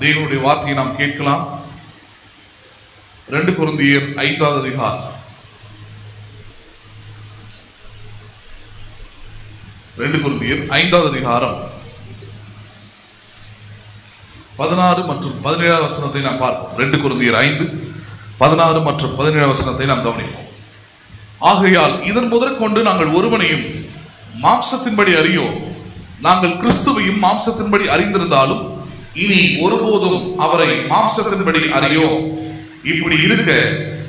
தேவனுடைய வார்த்தையை நாம் கேட்கலாம். 2 கொரிந்தியர் 5வது அதிகாரம் 2 கொரிந்தியர் 5வது அதிகாரம் 16 மற்றும் 17 வசனத்தை நாம் பார்ப்போம். 2 கொரிந்தியர் 5 16 மற்றும் 17 வசனத்தை நாம் கவனிப்போம். ஆகையால் இதன் முதற்கொண்டு நாங்கள் ஒருவனையும் மாம்சத்தின்படி அறியோம். நாங்கள் கிறிஸ்துவையும் மாம்சத்தின்படி அறிந்திருந்தாலும் இனி ஒருபோதும் அவரை மாம்சத்தின்படி அறியோம். இப்படி இருக்க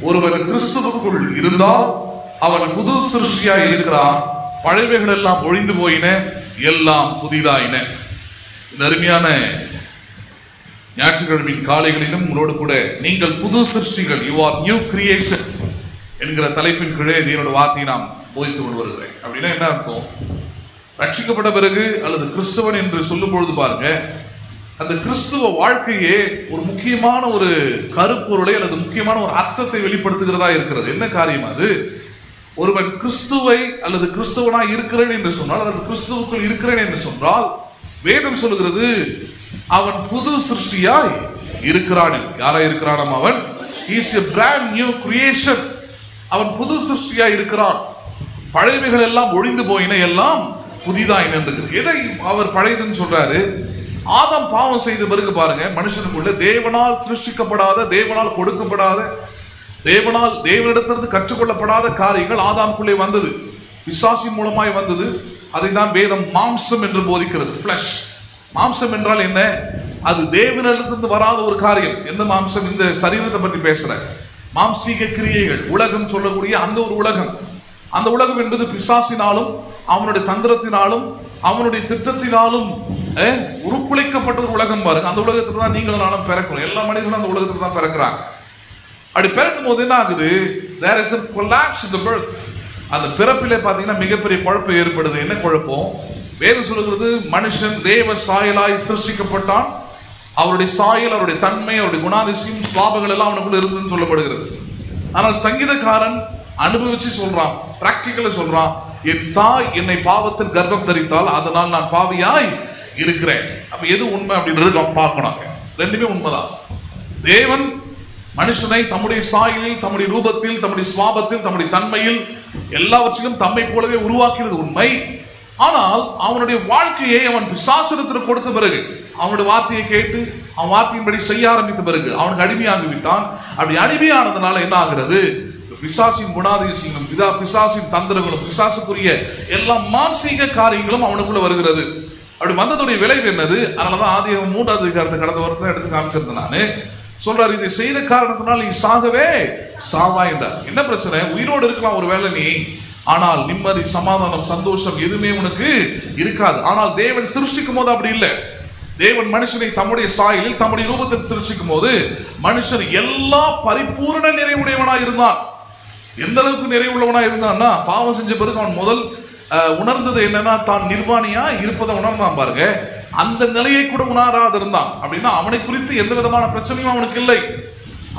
ஒருவன் கிறிஸ்துவுக்குள் இருந்தால் அவன் புது சிருஷ்டியாய் இருக்கிறான். பழையவைகள் எல்லாம் ஒழிந்து போயின, எல்லாம் புதிதாயின. இந்த அருமையான ஞாயிற்றுக்கிழமையின் காலைகளிலும் உங்களோடு கூட நீங்கள் புது சிருஷ்டிகள், யூ ஆர் நியூ கிரியேஷன் என்கிற தலைப்பின் கீழே தேவனுடைய வார்த்தையை நாம் போதித்துக் கொண்டு வருகிறேன். அப்படின்னா என்ன அர்த்தம்? ரட்சிக்கப்பட்ட பிறகு அல்லது கிறிஸ்தவன் என்று சொல்லும் பொழுது பாருங்க, அந்த கிறிஸ்துவ வாழ்க்கையே ஒரு முக்கியமான ஒரு கருப்பொருளை அல்லது முக்கியமான ஒரு அர்த்தத்தை வெளிப்படுத்துகிறதா இருக்கிறது. என்ன காரியம் அது? ஒருவன் கிறிஸ்துவை அல்லது கிறிஸ்துவனாய் இருக்கிறேன் என்று சொன்னால், அல்லது கிறிஸ்துவுக்குள் இருக்கிறேன் என்று சொன்னால், வேதம் சொல்லுகிறது அவன் புது சிருஷ்டியாய் இருக்கிறான். யாரா இருக்கிறான்? அவன் is a brand new creation. அவன் புது சிருஷ்டியாய் இருக்கிறான். பழையவைகள் எல்லாம் ஒழிந்து போயின, எல்லாம் புதிதாயின. எதை அவர் பழையதுன்னு சொல்றாரு? ஆதாம் பாவம் செய்த பிறகு பாருங்க, மனுஷனுக்குள்ள தேவனால் சிருஷ்டிக்கப்படாத, தேவனால் கொடுக்கப்படாத, தேவனிடத்திலிருந்து கற்றுக்கொள்ளப்படாத காரியங்கள் ஆதாமுக்குள்ளே வந்தது. பிசாசின் மூலமாய் வந்தது. அதை தான் வேதம் மாம்சம் என்று போதிக்கிறது. ஃபிளஷ். மாம்சம் என்றால் என்ன? அது தேவனிடத்திலிருந்து வராத ஒரு காரியம். எந்த மாம்சம்? இந்த சரீரத்தை பற்றி பேசுற மாம்சீக கிரியைகள், உலகம் சொல்லக்கூடிய அந்த ஒரு உலகம். அந்த உலகம் என்பது பிசாசினாலும் அவனுடைய தந்திரத்தினாலும் அவனுடைய திட்டத்தினாலும் உருக்குலைக்கப்பட்ட ஒரு உலகம். பாருங்க, அந்த உலகத்துல தான் நீங்களும் நானும் பிறக்கிறோம். எல்லா மனிதர்களும் அந்த உலகத்துல தான் பிறக்கிறாங்க. அப்படி பிறக்கும் போது என்ன ஆகுது? There is a collapse in the birth. அந்த பிறப்பிலே பார்த்தீங்கன்னா மிகப்பெரிய குழப்பம் ஏற்படுது. என்ன குழப்பம்? வேதம் சொல்லுகிறது மனுஷன் தேவ சாயலாய் சிருஷ்டிக்கப்பட்டான். அவருடைய சாயல், அவருடைய தன்மை, அவருடைய குணாதிசயம், சுவாபங்கள் எல்லாம் அவனுக்குள்ள இருந்ததுன்னு சொல்லப்படுகிறது. ஆனால் சங்கீதக்காரன் அனுபவிச்சு சொல்றான், பிராக்டிக்கலா சொல்றான், என் தாய் என்னை பாவத்தில் கர்ப்பம் தரித்தால் அதனால் நான் பாவியாய் இருக்கிறேன். அப்ப எது உண்மை அப்படின்றது நம்ம பார்க்கணும். ரெண்டுமே உண்மைதான். தேவன் மனுஷனை தம்முடைய சாயலில், தம்முடைய ரூபத்தில், தம்முடைய சுவாபத்தில், தம்முடைய தன்மையில் எல்லாவற்றிலும் தம்மை போலவே உருவாக்கினது உண்மை. ஆனால் அவனுடைய வாழ்க்கையை அவன் பிசாசனத்திற்கு கொடுத்த பிறகு, அவனுடைய வார்த்தையை கேட்டு அவன் வார்த்தையின்படி செய்ய ஆரம்பித்த பிறகு அவனுக்கு அடிமையாகி விட்டான். அப்படி அடிமையானதுனால என்ன ஆகிறது? பிசாசின் குணாதிசயம், பிசாசின் தந்திரங்களும், பிசாசுக்குரிய எல்லா மாம்சீக காரியங்களும் அவனுக்குள்ள வருகிறது. அப்படி வந்ததுடைய விளைவு என்னது? அதனாலதான் ஆதியாகமம் 3வது அதிகாரத்தை கடந்த வாரத்தை எடுத்து காமிச்சிருந்தேன். நானு சொல்றாரு, இதை செய்த காரணத்தினால் நீ சாகவே சாவாய் என்றார். என்ன பிரச்சனை? உயிரோடு இருக்கலாம் ஒரு வேளை நீ, ஆனால் நிம்மதி, சமாதானம், சந்தோஷம் எதுவுமே உனக்கு இருக்காது. ஆனால் தேவன் சிருஷ்டிக்கும் போது அப்படி இல்லை. தேவன் மனுஷனை தம்முடைய சாயலில், தம்முடைய ரூபத்தில் சிருஷ்டிக்கும் போது மனுஷன் எல்லா பரிபூர்ண நிறைவுடையவனாய் இருந்தான். எந்த அளவுக்கு நிறைவுள்ளவனா இருந்தான்னா, பாவம் செஞ்ச பிறகு அவன் முதல் உணர்ந்தது என்னன்னா, தான் நிர்வாணியா இருப்பதை உணர்ந்தான். பாருங்க, அந்த நிலையை கூட உணராது இருந்தான். அப்படின்னா அவனை குறித்து எந்த விதமான பிரச்சனையும் அவனுக்கு இல்லை.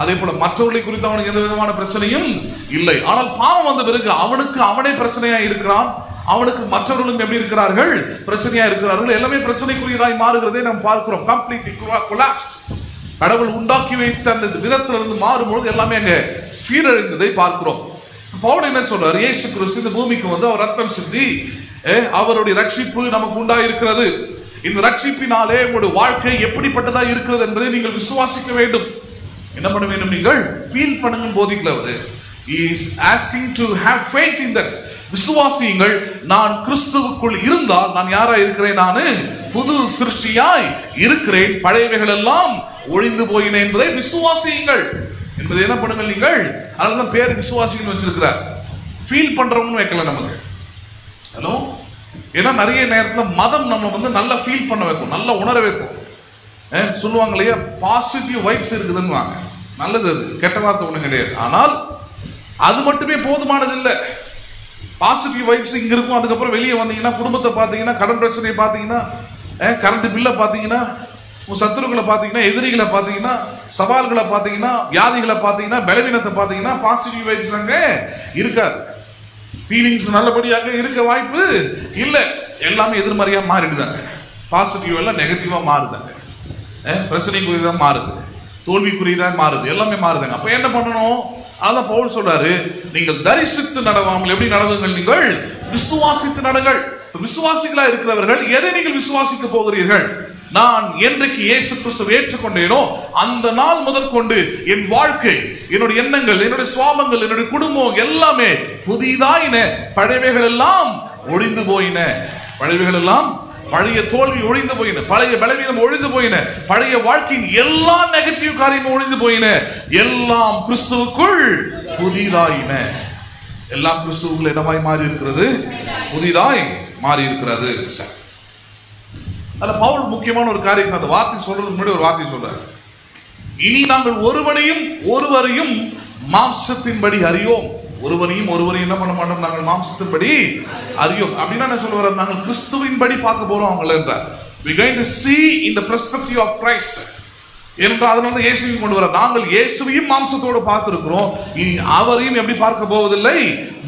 அதே போல மற்றவர்களை குறித்து அவனுக்கு எந்த விதமான பிரச்சனையும் இல்லை. ஆனால் பாவம் வந்த பிறகு அவனுக்கு அவனே பிரச்சனையா இருக்கிறான். அவனுக்கு மற்றவர்களும் எப்படி இருக்கிறார்கள்? பிரச்சனையா இருக்கிறார்கள். எல்லாமே பிரச்சனைக்குரியதாய் மாறுகிறதை நாம் பார்க்கிறோம். Completely collapse. கடவுள் உண்டாக்கி வைத்த அந்த விதத்திலிருந்து மாறும்போது எல்லாமே அங்க சீரழிந்ததை பார்க்கிறோம். பவுல் என்ன சொல்றாரு? இயேசு கிறிஸ்து இந்த பூமிக்கு வந்து அவர் ரத்தம் சிந்தி அவருடைய ரட்சிப்பு நமக்கு உண்டாயிருக்கிறது. இந்த ரட்சிப்பினாலே உங்களுடைய வாழ்க்கை எப்படிப்பட்டதா இருக்கிறது என்பதை நீங்கள் விசுவாசிக்க வேண்டும். என்ன பண்ண வேண்டும்? நீங்கள் ஃபீல் பண்ணுங்க போதிக்கல. அவரு is asking to have faith in that. விசுவாசியுங்கள். நான் கிறிஸ்துவுக்குள் இருந்தால் நான் யாரா இருக்கிறேன்? நான் புது சிருஷ்டியாய் இருக்கிறேன். பழையவைகள் எல்லாம் ஒழிந்து போயின என்பதை விசுவாசியுங்கள் என்பதை என்ன பண்ணுங்கள் நீங்கள். அதனால பேர் விசுவாசிகள் வச்சிருக்கிறார். ஃபீல் பண்றவங்க வைக்கல நமக்கு. ஹலோ, ஏன்னா நிறைய நேரத்தில் மதம் நம்ம வந்து நல்லா ஃபீல் பண்ண வைக்கும், நல்லா உணர வைக்கும். சொல்லுவாங்க இல்லையா, பாசிட்டிவ் வைப்ஸ் இருக்குதுன்னு வாங்க. நல்லது, அது கெட்ட வார்த்தை ஒன்றும் கிடையாது. ஆனால் அது மட்டுமே போதுமானது இல்லை. பாசிட்டிவ் வைப்ஸ் இங்க இருக்கும். அதுக்கப்புறம் வெளியே வந்தீங்கன்னா குடும்பத்தை பார்த்தீங்கன்னா, கடன் பிரச்சனையை பார்த்தீங்கன்னா, கரண்ட் பில்லை பார்த்தீங்கன்னா, உங்க சத்துருக்களை பார்த்தீங்கன்னா, எதிரிகளை பார்த்தீங்கன்னா, சவால்களை பார்த்தீங்கன்னா, வியாதிகளை பார்த்தீங்கன்னா, பலவீனத்தை பார்த்தீங்கன்னா, பாசிட்டிவ் வைப்ஸ் அங்க இருக்காது. ஃபீலிங்ஸ் நல்லபடியாக இருக்க வாய்ப்பு இல்லை. எல்லாமே எதிர்மறையா மாறிடுதாங்க. பாசிட்டிவ் எல்லாம் நெகட்டிவா மாறுதாங்க. பிரச்சனைக்குரியதான் மாறுது, தோல்விக்குரியதான் மாறுது, எல்லாமே மாறுதுங்க. அப்ப என்ன பண்ணணும்? அதான் பவுல் சொல்றாரு, நீங்கள் தரிசித்து நடவாமல் எப்படி நடவுங்கள்? நீங்கள் விசுவாசித்து நடங்கள். விசுவாசிகளா இருக்கிறவர்கள் எதை நீங்கள் விசுவாசிக்க போகிறீர்கள்? நான் என்றைக்கு இயேசு கிறிஸ்துவை ஏற்றுக்கொண்டேனோ அந்த நாள் முதற்கொண்டு என் வாழ்க்கை, என்னுடைய எண்ணங்கள், என்னுடைய சுவாபங்கள், என்னுடைய குடும்பம் எல்லாமே புதிதாயின. பழையவைகள் எல்லாம் ஒழிந்து போயின. பழையவைகள் எல்லாம், பழைய தோல்வி ஒழிந்து போயின, பழைய பலவீனம் ஒழிந்து போயின, பழைய வாழ்க்கையின் எல்லா நெகட்டிவ் காரியமும் ஒழிந்து போயின. எல்லாம் கிறிஸ்துவுக்குள் புதிதாயின. எல்லாம் கிறிஸ்துவுக்குள் என்னவாய் மாறி இருக்கிறது? புதிதாய் மாறி இருக்கிறது. அதுல பவுல் முக்கியமான ஒரு காரியம், அந்த வார்த்தை சொல்றதுக்கு முன்னாடி ஒரு வார்த்தை சொல்றாரு. இனி நாங்கள் ஒருவரையும் மாம்சத்தின்படி அறியோம். ஒருவரையும் என்ன பண்ண மாட்டோம், நாங்கள் மாம்சத்தின்படி அறியோம். அப்படின்னா என்ன சொல்ல வர? நாங்கள் கிறிஸ்துவின்படி பார்க்க போறோம் அவங்கள என்றார். We going to see in the perspective of Christ. என்றால் அதனால தான் இயேசுவையும் கொண்டு வர. நாங்கள் இயேசுவையும் மாம்சத்தோடு பார்த்திருக்கிறோம், இனி அவரையும் எப்படி பார்க்க போவதில்லை?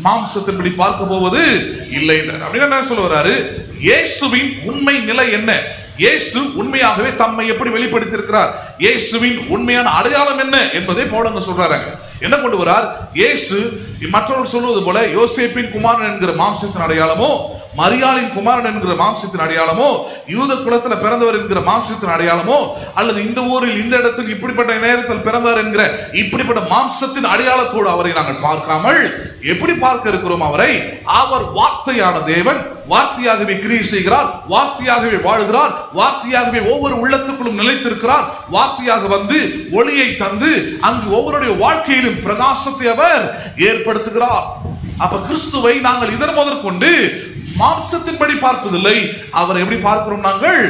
மாம்சத்தின்படி பார்க்க போவது இல்லை என்றார். அப்படின்னா என்ன சொல்ல வர்றாரு? இயேசுவின் உண்மை நிலை என்ன? இயேசு உண்மையாகவே தம்மை எப்படி வெளிப்படுத்தி இருக்கிறார்? இயேசுவின் உண்மையான அடையாளம் என்ன என்பதை பவுல் சொல்றாங்க. என்ன கொண்டு வரார்? இயேசு மற்றவர்கள் சொல்வது போல யோசேப்பின் குமாரன் என்கிற மாம்சத்தின் அடையாளமோ, மரியாளின் குமாரன் என்கிற மாம்சத்தின் அடையாளமோ, யூத குலத்துல பிறந்தவர் என்கிற மாம்சத்தின் அடையாளமோ, அல்லது இந்த ஊரில் இந்த இடத்தில் இப்படிப்பட்ட நேரத்தில் பிறந்தார் என்கிற இப்படிப்பட்ட மாம்சத்தின் அடையாளத்தோடு அவரை நாங்கள் பார்க்காமல் எப்படி பார்க்க இருக்கிறோம்? அவரை, அவர் வார்த்தையான தேவன், வார்த்தையாகவே கிரியை செய்கிறார், வார்த்தையாகவே வாழ்கிறார், வார்த்தையாகவே ஒவ்வொரு உள்ளத்துக்குள்ளும் நிலைத்திருக்கிறார், வார்த்தையாக வந்து ஒளியை தந்து அங்கு ஒவ்வொருடைய வாழ்க்கையிலும் பிரகாசத்தை அவர் ஏற்படுத்துகிறார். அப்ப கிறிஸ்துவை நாங்கள் இதன் முதற்கொண்டு மாம்சத்தின்படி பார்ப்பதில்லை, அவரை எப்படி பார்க்கிறோம்? நாங்கள்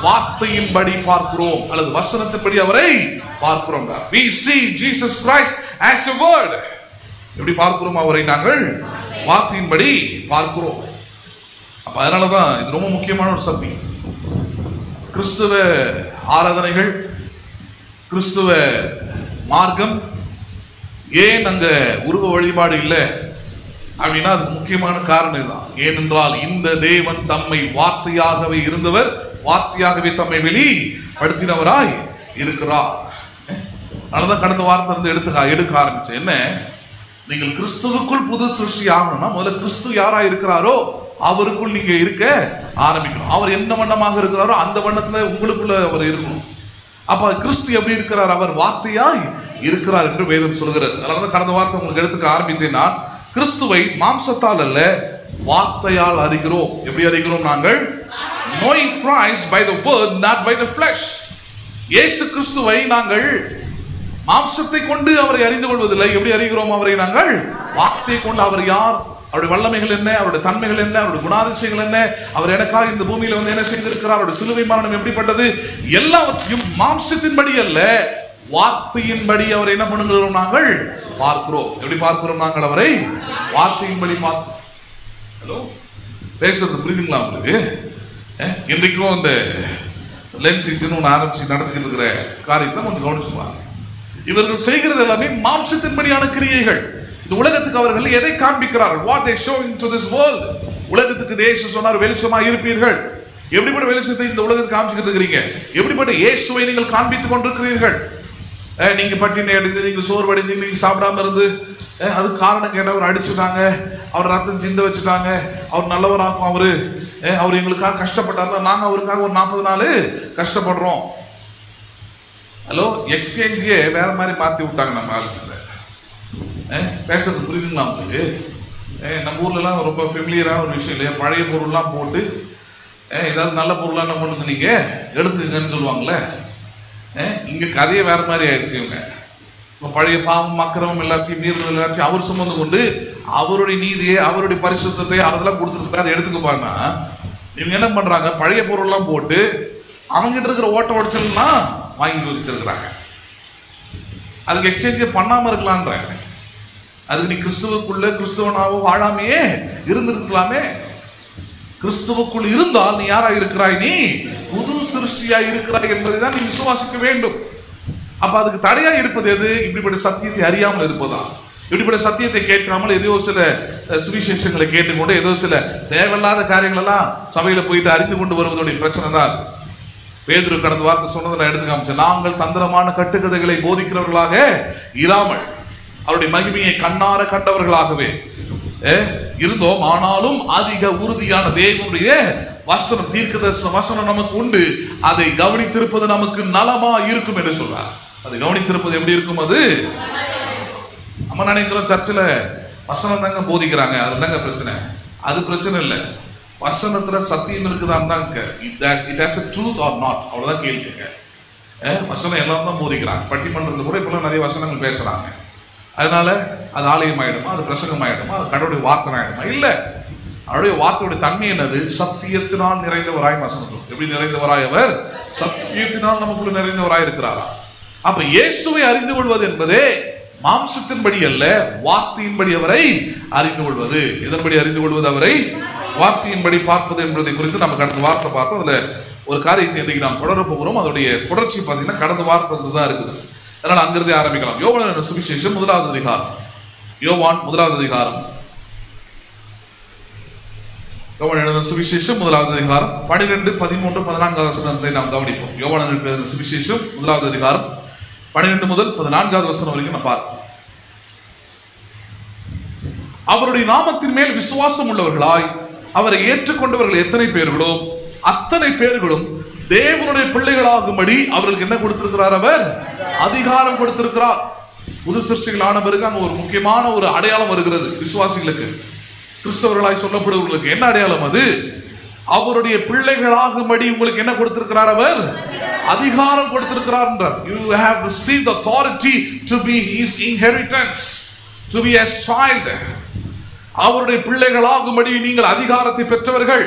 வார்த்தையின்படி பார்க்கிறோம், அல்லது வசனத்தின்படி அவரை பார்க்கிறோம். We see Jesus Christ as a word. எப்படி பார்க்கிறோம்? அவரை நாங்கள் வார்த்தையின்படி பார்க்கிறோம். அப்ப அதனாலதான் இது ரொம்ப முக்கியமான ஒரு சத்தியம். கிறிஸ்துவ ஆராதனைகள், கிறிஸ்துவ மார்க்கம் ஏன் அங்க உருவ வழிபாடு இல்லை அப்படின்னா அது முக்கியமான காரணம் இதுதான். ஏனென்றால் இந்த தேவன் தம்மை வார்த்தையாகவே இருந்தவர், வார்த்தையாகவே தம்மை வெளிப்படுத்தினவராய் இருக்கிறார். அதனாலதான் கடந்த வாரத்தை இருந்து எடுக்க ஆரம்பிச்சேன். என்ன, நீங்கள் கிறிஸ்துவுக்குள் புது சிருஷ்டி ஆகணும்னா முதல்ல கிறிஸ்து யாரா இருக்கிறாரோ அவருக்குள் நீங்க இருக்க ஆரம்பிக்கணும். அவர் என்ன வண்ணமாக இருக்கிறாரோ அந்த வண்ணத்துல உங்களுக்குள்ள அவர் இருக்கணும். அப்ப கிறிஸ்து எப்படி இருக்கிறார்? அவர் வார்த்தையாய் இருக்கிறார் என்று வேதம் சொல்கிறது. அதனாலதான் கடந்த வாரத்தை உங்களுக்கு எடுத்துக்க ஆரம்பித்தேன்னா, கிறிஸ்துவை மாம்சத்தால் அல்ல வார்த்தையால் அறிகிறோம். எப்படி அறிகிறோம்? நாங்கள் knowing Christ by the word, not by the flesh. இயேசு கிறிஸ்துவை நாங்கள் மாம்சத்தை கொண்டு அவரை அறிந்து கொள்வதில்லை. எப்படி அறிகிறோம் அவரை? நாங்கள் வார்த்தையை கொண்டு. அவர் யார், அவருடைய வல்லமைகள் என்ன, அவருடைய தன்மைகள் என்ன, அவருடைய குணாதிசயங்கள் என்ன, அவர் எனக்காக இந்த பூமியில வந்து என்ன செய்திருக்கிறார், அவருடைய சிலுவை மரணம் எப்படிப்பட்டது, எல்லாவற்றையும் மாம்சத்தின்படி அல்ல வார்த்தையின்படி அவர் என்ன பண்ணுகிறோம்? நாங்கள் பார்க்கிறோம். எப்படி பார்க்கிறோம்? நாங்கள் அவரை வார்த்தையின்படி பார்க்கிறோம். ஹலோ, பேசுறது புரியுதுங்களா உங்களுக்கு? இன்றைக்கும் இந்த லென்ஸ் சீசன் ஒன்று ஆரம்பிச்சு நடத்திக்கிட்டு இருக்கிற காரியத்தை கொஞ்சம் கவனிச்சுவாங்க. இவர்கள் செய்கிறது எல்லாமே மாம்சத்தின்படியான கிரியைகள். இந்த உலகத்துக்கு அவர்கள் எதை காண்பிக்கிறார்கள்? What they show into this world. உலகத்துக்கு இயேசு சொன்னார், வெளிச்சமா இருப்பீர்கள். எப்படிப்பட்ட வெளிச்சத்தை இந்த உலகத்துக்கு காமிச்சுக்கிட்டு இருக்கிறீங்க? எப்படிப்பட்ட இயேசுவை நீங்கள் காண்பித்துக் கொண்டிருக்கிறீர்கள்? நீங்க பட்டினி அடைந்து, நீங்க சோர்வடைந்து, நீங்க சாப்பிடாம இருந்து, அதுக்கு காரணம் கேட்டவர் அடிச்சுட்டாங்க, அவர் ரத்தம் சிந்த வச்சுட்டாங்க, அவர் நல்லவராக்கும், அவர் எங்களுக்காக கஷ்டப்பட்டார், நாங்க அவருக்காக ஒரு 40 நாள் கஷ்டப்படுறோம். ஹலோ, எக்ஸ்சேஞ்சே வேற மாதிரி மாத்தி விட்டாங்க நம்ம ஆளுங்க. பேசுறது புரியுதுங்களா உங்களுக்கு? நம்ம ஊர்லலாம் ரொம்ப ஃபெமிலியரான ஒரு விஷயம் இல்லையா? பழைய பொருள்லாம் போட்டு ஏதாவது நல்ல பொருளாக என்ன பண்ணுங்க நீங்க எடுத்துக்கங்கன்னு சொல்லுவாங்களே. இங்க கதையை வேற மாதிரி ஆயிடுச்சு. இவங்க இப்போ பழைய பாவம் அக்கிரமம் எல்லாத்தையும் மீறுதல் எல்லாத்தையும் அவர் சுமந்து கொண்டு அவருடைய நீதியை, அவருடைய பரிசுத்தத்தை அதெல்லாம் கொடுத்துருக்காரு எடுத்துக்குப்பாங்க. இவங்க என்ன பண்றாங்க? பழைய பொருள்லாம் போட்டு அவங்ககிட்ட இருக்கிற ஓட்ட உடச்சல்லாம் வாங்கி வச்சிருக்கிறாங்க. அதுக்கு எக்ஸ்சேஞ்சே பண்ணாம இருக்கலான்றாங்க. அதுக்கு நீ கிறிஸ்துவுக்குள்ள கிறிஸ்துவனாவோ வாழாமையே இருந்திருக்கலாமே. கிறிஸ்துவுக்குள் இருந்தால் நீ யாரா இருக்கிறாய்? நீ புது சிருஷ்டியா இருக்கிறாய் என்பதை தான் நீ விசுவாசிக்க வேண்டும். அப்ப அதுக்கு தடையா இருப்பது எது? இப்படிப்பட்ட சத்தியத்தை அறியாமல் இருப்பதா? இப்படிப்பட்ட சத்தியத்தை கேட்காமல் ஏதோ சில சுவிசேஷங்களை கேட்டுக்கொண்டு ஏதோ சில தேவையில்லாத காரியங்கள் எல்லாம் சபையில போயிட்டு அறிந்து கொண்டு வருவதோடைய பிரச்சனை தான் அது. பேதுரு கடந்த வார்த்தை சொன்னதை நான் எடுத்து காமிச்சேன். நாங்கள் தந்திரமான கட்டுக்கதைகளை போதிக்கிறவர்களாக இராமல் அவருடைய மகிமையை கண்ணார கண்டவர்களாகவே இருந்தோம். ஆனாலும் அதிக உறுதியான தேவனுடைய வசனம், தீர்க்கதரிசன வசனம் நமக்கு உண்டு. அதை கவனித்திருப்பது நமக்கு நலமா இருக்கும் என்று சொல்றார். அதை கவனித்திருப்பது எப்படி இருக்கும்? அது நம்ம நினைக்கிறோம் சர்ச்சில் வசனம் தாங்க போதிக்கிறாங்க, அது தாங்க பிரச்சனை. அது பிரச்சனை இல்லை. வசனத்துல சத்தியம் இருக்குதான் தான் அவ்வளவுதான் கேள்விங்க. வசனம் எல்லாரும் தான் போதிக்கிறாங்க. பட்டிமன்றத்தில் கூட இப்பெல்லாம் நிறைய வசனங்கள் பேசுறாங்க. அதனால அது ஆலயம் ஆயிடுமா, அது பிரசங்கம் ஆயிடுமா, அது கடவுளுடைய வார்த்தை ஆயிடுமா? இல்ல, அவருடைய வார்த்தையுடைய தன்மை என்னது? சத்தியத்தினால் நிறைந்தவராய் வசனம். எப்படி நிறைந்தவராய்? அவர் சத்தியத்தினால் நமக்குள்ள நிறைந்தவராய் இருக்கிறாரா? அப்ப இயேசுவை அறிந்து கொள்வது என்பதே மாம்சத்தின்படி அல்ல, வார்த்தையின்படி அவரை அறிந்து கொள்வது. இதன்படி அறிந்து கொள்வது? அவரை வார்த்தையின்படி பார்ப்பது என்பதை குறித்து நம்ம கடந்த வார்த்தை பார்த்தோம். அதுல ஒரு காரியத்தை இன்றைக்கு நாம் தொடர போகிறோம். அதோடைய தொடர்ச்சி பார்த்தீங்கன்னா கடந்த வார்த்தை தான் இருக்குது. அதனால அங்கிருந்தே ஆரம்பிக்கலாம். யோவான் சுவிசேஷம் 1வது அதிகாரம். யோவான் 1வது அதிகாரம். யோவான் சுவிசேஷம் 1வது அதிகாரம் 12, 13, 14 வசனத்தை நாம் கவனிப்போம். யோவான் சுவிசேஷம் 1வது அதிகாரம் 12 முதல் 14 வசனம் வரைக்கும் நான் பார்ப்போம். அவருடைய நாமத்தின் மேல் விசுவாசம் உள்ளவர்களாய் அவரை ஏற்றுக்கொண்டவர்கள் எத்தனை பேர்களோ அத்தனை பேர்களும் தேவனுடைய பிள்ளைகளாகும்படி அவர்களுக்கு என்ன கொடுத்திருக்கிறார்? அவர் அதிகாரம் கொடுத்திருக்கிறார். புது சிருஷ்டிகளான பிறகு அங்க ஒரு முக்கியமான ஒரு அடையாளம் வருகிறது விசுவாசிகளுக்கு, கிறிஸ்தவர்களாய் சொல்லப்படுவர்களுக்கு. என்ன அடையாளம் அது? அவருடைய பிள்ளைகளாகும்படி உங்களுக்கு என்ன கொடுத்திருக்கிறார்? அவர் அதிகாரம் கொடுத்திருக்கிறார் என்றார். You have received authority to be his inheritance, to be as child. அவருடைய பிள்ளைகளாகும்படி நீங்கள் அதிகாரத்தை பெற்றவர்கள்.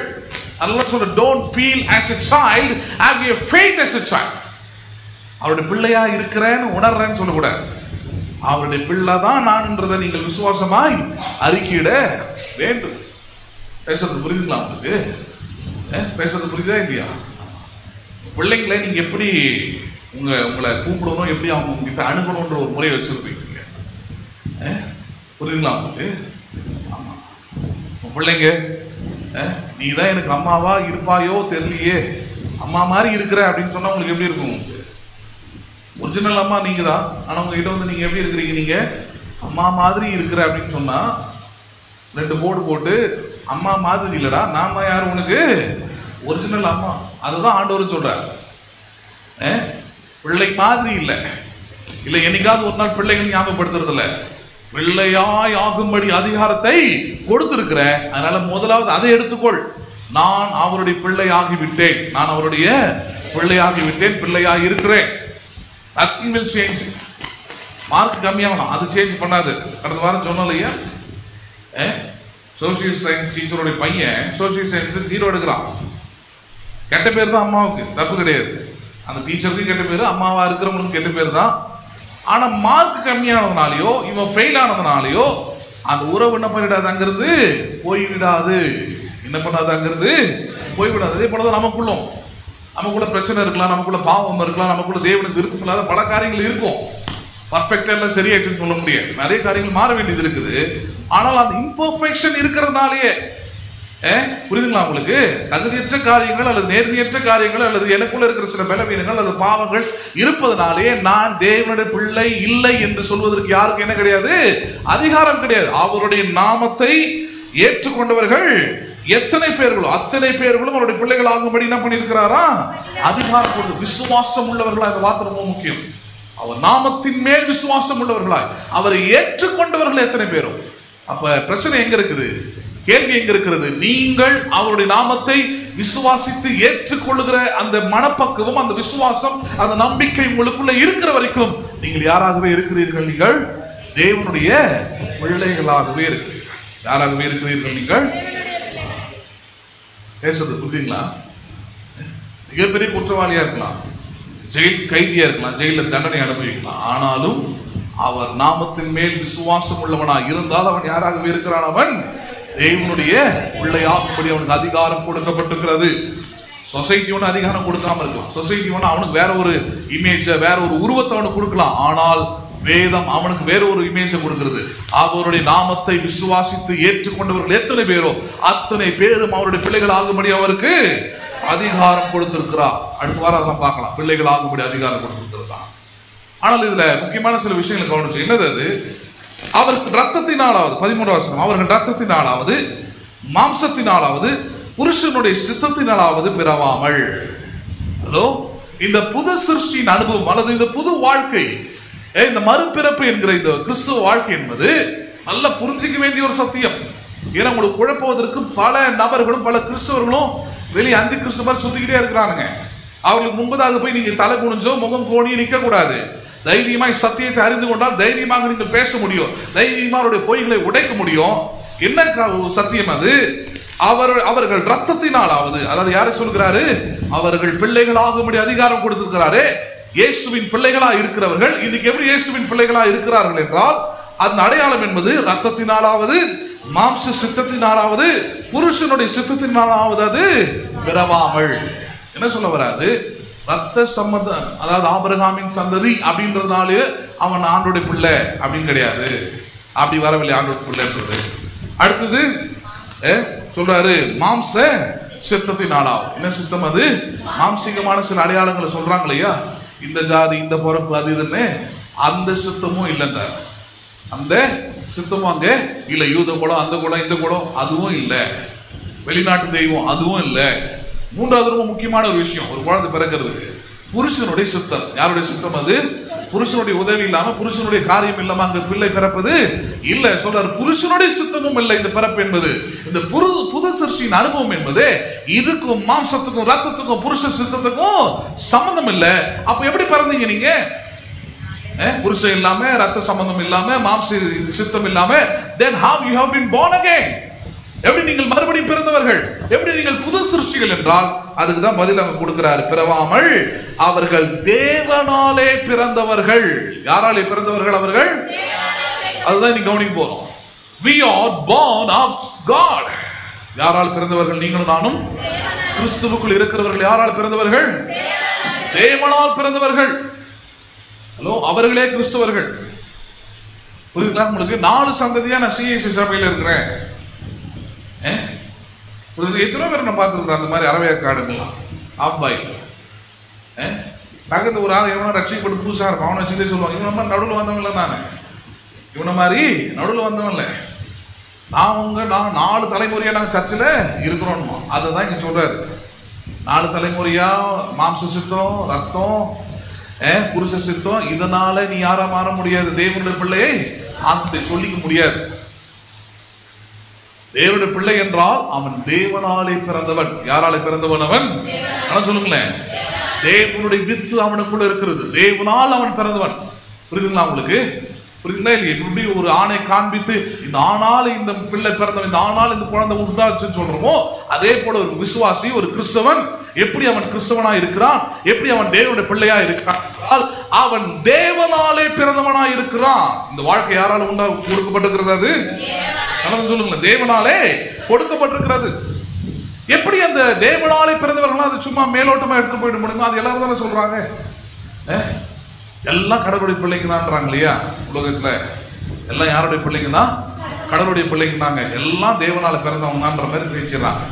அல்லாஹ் சொல்ற, don't feel as a child, have your faith as a child. அவருடைய பிள்ளையா இருக்கிறேன்னு உணர்றேன்னு சொல்லக்கூடாது. அவருடைய பிள்ளை தான் நான்ன்றதை நீங்கள் விசுவாசமாய் அறிக்கையிட வேண்டும். பேசுறது புரியுதுங்களா உங்களுக்கு? பேசுறது புரியுதா இல்லையா? பிள்ளைங்களை நீங்க எப்படி உங்களை கூப்பிடணும், எப்படி அவங்க உங்ககிட்ட அணுகணும்ன்ற ஒரு முறையை வச்சிருப்பீங்க. புரியுதுங்களா உங்களுக்கு? ஆமா, பிள்ளைங்க நீ தான் எனக்கு அம்மாவா இருப்பாயோ தெரியலையே, அம்மா மாதிரி இருக்கிற அப்படின்னு சொன்னா உங்களுக்கு எப்படி இருக்கும்? ஒரிஜினல் அம்மா நீங்க தான், ஆனா உங்ககிட்ட வந்து நீங்க எப்படி இருக்கிறீங்க? நீங்க அம்மா மாதிரி இருக்கிற அப்படின்னு சொன்னா 2 போர்டு போட்டு அம்மா மாதிரி இல்லடா, நாம யாரு உனக்கு ஒரிஜினல் அம்மா. அதுதான் ஆண்டவர் சொல்றார். பிள்ளை மாதிரி இல்லை. இல்லை, என்னைக்காவது ஒரு நாள் பிள்ளைகள் ஞாபகப்படுத்துறது இல்லை. பிள்ளையாய் ஆகும்படி அதிகாரத்தை கொடுத்திருக்கிறேன். அதனால முதலாவது அதை எடுத்துக்கொள். நான் அவருடைய பிள்ளை ஆகிவிட்டேன், நான் அவருடைய பிள்ளையாகிவிட்டேன், பிள்ளையாக இருக்கிறேன். Nothing will change. மார்க் கம்மியாகணும், அது சேஞ்ச் பண்ணாது. கடந்த வாரம் சொன்னோம் இல்லையா, சோசியல் சயின்ஸ் டீச்சருடைய பையன் சோசியல் சயின்ஸ் 0 எடுக்கிறான். கெட்ட பேர் தான் அம்மாவுக்கு, தப்பு கிடையாது. அந்த டீச்சருக்கு கெட்ட பேர், அம்மாவா இருக்கிறவங்களுக்கு கெட்ட பேர் தான். ஆனா மார்க் கம்மியானதுனாலயோ இவன் ஃபெயில் ஆனதுனாலயோ அந்த உறவு என்ன பண்ணிடாது, அங்கிருந்து போய்விடாது. என்ன பண்ணாது, அங்கிருந்து போய்விடாது. அதே போலதான் நமக்குள்ள பிரச்சனை இருக்கலாம், நமக்குள்ள பாவம் இருக்கலாம், நமக்குள்ள தேவனுக்கு விருப்பம் இல்லாத பல காரியங்கள் இருக்கும். பர்ஃபெக்டா எல்லாம் சரியாயிடுச்சுன்னு சொல்ல முடியாது. நிறைய காரியங்கள் மாற வேண்டியது இருக்குது. ஆனால் அந்த இம்பர்ஃபெக்ஷன் இருக்கிறதுனாலேயே, புரியுதுங்களா உங்களுக்கு? தகுதியற்ற காரியங்கள் அல்லது நேர்மையற்ற காரியங்கள் அல்லது எனக்குள்ள இருக்கிற சில பலவீனங்கள் அல்லது பாவங்கள் இருப்பதனாலே நான் தேவனுடைய பிள்ளை இல்லை என்று சொல்வதற்கு யாருக்கு என்ன கிடையாது? அதிகாரம் கிடையாது. அவருடைய நாமத்தை ஏற்றுக்கொண்டவர்கள் எத்தனை பேர்களோ அத்தனை பேர்களும் அவருடைய பிள்ளைகள் ஆகும்படி என்ன பண்ணியிருக்கிறாரா? அதிகாரம் கொண்டு. விசுவாசம் உள்ளவர்களா, இந்த வார்த்தை ரொம்ப முக்கியம். அவர் நாமத்தின் மேல் விசுவாசம் உள்ளவர்களாய் அவரை ஏற்றுக்கொண்டவர்கள் எத்தனை பேரும். அப்ப பிரச்சனை எங்க இருக்குது? கேள்வி எங்க இருக்கிறது? நீங்கள் அவருடைய நாமத்தை விசுவாசித்து ஏற்றுக்கொள்ளுகிற அந்த மனப்பக்குவம், அந்த விசுவாசம், அந்த நம்பிக்கை உங்களுக்குள்ள இருக்கிற வரைக்கும் நீங்கள் யாராகவே இருக்கிறீர்கள்? நீங்கள் தேவனுடைய பிள்ளைகளாகவே இருக்கிறீர்கள். யாராகவே இருக்கிறீர்கள்? நீங்கள் பேசுறது புரியுதுங்களா? மிகப்பெரிய குற்றவாளியா இருக்கலாம், ஜெயில் கைதியா இருக்கலாம், ஜெயில தண்டனை அனுபவிக்கலாம். ஆனாலும் அவர் நாமத்தின் மேல் விசுவாசம் உள்ளவனா இருந்தால் அவன் யாராகவே இருக்கிறான்? அவன் தேவனுடைய பிள்ளையாகும்படி அவனுக்கு அதிகாரம் கொடுக்கப்பட்டிருக்கிறது. சொசைட்டி ஒன்று அதிகாரம் கொடுக்காம இருக்கலாம். சொசைட்டி ஒன்று அவனுக்கு வேற ஒரு இமேஜ், வேற ஒரு உருவத்தை அவனுக்கு கொடுக்கலாம். ஆனால் வேதம் அவனுக்கு வேற ஒரு இமேஜை கொடுக்கிறது. அவருடைய நாமத்தை விசுவாசித்து ஏற்றுக்கொண்டவர்கள் எத்தனை பேரோ அத்தனை பேரும் அவருடைய பிள்ளைகள் ஆகும்படி அவருக்கு அதிகாரம் கொடுத்திருக்கிறார். அடுத்த வாரம் அதெல்லாம் பார்க்கலாம். பிள்ளைகள் ஆகும்படி அதிகாரம் கொடுத்திருக்கிறார். ஆனால் இதுல முக்கியமான சில விஷயங்களை கவனிச்சு. என்னது அது? அவர்கள் ரத்தத்தினாலாவது, 13வது வசனம், அவர்கள் ரத்தத்தினாலாவது மாம்சத்தினாலாவது புருஷனுடைய சித்தத்தினாலாவது பிறவாமல். ஹலோ, இந்த புது சிருஷ்டியின் அனுபவம் அல்லது இந்த புது வாழ்க்கை, இந்த மறுபிறப்பு என்கிற இந்த கிறிஸ்துவ வாழ்க்கை என்பது நல்லா புரிஞ்சிக்க வேண்டிய ஒரு சத்தியம். ஏன்னா உங்களுக்கு குழப்புவதற்கு பல நபர்களும் பல கிறிஸ்தவர்களும் வெளியே அந்தி கிறிஸ்துவர் சுத்திக்கிட்டே இருக்கிறானுங்க. அவர்களுக்கு முன்பதாக போய் நீங்க தலை குனிஞ்சோ முகம் கோணியோ நிற்க கூடாது. தைரியமாய் சத்தியத்தை அறிந்து கொண்டால் தைரியமாக நீங்கள் பேச முடியும். தைரியமா அவருடைய பொய்களை உடைக்க முடியும். என்ன சத்தியம் அது? அவர்கள் ரத்தத்தினாலாவது, அதாவது யாரை சொல்கிறாரு? அவர்கள் பிள்ளைகளாகும்படி அதிகாரம் கொடுத்திருக்கிறாரு. இயேசுவின் பிள்ளைகளா இருக்கிறவர்கள் இன்னைக்கு எப்படி இயேசுவின் பிள்ளைகளா இருக்கிறார்கள் என்றால் அந்த அடையாளம் என்பது ரத்தத்தினாலாவது மாம்ச சித்தத்தினாலாவது புருஷனுடைய சித்தத்தினாலாவது அது பிறவாமல். என்ன சொல்ல வராது? ரத்த சம்பந்தம், அதாவது ஆபிரகாமின் சந்ததி அப்படின்றதுனாலே அவன் ஆண்டோடைய பிள்ளை அப்படின்னு கிடையாது. அப்படி வரவில்லை ஆண்டோட பிள்ளைன்றது. அடுத்தது சொல்றாரு மாம்ச சித்தத்தினாலாவது. என்ன சித்தம் அது? மாம்சீகமான சில அடையாளங்களை சொல்றாங்க இல்லையா, இந்த ஜாதி இந்த பொறுப்பு அது இதுன்னு. அந்த சித்தமும் இல்லைன்றார். அந்த சித்தமும் அங்க இல்ல. யூத குலம், அந்த குலம், இந்த குலம் அதுவும் இல்லை. வெளிநாட்டு தெய்வம் அதுவும் இல்லை. மூன்றாவது ரொம்ப முக்கியமான ஒரு விஷயம், ஒரு குழந்தை பிறக்கிறதுக்கு புருஷனுடைய சித்தம். யாருடைய சித்தம் அது? புருஷனுடைய உதவி இல்லாம, புருஷனுடைய காரியம் இல்லாம அங்க பிள்ளை பிறப்பது இல்ல. சொல்றாரு புருஷனுடைய சித்தமும் இல்லை இந்த பிறப்பு என்பது. இந்த புது சிருஷ்டியின் அனுபவம் என்பது இதுக்கும் மாம்சத்துக்கும் ரத்தத்துக்கும் புருஷ சித்தத்துக்கும் சம்பந்தம் இல்லை. அப்ப எப்படி பிறந்தீங்க நீங்க? புருஷன் இல்லாம, ரத்த சம்பந்தம் இல்லாம, மாம்ச சித்தம் இல்லாம, then how you have been born again? எப்படி நீங்கள் மறுபடியும் பிறந்தவர்கள்? எப்படி நீங்கள் புது சிருஷ்டிகள் என்றால் அதுக்கு தான் பதில் அவங்க கொடுக்கிறார். பிறவாமல் அவர்கள் தேவனாலே பிறந்தவர்கள். யாராலே பிறந்தவர்கள் அவர்கள்? அதுதான் நீ கவனிக்க போறோம். We are born of God. யாரால் பிறந்தவர்கள்? நீங்களும் நானும் கிறிஸ்துவுக்குள் இருக்கிறவர்கள். யாரால் பிறந்தவர்கள்? தேவனால் பிறந்தவர்கள். ஹலோ, அவர்களே கிறிஸ்தவர்கள். புரியுதுங்களா உங்களுக்கு? 4 சந்ததியா நான் சிஎஸ்சி சபையில் இருக்கிறேன். எத்தனை பேர் நான் பார்த்துருக்குறேன் அந்த மாதிரி அரவையக்காடுங்களா அப்பாய் பக்கத்து ஒரு ஆள் எவனா ரட்சிக்கப்பட்டு புதுசாக இருக்கும், அவனை வச்சுட்டே சொல்லுவாங்க இவன மாதிரி நடுவில் வந்தவன் இல்லை. நான் இவனை மாதிரி நடுவில் வந்தவன் இல்லை. நான் 4 தலைமுறையாக நாங்கள் சர்ச்சில் இருக்கிறோம். அதை தான் இங்கே சொல்றாரு. 4 தலைமுறையா மாம்ச சித்தம், ரத்தம், புருஷ சித்தம். இதனால நீ யாரா மாற முடியாது. தேவனுடைய பிள்ளையை அந்த சொல்லிக்க முடியாது. தேவனுடைய பிள்ளை என்றால் அவன் தேவனாலே பிறந்தவன். யாராலே பிறந்தவன் அவன்? சொல்லுங்களேன். தேவனுடைய வித்து அவனுக்குள்ள இருக்கிறது. தேவனால் அவன் பிறந்தவன். புரியுதுங்களா உங்களுக்கு? புரியுதுங்களா இல்லையா? எப்படி ஒரு ஆணை காண்பித்து இந்த ஆணால் இந்த பிள்ளை பிறந்தவன், இந்த ஆணால் இந்த குழந்தை உண்டாச்சுன்னு சொல்றோமோ அதே போல ஒரு விசுவாசி, ஒரு கிறிஸ்தவன் எப்படி அவன் கிறிஸ்தவனா இருக்கிறான், எப்படி அவன் தேவனுடைய பிள்ளையா இருக்கிறான், அவன் தேவனாலே பிறந்தவனா இருக்கிறான். இந்த வாழ்க்கை யாரால உண்டா கொடுக்கப்பட்டிருக்கிறது? அது சொல்லுங்க, தேவனாலே கொடுக்கப்பட்டிருக்கிறது. எப்படி அந்த தேவனாலே பிறந்தவர்கள் அது சும்மா மேலோட்டமா எடுத்து போயிட முடியுமா? அது எல்லாரும் தானே சொல்றாங்க. எல்லாம் கடவுளுடைய பிள்ளைங்க தான்றாங்க இல்லையா? உலகத்துல எல்லாம் யாருடைய பிள்ளைங்க தான்? கடவுளுடைய பிள்ளைங்க தாங்க. எல்லாம் தேவனால பிறந்தவங்க தான்ற மாதிரி பேசிடுறாங்க.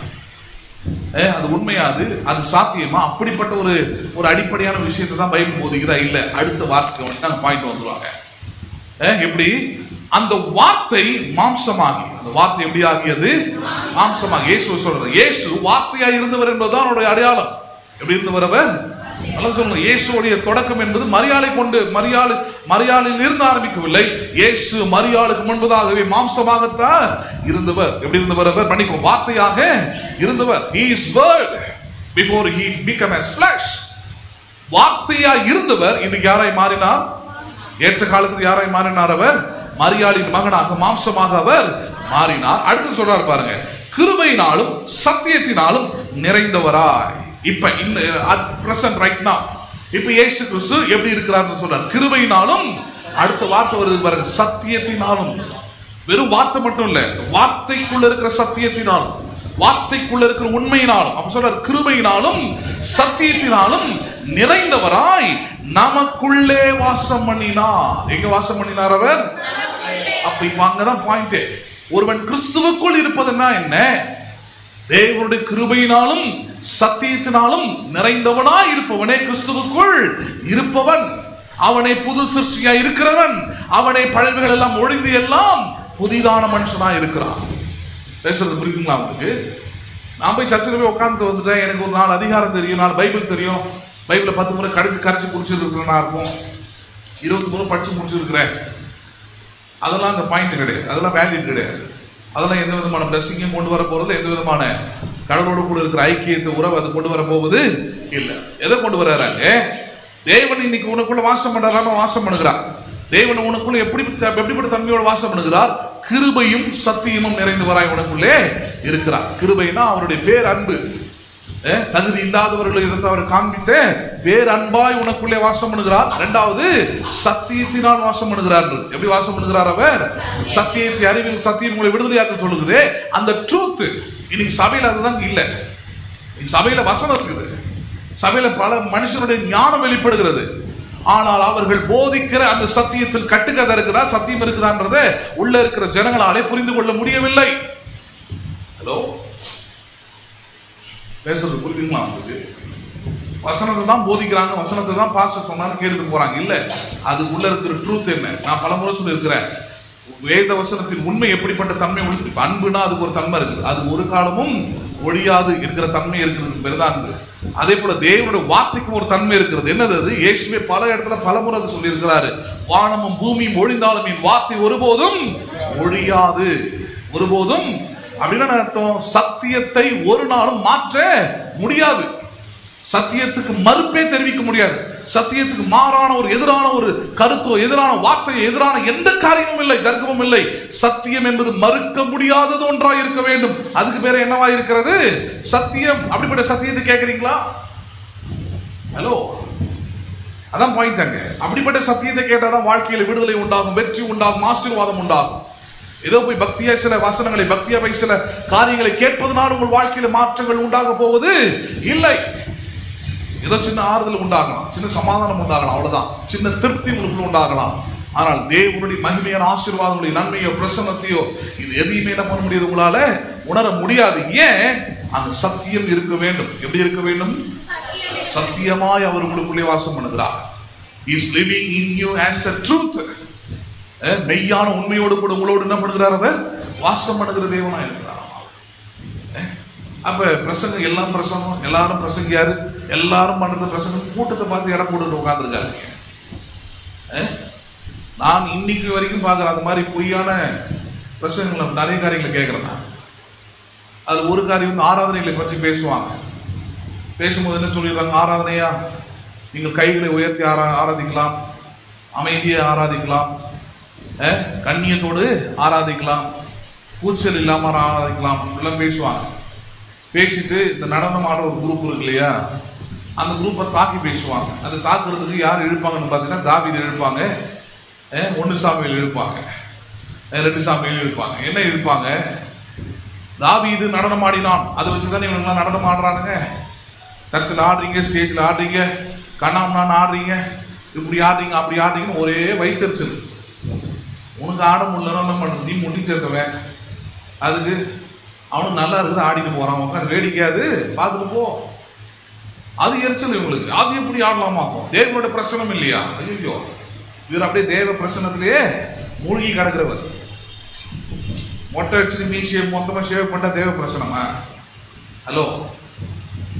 அது உண்மையா? அது சாத்தியமா? அப்படிப்பட்ட ஒரு அடிப்படையான விஷயத்தை தான் பைபிள் போதிக்கிறதா? இல்ல. அடுத்த வார்த்தை வந்து பாயிண்ட் வந்துருவாங்க. எப்படி அந்த வார்த்தை மாம்சமாகி, அந்த வார்த்தை எப்படி ஆகியது? மாம்சமாகி. இயேசு சொல்றாரு, இயேசு வார்த்தையா இருந்தவர் என்பதுதான் அவருடைய அடையாளம். எப்படி இருந்தவர் அவர்? சொல்லுங்க. இயேசுடைய தொடக்கம் என்பது மரியாதை கொண்டு, மரியாதையில் இருந்து ஆரம்பிக்கவில்லை. இயேசு மரியாதைக்கு முன்பதாகவே மாம்சமாகத்தான் இருந்தவர். எப்படி இருந்தவர் அவர்? மன்னிக்கும், வார்த்தையாக இருந்தவர். He is word before he became as flesh. வார்த்தையா இருந்தவர் இன்னைக்கு யாராய் மாறினார்? ஏற்ற காலத்தில் யாராய் மாறினார் அவர்? மரியாதையின் மகனாக மாம்சமாக அவர் மாறினார். அடுத்து சொல்றாரு பாருங்க, கிருபையினாலும் சத்தியத்தினாலும் நிறைந்தவராய். இப்ப இந்த பிரசன்ட் ரைட் நவ இப்ப இயேசு கிறிஸ்து எப்படி இருக்கிறார்னு சொல்றார். கிருபையினாலும், அடுத்த வார்த்தை வருது பாருங்க, சத்தியத்தினாலும். வெறும் வார்த்தை மட்டும் இல்ல, வார்த்தைக்குள்ள இருக்கிற சத்தியத்தினாலும், வார்த்தைக்குள்ள இருக்கிற உண்மையினாலும். அப்ப சொல்றார், கிருபையினாலும் சத்தியத்தினாலும் நிறைந்தவராய் நமக்குள்ளே வாசம் பண்ணினார். எங்க வாசம் பண்ணினார் அவர்? அப்ப அங்கதான் பாயிண்ட். ஒருவன் கிறிஸ்துவுக்குள் இருப்பதுன்னா என்ன? தேவனுடைய கிருபையினாலும் சத்தியத்தினாலும் நிறைந்தவனாய் இருப்பவனே கிறிஸ்துவுக்குள் இருப்பவன். அவனை புது சிருஷ்டியாய் இருக்கிறவன். அவனை பழையவைகள் எல்லாம் ஒழிந்து எல்லாம் புதிதான மனுஷனாய் இருக்கிறான். பேசுறது புரியுதுங்களா உங்களுக்கு? நான் போய் சர்ச்சில் போய் உட்காந்து வந்துட்டேன், எனக்கு ஒரு 4 அதிகாரம் தெரியும், 4 பைபிள் தெரியும், பைபிளை 10 முறை கரைச்சி குடிச்சிருக்கிறேன்னா இருக்கும், 20 முறை படிச்சு முடிச்சிருக்கிறேன், அதெல்லாம் அந்த பாயிண்ட் கிடையாது, அதெல்லாம் வேல்யூ கிடையாது. அதெல்லாம் எந்த விதமான பிளஸிங்கும் கொண்டு வர போறது, எந்த விதமான கடவுளோடு கூட இருக்கிற ஐக்கியத்தை உறவு அது கொண்டு வர போவது இல்லை. எதை கொண்டு வர்றாங்க? தேவன் இன்னைக்கு உனக்குள்ள வாசம் பண்றாம வாசம் பண்ணுகிறார். தேவன் உனக்குள்ள எப்படிப்பட்ட தன்மையோட வாசம் பண்ணுகிறார்? கிருபையும் சத்தியமும் நிறைந்தவராய் உனக்குள்ளே இருக்கிறார். கிருபைனா அவருடைய பேர் அன்பு. தகுதி இல்லாதவர்கள் இருந்து அவர் காண்பித்த பேர் அன்பாய் உனக்குள்ளே வாசம் பண்ணுகிறார். இரண்டாவது, சத்தியத்தினால் வாசம் பண்ணுகிறார். எப்படி வாசம் பண்ணுகிறார்? அவர் சத்தியத்தை அறிவில் சத்தியம் உங்களை விடுதலையாக்க சொல்லுகிறது. அந்த ட்ரூத் இன்னைக்கு சபையில அதுதான் இல்லை. சபையில வசனம் இருக்குது, சபையில பல மனுஷனுடைய ஞானம் வெளிப்படுகிறது. ஆனால் அவர்கள் போதிக்கிற அந்த சத்தியத்தில் கட்டுக்கதை இருக்குதா, சத்தியம் இருக்குதான்றத உள்ள இருக்கிற ஜனங்களாலே புரிந்து கொள்ள முடியவில்லை. ஹலோ, பேசுறது புரியுதுங்களா உங்களுக்கு? வசனத்தை தான் போதிக்கிறாங்க, வசனத்தை தான் பாஸ்டர் சொன்னாலும் கேட்டுட்டு போறாங்க. இல்ல, அது உள்ள இருக்கிற ட்ரூத் என்ன? நான் பல முறை சொல்லி இருக்கிறேன், வேத வசனத்தின் உண்மை எப்படிப்பட்ட தன்மை உண்டு. அன்புனா அதுக்கு ஒரு தன்மை இருக்குது, அது ஒரு காலமும் ஒழியாது இருக்கிற தன்மை இருக்கிறது பெருதான் அன்பு. அதே போல தேவனுடைய வார்த்தைக்கு ஒரு தன்மை இருக்கிறது. என்னது அது? இயேசுவே பல இடத்துல பல முறை சொல்லி இருக்கிறாரு, வானமும் பூமியும் ஒழிந்தாலும் என் வார்த்தை ஒருபோதும் ஒழியாது. ஒருபோதும் அப்படின்னா அர்த்தம், சத்தியத்தை ஒரு நாளும் மாற்ற முடியாது, சத்தியத்துக்கு மறுப்பே தெரிவிக்க முடியாது, சத்தியத்துக்கு மாறான ஒரு எதிரான ஒரு கருத்தோ எதிரான வார்த்தையோ எதிரான எந்த காரியமும் இல்லை, தர்க்கமும் இல்லை. சத்தியம் என்பது மறுக்க முடியாதது ஒன்றாய் இருக்க வேண்டும். அதுக்கு பேர் என்னவா இருக்கிறது? சத்தியம். அப்படிப்பட்ட சத்தியத்தை கேட்கறீங்களா? ஹலோ, அதான் பாயிண்ட் அங்க. அப்படிப்பட்ட சத்தியத்தை கேட்டாதான் வாழ்க்கையில விடுதலை உண்டாகும், வெற்றி உண்டாகும், ஆசீர்வாதம் உண்டாகும். ஏதோ போய் பக்தியா சில வசனங்களை, பக்தியா போய் சில காரியங்களை கேட்பதனால் உங்கள் வாழ்க்கையில மாற்றங்கள் உண்டாக போவது இல்லை. ஏதோ சின்ன ஆறுதல் உண்டாகலாம், சின்ன சமாதானம் உண்டாகலாம், அவ்வளவுதான். சின்ன திருப்தி உங்களுக்கு உண்டாகலாம். ஆனால் தேவனுடைய மகிமையான ஆசீர்வாதங்களுடைய நன்மையோ பிரசன்னத்தையோ இது எதையுமே என்ன பண்ண முடியாது, உங்களால உணர முடியாது. ஏன்? அந்த சத்தியம் இருக்க வேண்டும். எப்படி இருக்க வேண்டும்? சத்தியமாய் அவர் உங்களுக்குள்ளே வாசம் பண்ணுகிறார். He is living in you as a truth. மெய்யான உண்மையோடு கூட உங்களோடு என்ன பண்ணுகிறார்? அவர் வாசம் பண்ணுகிற தேவனா இருக்கிறார். அப்ப பிரசங்கம் எல்லாம் பிரசங்கம், எல்லாரும் பிரசங்கியாரு, எல்லாரும் பண்றது பிரசங்கம், கூட்டத்தை பார்த்து இடம் போட்டு உட்கார்ந்துருக்காரு. நான் இன்னைக்கு வரைக்கும் பார்க்குறேன் அந்த மாதிரி பொய்யான பிரசங்கங்கள் நிறைய காரியங்களை கேட்கிறேன். அது ஒரு காரியம், ஆராதனைகளை பற்றி பேசுவாங்க. பேசும்போது என்ன சொல்லிடுறாங்க? ஆராதனையா நீங்கள் கைகளை உயர்த்தி ஆராதிக்கலாம், அமைதியை ஆராதிக்கலாம், கண்ணியத்தோடு ஆராதிக்கலாம், கூச்சல் இல்லாமல் ஆராதிக்கலாம், எல்லாம் பேசுவாங்க. பேசிட்டு இந்த நடனம் ஆடுற ஒரு குரூப் இருக்கு இல்லையா, அந்த குரூப்பை தாக்கி பேசுவாங்க. அது தாக்குறதுக்கு யார் இழுப்பாங்கன்னு பார்த்தீங்கன்னா தாவீது இழுப்பாங்க, 1 சாமுவேல் இழுப்பாங்க, 2 சாமுவேல் இழுப்பாங்க. என்ன இழுப்பாங்க? தாவீது நடனம் ஆடினான், அதை வச்சுதானே இவங்கெல்லாம் நடனம் ஆடுறானுங்க. சர்ச்சில் ஆடுறீங்க, ஸ்டேஜில் ஆடுறீங்க, கண்ணாமண்ணான்னு ஆடுறீங்க, இப்படி ஆடுறீங்க அப்படி ஆடுறீங்கன்னு ஒரே வயிற்றுச்சல். உனக்கு ஆட முடியலன்னா என்ன பண்ணுறது? நீ முடி சேர்த்தவன், அதுக்கு அவனுக்கு நல்லா இருக்குது ஆடிட்டு போறான், உட்காந்து வேடிக்கையாது பார்த்துட்டு போ. அது எரிச்சல் இவங்களுக்கு. அது எப்படி ஆடலாமாக்கும்? தேவனுடைய பிரசனம் இல்லையா? ஐயோ, இவர் அப்படியே தேவ பிரசனத்திலேயே மூழ்கி கிடக்கிறவர். மொட்டை அடிச்சு மீசியை மொத்தமா ஷேவ் பண்ணா தேவ பிரசனமா? ஹலோ,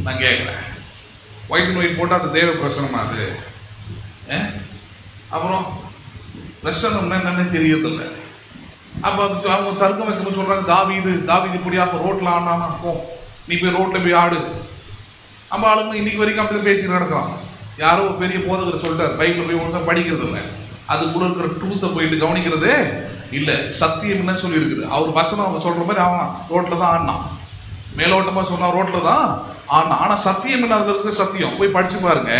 நான் கேட்கிறேன், ஒயிட் அண்ட் ஒயிட் போட்டா அது தேவ பிரசனமா? அது அப்புறம் பிரசனம்னா என்னன்னு தெரியறதில்லை. அப்போ அவங்க தர்க்கம் வைக்கும்போது சொல்றாங்க, தாவீது இப்படி அப்போ ரோட்ல ஆடினானா, போ நீ போய் ரோட்ல போய் ஆடு. நம்ம ஆளுங்க இன்னைக்கு வரைக்கும் அப்படி பேசிட்டு நடக்கலாம். யாரோ பெரிய போதகர் சொல்லிட்டார், பைக்கில் போய் ஒழுங்கா படிக்கிறது இல்லை, அது கூட இருக்கிற ட்ரூத்தை போயிட்டு கவனிக்கிறதே இல்லை. சத்தியம் என்ன சொல்லி இருக்குது? அவர் வசனம் அவங்க சொல்ற மாதிரி அவன் ரோட்ல தான் ஆடினான், மேலோட்டமா சொன்னா ரோட்ல தான் ஆடினான். ஆனா சத்தியம் என்ன? அதுல இருக்கிற சத்தியம் போய் படிச்சு பாருங்க.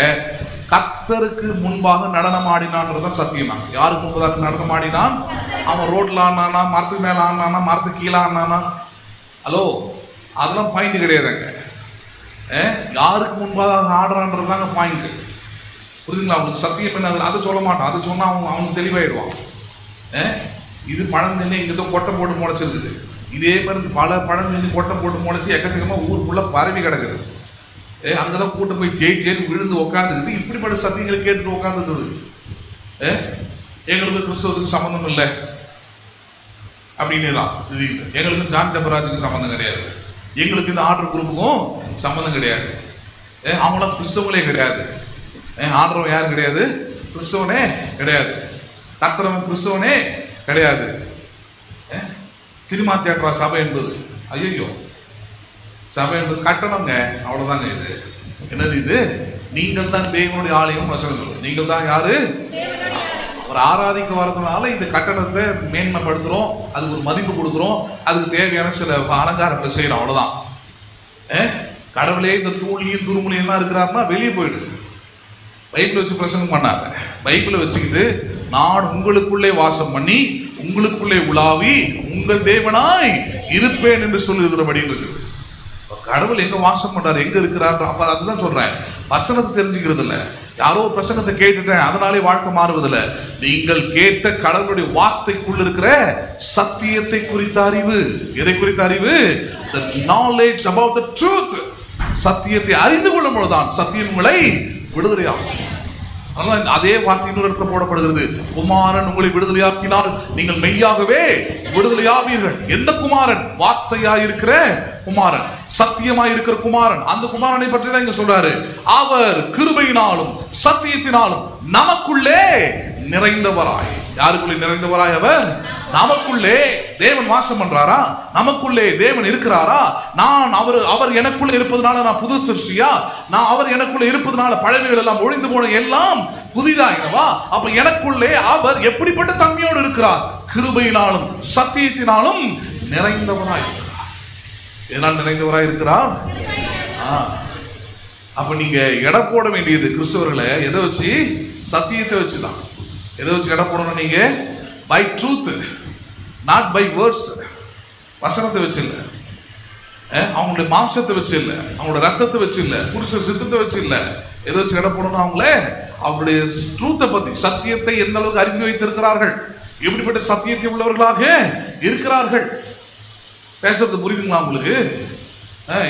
கர்த்தருக்கு முன்பாக நடனம் ஆடினான்றதான் சத்தியமா. யாருக்கு முன்பதாக நடனம் ஆடினான்? அவன் ரோட்ல ஆடினானா, மரத்துக்கு மேல ஆடினானா, மரத்துக்கு கீழே ஆடினானா? ஹலோ, அதெல்லாம் பாயிண்ட் கிடையாதுங்க. யாருக்கு முன்பாக ஆடுறான்றதாங்க பாயிண்ட். புரியுதுங்களா அவங்களுக்கு? சத்தியம் என்ன? அதை சொல்ல மாட்டான். அதை சொன்னா அவனுக்கு தெளிவாயிடுவான். இது பழம் தின்னு இங்கே கொட்டை போட்டு முளைச்சிருக்குது, இதே மாதிரி பல பழம் செஞ்சு கொட்டை போட்டு முளைச்சி எக்கச்சக்கமா ஊர் ஃபுல்லா பரவி கிடக்குது. அங்கதான் கூட்டம் போய் ஜெயிச்சேன்னு விழுந்து உட்காந்துக்கிட்டு இப்படிப்பட்ட சத்தியங்களை கேட்டுட்டு உட்காந்துருக்குது. எங்களுக்கு கிறிஸ்தவத்துக்கு சம்பந்தம் இல்லை அப்படின்னு தான். எங்களுக்கு ஜான் ஜபராஜுக்கு சம்பந்தம் கிடையாது, எங்களுக்கு இந்த ஆர்டர் குரூப்புக்கும் சம்பந்தம் கிடையாது, அவங்களாம் கிறிஸ்தவங்களே கிடையாது. ஆடுறவன் யாரும் கிடையாது, கிறிஸ்தவனே கிடையாது, கத்துறவன் கிறிஸ்தவனே கிடையாது. சினிமா தியேட்டரா சபை என்பது? ஐயோ, சபை என்பது கட்டணங்க, அவ்வளவுதாங்க. இது என்னது? இது நீங்கள் தான் தேவனுடைய ஆலயம் வசனம். நீங்கள் தான் யாரு? ஒரு ஆராதிக்க வரதுனால இந்த கட்டணத்தை மேன்மைப்படுத்துறோம், அதுக்கு ஒரு மதிப்பு கொடுக்குறோம், அதுக்கு தேவையான சில அலங்காரங்களை செய்யறோம், அவ்வளவுதான். கடவுளே இந்த தூளியும் துருமுலையும் தான் இருக்கிறாருன்னா வெளியே போயிடு. பைபிள் வச்சு பிரசங்கம் பண்ணாங்க. பைபிளை வச்சுக்கிட்டு நான் உங்களுக்குள்ளே வாசம் பண்ணி உங்களுக்குள்ளே உலாவி உங்கள் தேவனாய் இருப்பேன் என்று சொல்லுகிறபடி இருக்குது. கடவுள் எங்க வாசம் பண்றாரு, எங்க இருக்கிறார்? அப்ப அதுதான் சொல்றேன், வசனத்தை தெரிஞ்சுக்கிறது இல்ல. யாரோ பிரசங்கத்தை கேட்டுட்டேன் அதனாலே வாழ்க்கை மாறுவதில்லை. நீங்கள் கேட்ட கடவுளுடைய வார்த்தைக்குள் இருக்கிற சத்தியத்தை குறித்த அறிவு. எதை குறித்த அறிவு? The knowledge about the truth. சத்தியத்தை அறிந்து கொள்ளும் பொழுதுதான் சத்தியம் உங்களை விடுதலையாகும். அதே வார்த்தை இன்னொரு இடத்துல போடப்படுகிறது, குமாரன் உங்களை விடுதலையாக்கினால் நீங்கள் மெய்யாகவே விடுதலையாவீர்கள். எந்த குமாரன்? வார்த்தையாய் இருக்கிற குமாரன், சத்தியமாய் இருக்கிற குமாரன். அந்த குமாரனை பற்றி தான் இங்க சொல்றாரு. அவர் கிருபையினாலும் சத்தியத்தினாலும் நமக்குள்ளே நிறைந்தவராய். யாருக்குள்ளே நிறைந்தவராய்? அவர் நமக்குள்ளே. தேவன் வாசம் பண்றாரா? நமக்குள்ளே தேவன் இருக்கிறாரா? அவர் எனக்குள்ள இருப்பதனால நான் புது சிருஷ்டியா? அவர் எனக்குள்ள இருப்பதனால பழையவைகள் எல்லாம் ஒழிந்து போன எல்லாம் புதிதாயினவா? அப்ப எனக்குள்ளே அவர் எப்படிப்பட்ட தன்மையோடு இருக்கிறார்? கிருபையினாலும் சத்தியத்தினாலும் நிறைந்தவராய் இருக்கிறார். எதனால் நிறைந்தவராய் இருக்கிறார்? அப்ப நீங்க எடை போட வேண்டியது கிறிஸ்தவர்களை எதை வச்சு? சத்தியத்தை வச்சுதான். எதை வச்சு எடை போடணும்? நீங்க by truth, not by words. வசனத்தை வச்சு இல்ல, அவங்களுடைய மாம்சத்தை வச்சு இல்ல, அவங்களோட ரத்தத்தை வச்சு இல்ல, புருஷ சித்தத்தை வச்சு இல்ல. எதை வச்சு எடை போடணும்? அவங்களே அவருடைய ட்ரூத்தை பத்தி, சத்தியத்தை எந்த அளவுக்கு அறிந்து வைத்திருக்கிறார்கள், எப்படிப்பட்ட சத்தியத்தை உள்ளவர்களாக இருக்கிறார்கள். பேசுறது புரியுதுங்களா உங்களுக்கு?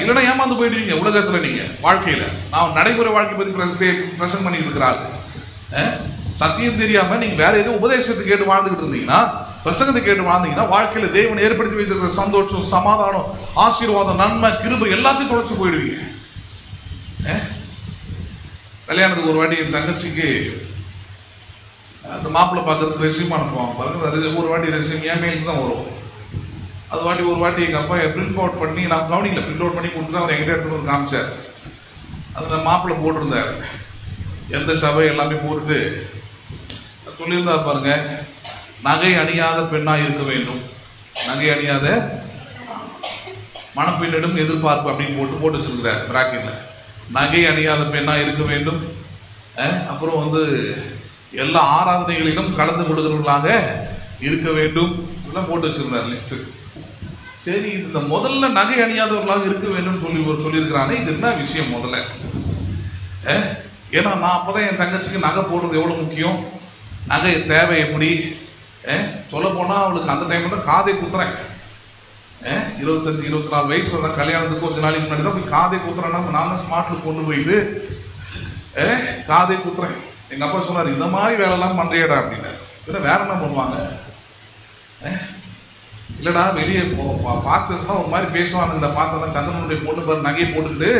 இல்லைன்னா ஏமாந்து போயிடுவீங்க உலகத்துல. நீங்க வாழ்க்கையில நான் நடைமுறை வாழ்க்கை பத்தி பிரசங்கம் பண்ணிட்டு இருக்கிறாரு. சத்தியம் தெரியாம நீங்க வேற எதுவும் உபதேசத்தை கேட்டு வாழ்ந்துகிட்டு இருந்தீங்கன்னா, பிரசங்கத்தை கேட்டு வாழ்ந்தீங்கன்னா, வாழ்க்கையில தேவன் ஏற்படுத்தி வைத்திருக்கிற சந்தோஷம், சமாதானம், ஆசீர்வாதம், நன்மை, கிருபை எல்லாத்தையும் தொலைச்சு போயிடுவீங்க. கல்யாணத்துக்கு ஒரு வாட்டி என் தங்கச்சிக்கு அந்த மாப்பிள்ளை பார்க்கறதுக்கு ரெசியூம் அனுப்புவாங்க பாருங்க. ஒரு வாட்டி ரெசியூம் என் மெயிலுக்கு தான் வரும். அது வாட்டி ஒரு வாட்டி எங்கள் அப்பா பிரிண்ட் அவுட் பண்ணி, நான் கவனிக்கல, பிரிண்ட் அவுட் பண்ணி கொடுத்துட்டு அவர் எங்கிட்ட எடுத்துட்டு காமிச்சார். அந்த மாப்பிள்ளை போட்டிருந்தார், எந்த சபை எல்லாமே போட்டுட்டு சொல்லியிருந்தார் பாருங்க, நகை அணியாத பெண்ணாக இருக்க வேண்டும், நகை அணியாத மணப்பெண்ணிடம் எதிர்பார்ப்பு அப்படின்னு போட்டு வச்சிருக்கிறார் பிராக்கெட்ல. நகை அணியாத பெண்ணாக இருக்க வேண்டும், அப்புறம் எல்லா ஆராதனைகளிலும் கலந்து கொள்கிறவர்களாக இருக்க வேண்டும், இதெல்லாம் போட்டு வச்சிருந்தார் லிஸ்ட். சரி, இந்த முதல்ல நகை அணியாதவர்களாக இருக்க வேண்டும் சொல்லியிருக்கிறானே, இது என்ன விஷயம் முதல்ல? ஏன்னா நான் அப்பதான் என் தங்கச்சிக்கு நகை போடுறது எவ்வளவு முக்கியம், நகை தேவை எப்படி சொல்ல போனா, அவளுக்கு அந்த டைம்ல தான் காதை குத்துறேன். 25-24 வயசுல தான் கல்யாணத்துக்கு கொஞ்ச நாளைக்கு முன்னாடி தான் போய் காதை குத்துறேன்னா, நான் தான் ஸ்மார்ட்ல கொண்டு போயிட்டு காதை குத்துறேன். எங்க அப்பா சொன்னார், இந்த மாதிரி வேலை எல்லாம் பண்றியடா அப்படின்னு. வேற என்ன பண்ணுவாங்க? இல்லடா வெளியே பாஸ்டர்ஸ்லாம் ஒரு மாதிரி பேசுவானுங்க, பார்த்தா சந்திரனுடைய பொண்ணு பாரு நகையை போட்டுக்கிட்டு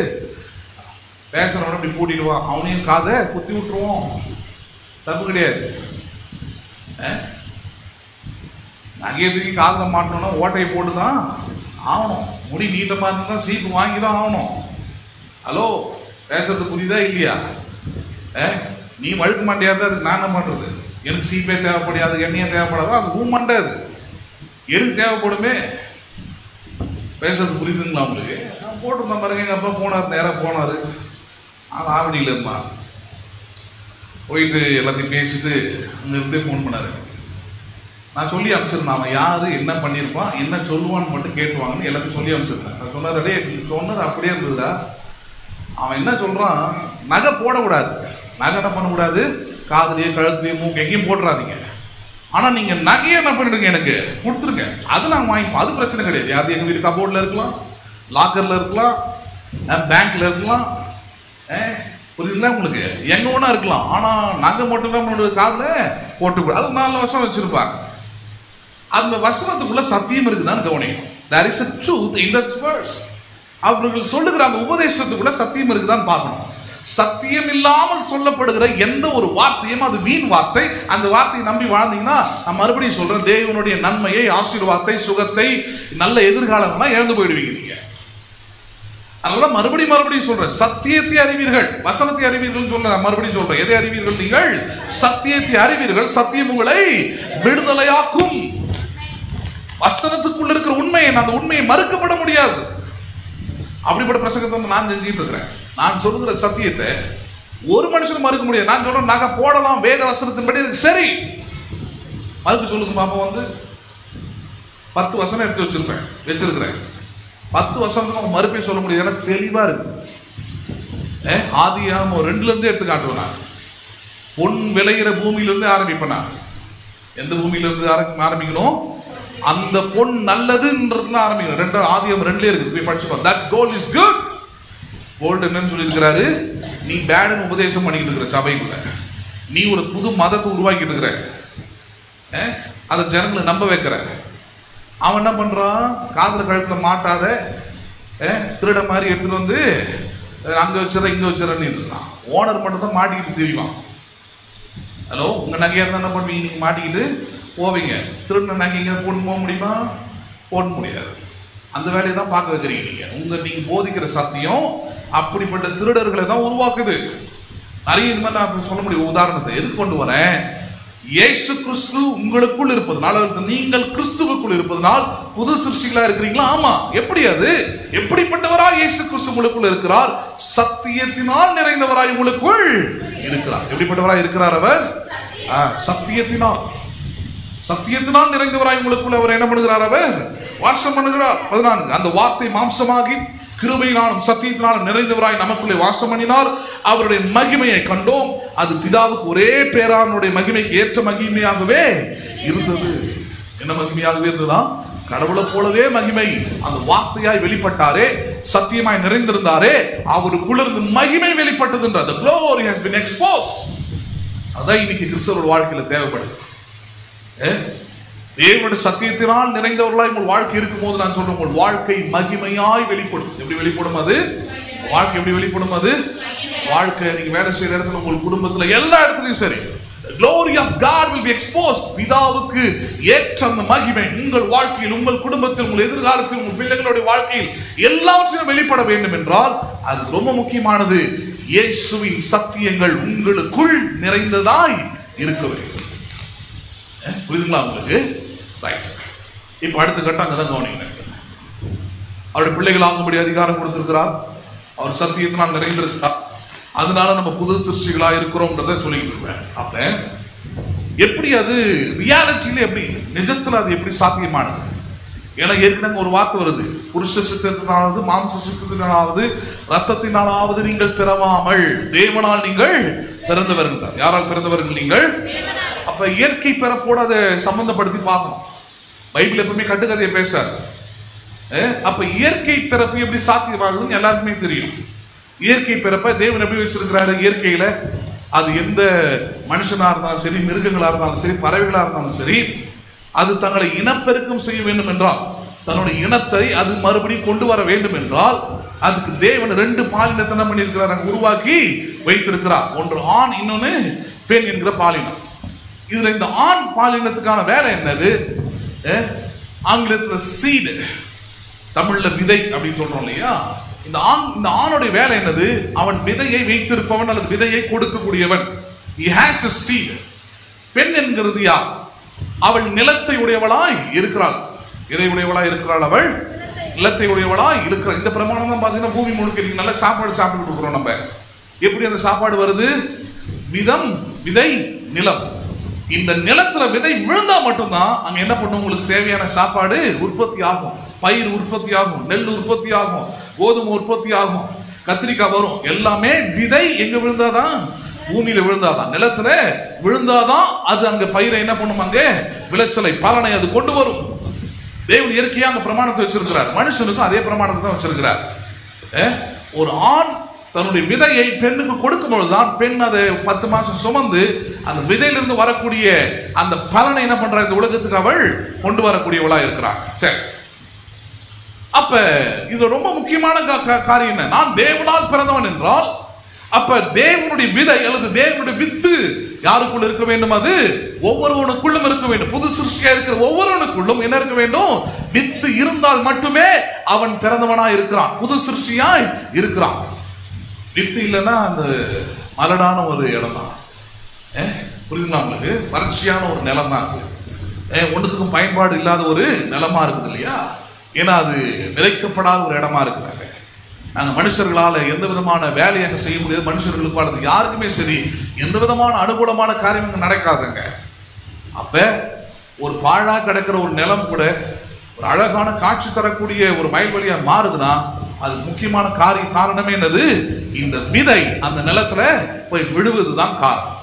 பேசுறவன அப்படி கூட்டிடுவான், அவனையும் காதை குத்தி விட்டுருவோம், தப்பு கிடையாது. நகையை தூக்கி காதில் மாட்டோம்னா ஓட்டையை போட்டு தான் ஆகணும். முடி நீட்டமாக இருந்தால் சீப்பு வாங்கி தான் ஆகணும். ஹலோ, பேசுறது புரியுதா இல்லையா? நீ வழுக்க மாட்டியா இருந்தா அதுக்கு நான் என்ன பண்ணுறது? எனக்கு சீப்பே தேவைப்படாது, எண்ணெயே தேவைப்படாதோ, அது ஊமண்டை, அது எதுக்கு தேவைப்படுமே. பேசுறது புரியுதுங்களா உங்களுக்கு? நான் போட்டிருந்தேன் பாருங்க. எங்கள் அப்பா போனார், நேராக போனார். அது ஆவடியில் இருந்தான். போயிட்டு எல்லாத்தையும் பேசிட்டு அங்கே இருந்தே ஃபோன் பண்ணாரு. நான் சொல்லி அனுப்பிச்சிருந்தேன், அவன் யாரு, என்ன பண்ணியிருப்பான், என்ன சொல்லுவான்னு மட்டும் கேட்டுவாங்கன்னு எல்லாத்தையும் சொல்லி அனுப்பிச்சிருந்தேன். நான் சொன்னார், அடே நீ சொன்னது அப்படியே இருந்ததுடா. அவன் என்ன சொல்றான், நகை போடக்கூடாது, நகை என்ன பண்ணக்கூடாது, காதுலேயே கழுத்துலேயே மூக்கு எங்கேயும் போட்டுறாதீங்க. ஆனா நீங்க நகையை என்ன பண்ணிடுங்க, எனக்கு கொடுத்துருங்க, அது நாங்க வாங்கிப்போம், அது பிரச்சனை கிடையாது. அது எங்க வீட்டு கபோர்ட்ல இருக்கலாம், லாக்கர்ல இருக்கலாம், பேங்க்ல இருக்கலாம், புரியுதுங்களா உங்களுக்கு, எங்க ஒண்ணா இருக்கலாம். ஆனா நகை மட்டும் தான் காதுல போட்டு அது 4 வருஷம் வச்சிருப்பாங்க. அந்த வசனத்துக்குள்ள சத்தியம் இருக்குதான்னு கவனிக்கணும். There is a truth in that verse. அவர்கள் சொல்லுகிற அந்த உபதேசத்துக்குள்ள சத்தியம் இருக்குதான்னு பார்க்கணும். சத்தியம் இல்லாமல் சொல்லப்படுகிற எந்த ஒரு வார்த்தையும் அது வீண் வார்த்தை. அந்த வார்த்தையை நம்பி வாழ்ந்தீங்கன்னா, நான் மறுபடியும் சொல்றேன், தேவனுடைய நன்மையை, ஆசீர்வாதத்தை, சுகத்தை, நல்ல எதிர்காலம்லாம் இழந்து போயிடுவீங்க நீங்க. அதனால மறுபடியும் சொல்றேன், சத்தியத்தை அறிவீர்கள், வசனத்தை அறிவீர்கள் சொல்ல மறுபடியும் சொல்றேன். எதை அறிவீர்கள்? நீங்கள் சத்தியத்தை அறிவீர்கள், சத்தியம் உங்களை விடுதலையாக்கும். வசனத்துக்குள்ள இருக்கிற உண்மையை, அந்த உண்மையை மறுக்கப்பட முடியாது. அப்படிப்பட்ட பிரசங்கத்தை நான் செஞ்சுட்டு இருக்கிறேன். நான் சொல்லுகிற சத்தியத்தை ஒரு மனுஷன் மறுக்க முடியாது. நான் சொல்றேன், நாங்க போடலாம் வேத வசனத்தின்படி, சரி மறுக்க சொல்லுங்க பாப்பா. 10 வசனம் எடுத்து வச்சிருக்கிறேன். 10 வசனத்துக்கு மறுப்பே சொல்ல முடியாது. எனக்கு தெளிவா இருக்கு. ஆதியாகமம் 2ல இருந்து எடுத்து காட்டுவேன். நான் பொன் விளையிற பூமியிலிருந்து ஆரம்பிப்பேன். நான் எந்த பூமியிலிருந்து ஆரம்பிக்கணும்? அந்த பொன் நல்லதுன்றதுல ஆரம்பிக்கணும். ஆதியாகமம் 2ல இருக்கு, போய் படிச்சுக்கோ. That gold is good. Gold என்னன்னு சொல்லி இருக்கிறாரு, நீ பேடுன்னு உபதேசம் பண்ணிக்கிட்டு இருக்கிற சபைக்குள்ள, நீ ஒரு புது மதத்தை உருவாக்கிட்டு இருக்கிற, அதை ஜனங்களை நம்ப வைக்கிற. அவன் என்ன பண்றான்? காதல கழுத்துல மாட்டாத திருட மாதிரி எடுத்துட்டு வந்து அங்க வச்சிட இங்க வச்சிடன்னு இருக்கான். ஓனர் மட்டும் தான் மாட்டிக்கிட்டு தெரியுமா? ஹலோ, உங்க நகையா இருந்தா என்ன பண்ணுவீங்க? நீங்க மாட்டிக்கிட்டு போவீங்க. திருட நகை இங்க போட்டு போக முடியுமா? போட முடியாது. அந்த வேலையை தான் பார்க்க வைக்கிறீங்க. நீங்க போதிக்கிற சத்தியம் அப்படிப்பட்ட திருடர்களை தான் உருவாக்குது. நிறைய இது மாதிரி நான் சொல்ல முடியும். உதாரணத்தை எதுக்கு கொண்டு வரேன்? இயேசு கிறிஸ்து உங்களுக்குள் இருப்பதனால், நீங்கள் கிறிஸ்துவுக்குள் இருப்பதனால் புது சிருஷ்டிகளா இருக்கிறீங்களா? ஆமா. எப்படி அது? எப்படிப்பட்டவராய் இயேசு கிறிஸ்து உங்களுக்குள் இருக்கிறார்? சத்தியத்தினால் நிறைந்தவராய் உங்களுக்குள் இருக்கிறார். எப்படிப்பட்டவராய் இருக்கிறார் அவர்? சத்தியத்தினால் நிறைந்தவராய் உங்களுக்குள் அவர் என்ன பண்ணுகிறார்? அவர் வாசம் பண்ணுகிறார். 14 அந்த வார்த்தை மாம்சமாகி கிருபையினாலும் சத்தியத்தினாலும் நிறைந்தவராய் நமக்குள்ளே வாசம் பண்ணினார். அவருடைய மகிமையை கண்டோம். அது பிதாவுக்கு ஒரே பேரானுடைய மகிமைக்கு ஏற்ற மகிமையாகவே இருந்தது. என்ன மகிமையாகவே இருந்ததா? கடவுளை போலவே மகிமை. அந்த வார்த்தையாய் வெளிப்பட்டாரே, சத்தியமாய் நிறைந்திருந்தாரே, அவருக்குள்ள இருந்து மகிமை வெளிப்பட்டதுன்ற the glory has been exposed. அதான் இன்னைக்கு கிறிஸ்தவரோட வாழ்க்கையில தேவைப்படுது. தேவனுடைய சத்தியத்தினால் நிறைந்தவர்களாய் உங்கள் வாழ்க்கை இருக்கும் போது நான் சொல்றேன், உங்கள் வாழ்க்கை மகிமையாய் வெளிப்படும். எப்படி வெளிப்படும் அது? வாழ்க்கை எப்படி வெளிப்படும் அது? வாழ்க்கை நீங்க வேலை செய்யற இடத்துல, உங்கள் குடும்பத்துல, எல்லா இடத்துலயும் சரி, glory of God will be exposed. பிதாவுக்கு ஏற்ற அந்த மகிமை உங்கள் வாழ்க்கையில், உங்கள் குடும்பத்தில், உங்கள் எதிர்காலத்தில், உங்கள் பிள்ளைகளுடைய வாழ்க்கையில் எல்லாவற்றையும் வெளிப்பட வேண்டும் என்றால் அது ரொம்ப முக்கியமானது. இயேசுவின் சத்தியங்கள் உங்களுக்குள் நிறைந்ததாய் இருக்க வேண்டும். புரியுதுங்களா உங்களுக்கு? ரைட். இப்ப அடுத்த கட்டம் அங்கதான் கவனிங்க. அவருடைய பிள்ளைகள் ஆகும்படி அதிகாரம் கொடுத்திருக்கிறார். அவர் சத்தியத்தினால் நிறைந்திருக்கிறார். அதனால நம்ம புது சிருஷ்டிகளா இருக்கிறோம்ன்றத சொல்லிட்டு இருப்பேன். அப்ப எப்படி அது ரியாலிட்டியில, எப்படி நிஜத்துல அது எப்படி சாத்தியமானது? ஏன்னா ஏற்கனவே ஒரு வார்த்தை வருது, புருஷ சித்தத்தினாலாவது மாம்ச சித்தத்தினாலாவது ரத்தத்தினாலாவது நீங்கள் பிறவாமல் தேவனால் நீங்கள் பிறந்தவர்கள். யாரால் பிறந்தவர்கள்? நீங்கள். அப்ப இயற்கை பிறப்போட அதை சம்பந்தப்படுத்தி பார்க்கணும். பைபிள் எப்பவுமே கட்டுக்கதையை பேசாது. அப்ப இயற்கை பிறப்பு எப்படி சாத்தியமாகுதுன்னு எல்லாருக்குமே தெரியும். இயற்கை பிறப்பை தேவன் எப்படி வச்சிருக்கிறாரு? இயற்கையில அது எந்த மனுஷனா இருந்தாலும் சரி, மிருகங்களா இருந்தாலும் சரி, பறவைகளா இருந்தாலும் சரி, அது தங்களை இனப்பெருக்கம் செய்ய வேண்டும் என்றால், தன்னுடைய இனத்தை அது மறுபடியும் கொண்டு வர வேண்டும் என்றால், அதுக்கு தேவன் 2 பாலினத்தை என்ன பண்ணியிருக்கிறார்? உருவாக்கி வைத்திருக்கிறார். ஒன்று ஆண், இன்னொன்னு பெண் என்கிற பாலினம். இதுல இந்த ஆண் பாலினத்துக்கான வேலை என்னது? ஆங்கிலத்துல சீடு, தமிழ்ல விதை அப்படின்னு சொல்றோம் இல்லையா? இந்த ஆணுடைய வேலை என்னது? அவன் விதையை வைத்திருப்பவன் அல்லது விதையை கொடுக்கக்கூடியவன். He has a seed. பெண் என்கிறது யார்? அவள் நிலத்தை உடையவளாய் இருக்கிறாள். எதை உடையவளாய் இருக்கிறாள்? அவள் நிலத்தை உடையவளாய் இருக்கிறாள். இந்த பிரமாணம் தான் பாத்தீங்கன்னா பூமி முழுக்க நல்ல சாப்பாடு சாப்பிட்டு கொடுக்குறோம் நம்ம. எப்படி அந்த சாப்பாடு வருது? விதம், விதை, நிலம். இந்த நிலத்துல விதை விழுந்தா மட்டும்தான் அங்க என்ன பண்ணும்? உங்களுக்கு தேவையான சாப்பாடு உற்பத்தி ஆகும், பயிர் உற்பத்தி ஆகும், நெல் உற்பத்தி ஆகும், கோதுமை உற்பத்தி ஆகும், கத்திரிக்காய் வரும். எல்லாமே விதை எங்க விழுந்தாதான் பூமியில விழுந்தாதான், நிலத்துல விழுந்தாதான் அது அங்க பயிரை என்ன பண்ணும், அங்க விளைச்சலை பலனை அது கொண்டு வரும். தேவன் இயற்கையா அந்த பிரமாணத்தை வச்சிருக்கிறார். மனுஷனுக்கும் அதே பிரமாணத்தை தான் வச்சிருக்கிறார். ஒரு ஆண் தன்னுடைய விதையை பெண்ணுக்கு கொடுக்கும் பொழுதுதான் பெண் அதை 10 மாசம் சுமந்து அந்த விதையிலிருந்து வரக்கூடிய அந்த பலனை என்ன பண்ற இந்த உலகத்துக்கு அவள் கொண்டு வரக்கூடியவளா இருக்கிறார். சரி, அப்ப இது ரொம்ப முக்கியமான காரியம் என்ன, நான் தேவனால் பிறந்தவன் என்றால் அப்ப தேவனுடைய விதை அல்லது தேவனுடைய வித்து யாருக்குள்ள இருக்க வேண்டும், அது ஒவ்வொருவனுக்குள்ளும் இருக்க வேண்டும். புது சிருஷ்டியா இருக்கிற ஒவ்வொருவனுக்குள்ளும் என்ன இருக்க வேண்டும், வித்து இருந்தால் மட்டுமே அவன் பிறந்தவனா இருக்கிறான், புது சிருஷ்டியாய் இருக்கிறான். வித்து இல்லைன்னா அந்த மலடான ஒரு இடம் தான், புரியுதுங்களா உங்களுக்கு, வறட்சியான ஒரு நிலம் தான், ஒன்றுத்துக்கும் பயன்பாடு இல்லாத ஒரு நிலமா இருக்குது இல்லையா. ஏன்னா அது விதைக்கப்படாத ஒரு இடமா இருக்கிறாங்க. நாங்கள் மனுஷர்களால் எந்த விதமான வேலையை அங்கே செய்ய முடியாது, மனுஷர்களுக்கு அல்லது யாருக்குமே சரி எந்த விதமான அனுகூலமான காரியம் நடக்காதுங்க. அப்ப ஒரு பாழா கிடக்கிற ஒரு நிலம் கூட ஒரு அழகான காட்சி தரக்கூடிய ஒரு வயல்வெளியா மாறுதுன்னா அது முக்கியமான காரணமே என்னது, இந்த விதை அந்த நிலத்துல போய் விழுவதுதான் காரணம்.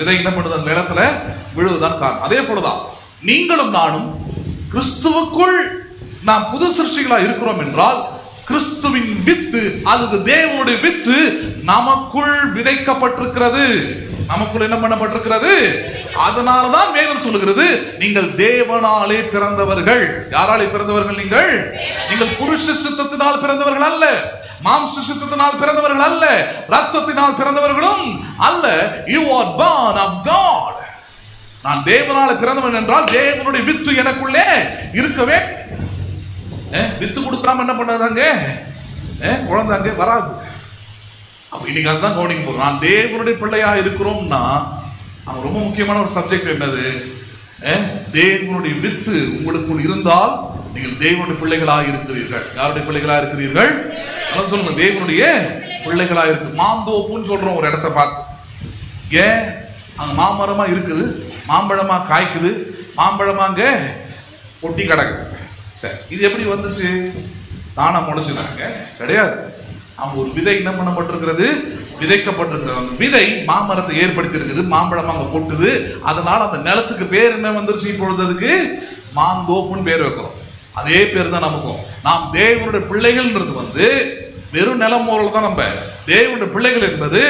விதை என்ன பண்ணுது, அந்த நிலத்துல விழுவதுதான் காரணம். அதே போலதான் நீங்களும் நானும் கிறிஸ்துவுக்குள் நாம் புது சிருஷ்டிகளா இருக்கிறோம் என்றால் கிறிஸ்துவின் வித்து அல்லது தேவனுடைய வித்து நமக்குள் விதைக்கப்பட்டிருக்கிறது, நமக்குள் என்ன பண்ணப்பட்டிருக்கிறது. அதனாலதான் வேதம் சொல்லுகிறது, நீங்கள் தேவனாலே பிறந்தவர்கள். யாராலே பிறந்தவர்கள், நீங்கள் புருஷ சித்தத்தினால் பிறந்தவர்கள் அல்ல, மாம்ச சித்தத்தினால் பிறந்தவர்கள் அல்ல, ரத்தத்தினால் பிறந்தவர்களும் அல்ல. You are born of God. நான் தேவனால பிறந்தவன் என்றால் தேவனுடைய வித்து எனக்குள்ளே இருக்கவே. வித்து கொடுக்காம என்ன பண்ணாதாங்க குழந்தைங்க வராது. அப்ப இன்னைக்கு அதுதான் கவனிக்க போறோம். நான் தேவனுடைய பிள்ளையா இருக்கிறோம்னா ரொம்ப முக்கியமான ஒரு சப்ஜெக்ட் என்னது, தேவனுடைய வித்து உங்களுக்குள் இருந்தால் நீங்கள் தேவனுடைய பிள்ளைகளா இருக்கிறீர்கள். யாருடைய பிள்ளைகளா இருக்கிறீர்கள் சொல்லுங்க, தேவனுடைய பிள்ளைகளா இருக்கு. மாந்தோப்புன்னு சொல்றோம் ஒரு இடத்த பார்த்து, அங்க மாமரமா இருக்குது, மாம்பழமா காய்க்குது, மாம்பழமாங்க ஒட்டி கிடக்கு. சரி, இது எப்படி வந்துச்சு, தானா முளைச்சுதாங்க கிடையாது. அவங்க ஒரு விதை என்ன பண்ணப்பட்டிருக்கிறது, விதைக்கப்பட்டிருக்கிறது. அந்த விதை மாமரத்தை ஏற்படுத்தி இருக்குது, மாம்பழம் அங்க போட்டுது, அதனால அந்த நிலத்துக்கு பேர் என்ன வந்துருச்சு, இப்பொழுது அதுக்கு மாந்தோப்புன்னு பேர் வைக்கிறோம். அதே பேர் தான் நமக்கும். நாம் தேவனுடைய பிள்ளைகள்ன்றது வெறும் நிலம் போல தான். நம்ம தேவனுடைய பிள்ளைகள் என்பது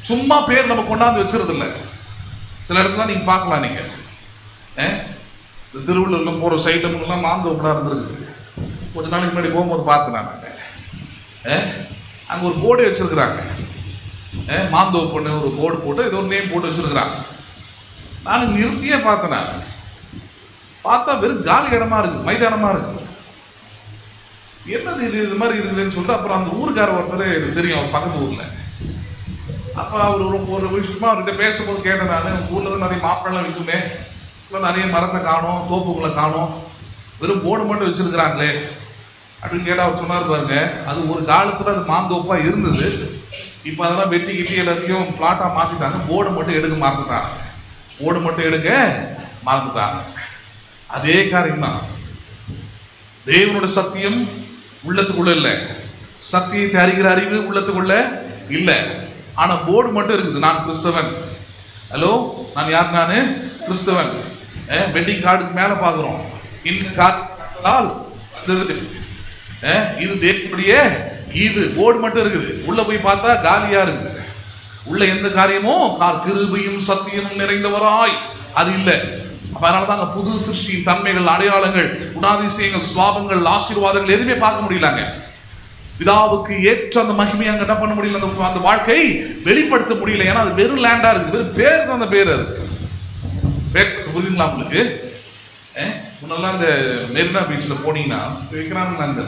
சும்மா பேர் நம்ம கொண்டாந்து வச்சிருது இல்லை. சில இடத்துல நீங்க பார்க்கலாம், நீங்க திருவள்ளூர்ல போற சைட்டெல்லாம் மாந்தோப்புலாம் இருந்திருக்கு. கொஞ்ச நாளைக்கு முன்னாடி போகும்போது பார்த்தேன் நான், அங்க ஒரு போர்டு வச்சிருக்கிறாங்க, மாந்தோப்புன்னு ஒரு போர்டு போட்டு ஏதோ ஒரு நேம் போட்டு வச்சிருக்கிறாங்க. நான் நிறுத்தியே பார்த்தேன். நான் பார்த்தா வெறும் காலி இடமா இருக்கு, மைதானமா இருக்கு. என்னது இது மாதிரி இருக்குதுன்னு சொல்லிட்டு அப்புறம் அந்த ஊருக்கார ஒருத்தர் எனக்கு தெரியும், அவர் பக்கத்து ஊர்ல. அப்ப அவர் ஒரு விஷயமா அவர்கிட்ட பேசும்போது கேட்டேன், நான் ஊர்ல தான் நிறைய மாப்பழம் விற்குமே, நிறைய மரத்தை காணும், தோப்புகளை காணும், வெறும் போர்டு மட்டும் வச்சிருக்கிறாங்களே அப்படின்னு கேட்டா அவர் சொன்னார் பாருங்க, அது ஒரு காலத்துல அது மாந்தோப்பா இருந்தது, இப்ப அதெல்லாம் வெட்டி கிட்டி எல்லாத்தையும் பிளாட்டா மாத்திட்டாங்க, போர்டு மட்டும் எடுக்க மறந்துட்டாங்க, போர்டு மட்டும் எடுக்க மறந்துட்டாங்க. அதே காரியம் தான். தேவனுடைய சத்தியம் உள்ளத்துக்குள்ள இல்லை, சத்தியத்தை அறிகிற அறிவு உள்ளத்துக்குள்ள இல்லை. ஆனா போர்டு மட்டும் இருக்குது, நான் கிறிஸ்தவன். ஹலோ, நான் யார், நானு கிறிஸ்தவன். வெட்டிங் கார்டுக்கு மேல பாக்குறோம், இந்த கார்டு இது தேவனுடைய இது போர்டு மட்டும் இருக்குது. உள்ள போய் பார்த்தா காலியா இருக்குது. உள்ள எந்த காரியமும் கிருபையும் சத்தியமும் நிறைந்தவராய் அது இல்லை. அதனாலதாங்க புது சிருஷ்டியின் தன்மைகள், அடையாளங்கள், குணாதிசயங்கள், சுவாபங்கள், ஆசீர்வாதங்கள் எதுவுமே பார்க்க முடியலங்க. பிதாவுக்கு ஏற்ற அந்த மகிமையை அங்க என்ன பண்ண முடியல, அந்த வாழ்க்கை வெளிப்படுத்த முடியல. ஏன்னா அது வெறும் லேண்டா இருக்குது, வெறும் பேர் தான் அந்த பேர். அது புரியுதுங்களா உங்களுக்கு? முன்னெல்லாம் இந்த மெரினா பீச்ல போனீங்கன்னா விற்கிறாங்க, அந்த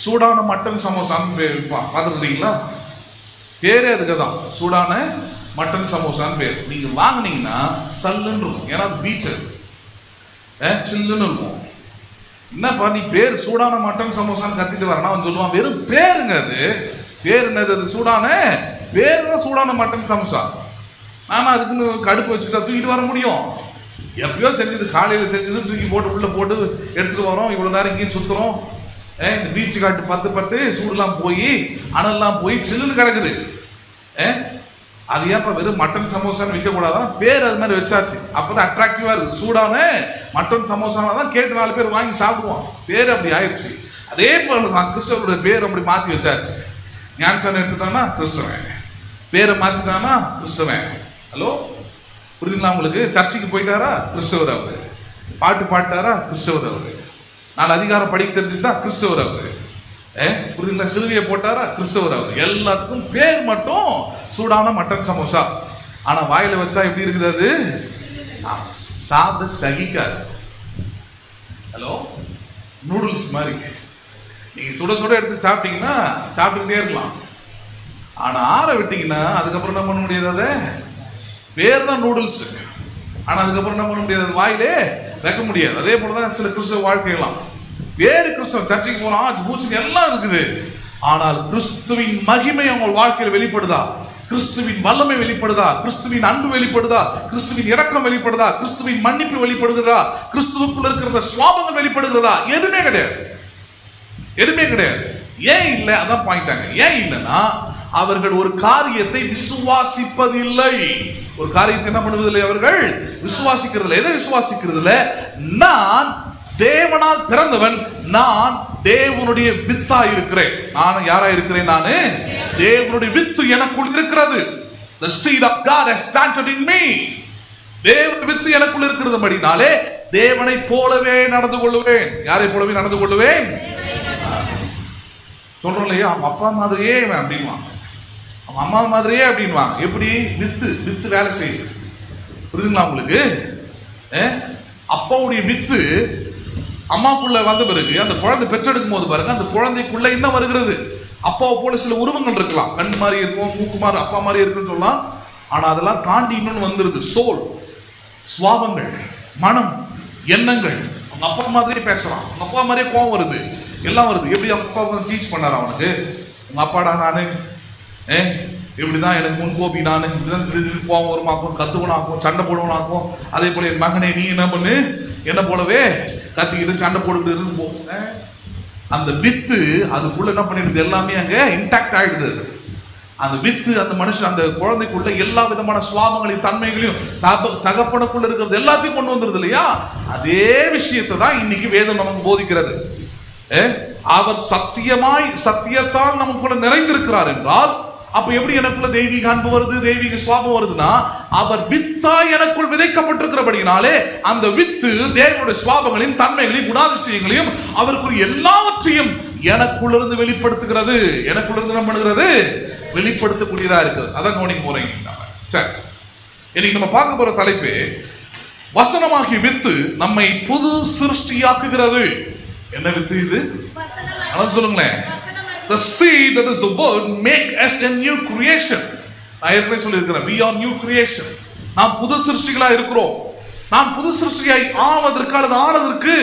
சூடான மட்டன் சமோசான்னு பார்த்துருக்கீங்களா? பேரே அதுக்கு தான், சூடான மட்டன் சமோசான்னு பேர். நீங்க வாங்கினீங்கன்னா சல்லுன்னு இருக்கும், ஏன்னா பீச் சில்லுன்னு இருக்கும். என்னப்பா நீ பேர் சூடான மட்டன் சமோசான்னு கத்திட்டு வரனா அவன் சொல்லுவான், வெறும் பேருங்க அது. பேர் என்னது, அது சூடான பேர் தான் சூடான மட்டன் சமோசா. நாம அதுக்குன்னு கடுப்பு வச்சுட்டா தூக்கிட்டு வர முடியும்? எப்பயோ செஞ்சது, காலையில் செஞ்சது தூக்கி போட்டு உள்ள போட்டு எடுத்துட்டு வரோம். இவ்வளவு நேரம் இங்கேயும் சுத்துறோம். இந்த பீச்சு காட்டு 10 சூடுலாம் போய் அனல்லாம் போய் சில்லுன்னு கிடக்குது. அது ஏன்ப்பா வெறும் மட்டன் சமோசான்னு விற்க கூடாதான், பேர் அது மாதிரி வச்சாச்சு. அப்பதான் அட்ராக்டிவா இருக்கு. சூடான மட்டன் சமோசானா தான் கேட்டு 4 பேர் வாங்கி சாப்பிடுவோம். பேர் அப்படி ஆயிடுச்சு. அதே போல தான் கிறிஸ்தவருடைய பேர் அப்படி மாற்றி வச்சாச்சு. ஞானசானம் எடுத்துட்டானா கிறிஸ்தவன், பேரை மாத்திட்டானா கிறிஸ்தவன். ஹலோ, புரியுதுங்களா உங்களுக்கு? சர்ச்சுக்கு போயிட்டாரா கிறிஸ்தவர் அவரு, பாட்டு பாட்டாரா கிறிஸ்தவர் அவரு, 4 அதிகாரம் படிக்க தெரிஞ்சுட்டா கிறிஸ்தவர் அவரு, புரியுதுங்களா? சிலுவையை போட்டாரா கிறிஸ்தவர் அவரு. எல்லாத்துக்கும் பேர் மட்டும் சூடான மட்டன் சமோசா. ஆனா வாயில வச்சா எப்படி இருக்குது? அது சாப்பிட சகிக்காது. ஹலோ, நூடுல்ஸ் மாதிரி நீங்க சுட சுட எடுத்து சாப்பிட்டீங்கன்னா சாப்பிட்டுக்கிட்டே இருக்கலாம். ஆனா ஆற விட்டீங்கன்னா அதுக்கப்புறம் என்ன பண்ண முடியாது? அதை பேர் தான் நூடுல்ஸ், ஆனா அதுக்கப்புறம் என்ன பண்ண முடியாது? வாயிலே வைக்க முடியாது. அதே போலதான் சில கிறிஸ்தவ வாழ்க்கையெல்லாம் வேறு கிறிஸ்தவ சர்ச்சைக்கு போலாம், பூச்சிக்கு எல்லாம் இருக்குது. ஆனால் கிறிஸ்துவின் மகிமை அவங்க வாழ்க்கையில் வெளிப்படுதா? கிறிஸ்துவின் வல்லமை வெளிப்படுதா? கிறிஸ்துவின் அன்பு வெளிப்படுதா? கிறிஸ்துவின் இரக்கம் வெளிப்படுதா? கிறிஸ்துவின் மன்னிப்பு வெளிப்படுகிறதா? கிறிஸ்துவுக்குள்ள இருக்கிற சுவாபங்கள் வெளிப்படுகிறதா? எதுவுமே கிடையாது, எதுவுமே கிடையாது. ஏன் இல்லை? அதான் பாயிண்டாங்க. ஏன் இல்லைன்னா அவர்கள் ஒரு காரியத்தை விசுவாசிப்பதில்லை. ஒரு காரியத்தை என்ன பண்ணுவதில்லை? அவர்கள் விசுவாசிக்கிறதில்லை. எதை விசுவாசிக்கிறதில்லை? நான் தேவனால் பிறந்தவன், நான் தேவனுடைய வித்தா இருக்கிறேன். நான் யாரா இருக்கிறேன்? நானு தேவனுடைய வித்து எனக்குள் இருக்கிறது. The seed of God has planted in me. தேவனுடைய வித்து எனக்குள் இருக்கிறதுபடினாலே தேவனை போலவே நடந்து கொள்ளுவேன். யாரை போலவே நடந்து கொள்ளுவேன்? சொல்றோம் இல்லையா, அவங்க அப்பா மாதிரியே அப்படின்வாங்க, அவங்க அம்மா மாதிரியே அப்படின்வாங்க. எப்படி? வித்து வித்து வேலை செய்யுது. புரியுதுங்களா உங்களுக்கு? அப்பாவுடைய வித்து அம்மாக்குள்ள வந்த பிறகு அந்த குழந்தை பெற்றெடுக்கும் போது பாருங்க, அந்த குழந்தைக்குள்ள என்ன வருகிறது? அப்பாவை போல சில உருவங்கள் இருக்கலாம், கண் மாதிரி இருக்கும், மூக்கு மாதிரி அப்பா மாதிரி இருக்குன்னு சொல்லலாம். ஆனா அதெல்லாம் தாண்டி இன்னொன்னு வந்துருது. சோல், சுவாபங்கள், மனம், எண்ணங்கள். அவங்க அப்பா மாதிரியே பேசுறான், அவங்க அப்பா மாதிரியே கோவம் வருது, எல்லாம் வருது. எப்படி அப்பா டீச் பண்ணாரா அவனுக்கு? உங்க அப்பாடா நானு இப்படிதான், எனக்கு முன்கோபி நானு, இப்படிதான் கோவம் வருமாக்கும், கத்துவனாக்கும், சண்டை போடுவனாக்கும். அதே போல என் மகனே நீ என்ன பண்ணு, என்ன போலவே கத்திக்கிட்டு சண்டை போட்டுக்கிட்டு இருந்து போ. அந்த வித்து அதுக்குள்ள என்ன பண்ணிடுது? எல்லாமே அங்க இன்டாக்ட் ஆயிடுது. அந்த வித்து அந்த மனுஷன் அந்த குழந்தைக்குள்ள எல்லா விதமான சுவாபங்களையும் தன்மைகளையும் தகப்பனுக்குள்ள இருக்கிறது எல்லாத்தையும் கொண்டு வந்துருது இல்லையா? அதே விஷயத்தை தான் இன்னைக்கு வேதம் நமக்கு போதிக்கிறது. அவர் சத்தியமாய் சத்தியத்தால் நமக்குள்ள நிறைந்திருக்கிறார் என்றால் அப்ப எப்படி எனக்குள்ள தெய்வீக அன்பு வருது, தெய்வீக சுவாபம் வருதுன்னா அவர் வித்தா எனக்குள் விதைக்கப்பட்டிருக்கிறபடினாலே அந்த வித்து தேவனுடைய சுவாபங்களையும் தன்மைகளையும் குணாதிசயங்களையும் அவருக்குரிய எல்லாவற்றையும் எனக்குள்ளிருந்து வெளிப்படுத்துகிறது. எனக்குள்ளிருந்து என்ன பண்ணுகிறது? வெளிப்படுத்தக்கூடியதா இருக்குது. அதான் கவனிக்க போறீங்க. சரி, இன்னைக்கு நம்ம பார்க்க போற தலைப்பு வசனமாகிய வித்து நம்மை புது சிருஷ்டியாக்குகிறது. என்ன வித்து இது? அதான் சொல்லுங்களேன். The seed, that is the word, make us a new creation. நான் ஏற்கனவே சொல்லியிருக்கிறேன், we are new creation. நாம் புது சிருஷ்டிகளா இருக்கிறோம். நான் புது சிருஷ்டியாய் ஆவதற்கு அல்லது ஆனதற்கு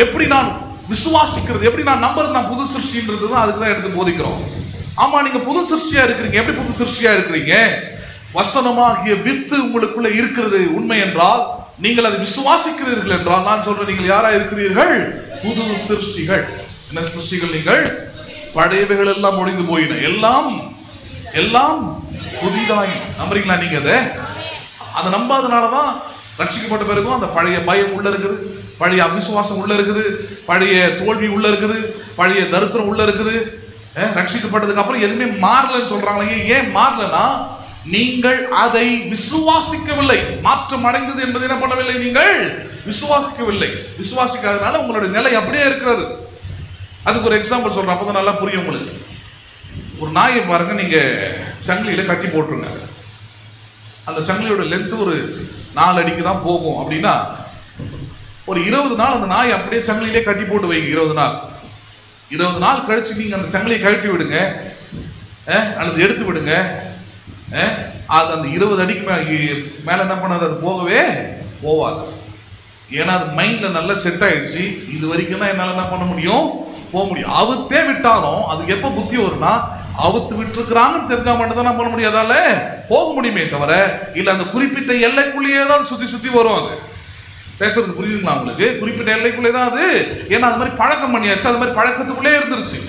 எப்படி நான் விசுவாசிக்கிறது, எப்படி நான் நம்புறது நான் புது சிருஷ்டின்றது தான் அதுக்கு தான் எடுத்து போதிக்கிறோம். ஆமா, நீங்க புது சிருஷ்டியா இருக்கிறீங்க. எப்படி புது சிருஷ்டியா இருக்கிறீங்க? வசனமாகிய வித்து உங்களுக்குள்ள இருக்கிறது உண்மை என்றால், நீங்கள் அதை விசுவாசிக்கிறீர்கள் என்றால், நான் சொல்றேன், நீங்கள் யாரா இருக்கிறீர்கள்? புது சிருஷ்டிகள். என்ன சிருஷ்டிகள் நீங்கள்? பழையவைகள் எல்லாம் ஒழிந்து போயின, எல்லாம் எல்லாம் புதிதாய். நம்புறீங்களா நீங்க? அதை நம்பாதனாலதான் ரட்சிக்கப்பட்ட பிறகும் அந்த பழைய பயம் உள்ள இருக்குது, பழைய அவிசுவாசம் உள்ள இருக்குது, பழைய தோல்வி உள்ள இருக்குது, பழைய தரித்திரம் உள்ள இருக்குது. ரட்சிக்கப்பட்டதுக்கு அப்புறம் எதுவுமே மாறலன்னு சொல்றாங்க. ஏன் மாறலன்னா நீங்கள் அதை விசுவாசிக்கவில்லை. மாற்றம் அடைந்தது என்பதை என்ன பண்ணவில்லை? நீங்கள் விசுவாசிக்கவில்லை. விசுவாசிக்காதனால உங்களுடைய நிலை அப்படியே இருக்கிறது. அதுக்கு ஒரு எக்ஸாம்பிள் சொல்றேன், அப்பதான் நல்லா புரியும் உங்களுக்கு. ஒரு நாயை பாருங்க, நீங்க சங்கிலியில கட்டி போட்டுருங்க. அந்த சங்கிலியோட லென்த் ஒரு 4 அடிக்கு தான் போகும். அப்படின்னா ஒரு 20 நாள் அந்த நாய் அப்படியே சங்கிலியிலே கட்டி போட்டு வைங்க. 20 நாள் 20 நாள் கழிச்சு நீங்க அந்த சங்கிலியை கழட்டி விடுங்க அல்லது எடுத்து விடுங்க. அது அந்த 20 அடிக்கு மேல என்ன பண்ணாது? அது போகவே போவாது. ஏன்னா அது மைண்ட்ல நல்லா செட் ஆயிடுச்சு. இது வரைக்கும் தான் என்னால என்ன பண்ண முடியும்? போக முடியும். அவுத்தே விட்டாலும் அதுக்கு எப்ப புத்தி வரும்னா, அவுத்து விட்டுருக்கிறாங்கன்னு தெரிஞ்சா மட்டும் தான் பண்ண முடியும். அதால போக முடியுமே தவிர இல்ல அந்த குறிப்பிட்ட எல்லைக்குள்ளேயே தான் சுத்தி சுத்தி வரும். அது பேசுறது புரியுதுங்களா உங்களுக்கு? குறிப்பிட்ட எல்லைக்குள்ளே தான் அது. ஏன்னா அது மாதிரி பழக்கம் பண்ணியாச்சு, அது மாதிரி பழக்கத்துக்குள்ளே இருந்துருச்சு.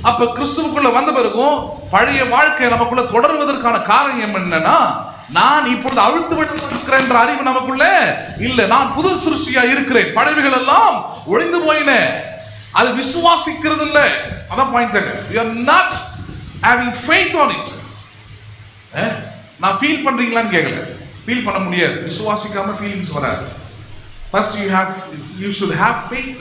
அப்ப கிறிஸ்துவுக்குள்ள வந்த பிறகும் பழைய வாழ்க்கை நமக்குள்ள தொடர்வதற்கான காரணம் என்னன்னா, நான் இப்பொழுது அவிழ்த்து விட்டிருக்கிறேன் என்ற அறிவு நமக்குள்ள இல்ல. நான் புது சிருஷ்டியா இருக்கிறேன், பழையவைகள் எல்லாம் ஒழிந்து போயின. அது விசுவாசிக்கிறது இல்ல. அதான் point. you are not having faith on it. நான் ஃபீல் பண்றீங்களான்னு கேட்கல. ஃபீல் பண்ண முடியாது, விசுவாசிக்காம ஃபீலிங்ஸ் வராது. first you should have faith.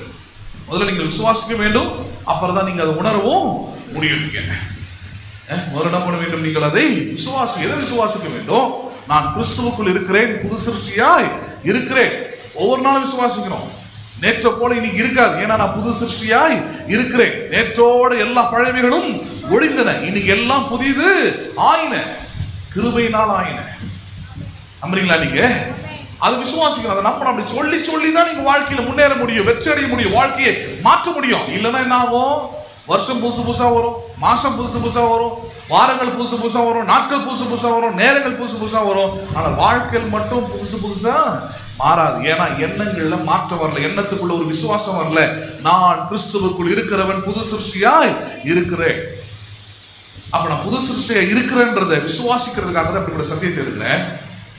முதல்ல நீங்க விசுவாசிக்க வேண்டும், அப்புறம் தான் நீங்க அதை உணரவும் முடியும். முதல்ல என்ன பண்ண வேண்டும்? நீங்கள் அதை விசுவாசிக்க வேண்டும். நான் கிறிஸ்துவுக்குள் இருக்கிறேன், புது சிருஷ்டியாய் இருக்கிறேன். ஒவ்வொரு நாளும் விசுவாசிக்கணும். நேற்றை போல இன்னைக்கு இருக்காது, ஏன்னா நான் புது சிருஷ்டியாய் இருக்கிறேன். நேற்றோட எல்லா பழையவைகளும் ஒழிந்தன, இன்னைக்கு எல்லாம் புதிது ஆயின, கிருபையினால் ஆயின. நம்புறீங்களா? நீங்க அது விசுவாசிக்கணும். அதை நம்பணும். அப்படி சொல்லி சொல்லி தான் நீங்க வாழ்க்கையில முன்னேற முடியும், வெற்றி அடைய முடியும், வாழ்க்கையை மாற்ற முடியும். இல்லைன்னா என்ன ஆகும்? வருஷம் புதுசு புதுசா வரும், மாசம் புதுசு புதுசா வரும், வாரங்கள் புதுசு புதுசா வரும், நாட்கள் புதுசு புதுசா வரும், நேரங்கள் புதுசு புதுசா வரும். ஆனா வாழ்க்கையில் மட்டும் புதுசு புதுசா மாறாது. ஏன்னா எண்ணங்கள்ல மாற்றம் வரல, எண்ணத்துக்குள்ள ஒரு விசுவாசம் வரல. நான் கிறிஸ்துவுக்குள் இருக்கிறவன், புது சிருஷ்டியாய் இருக்கிறேன். அப்ப நான் புது சிருஷ்டியா இருக்கிறேன்றதை விசுவாசிக்கிறதுக்காக தான் இப்படி சத்தியத்தை இருக்கிறேன்.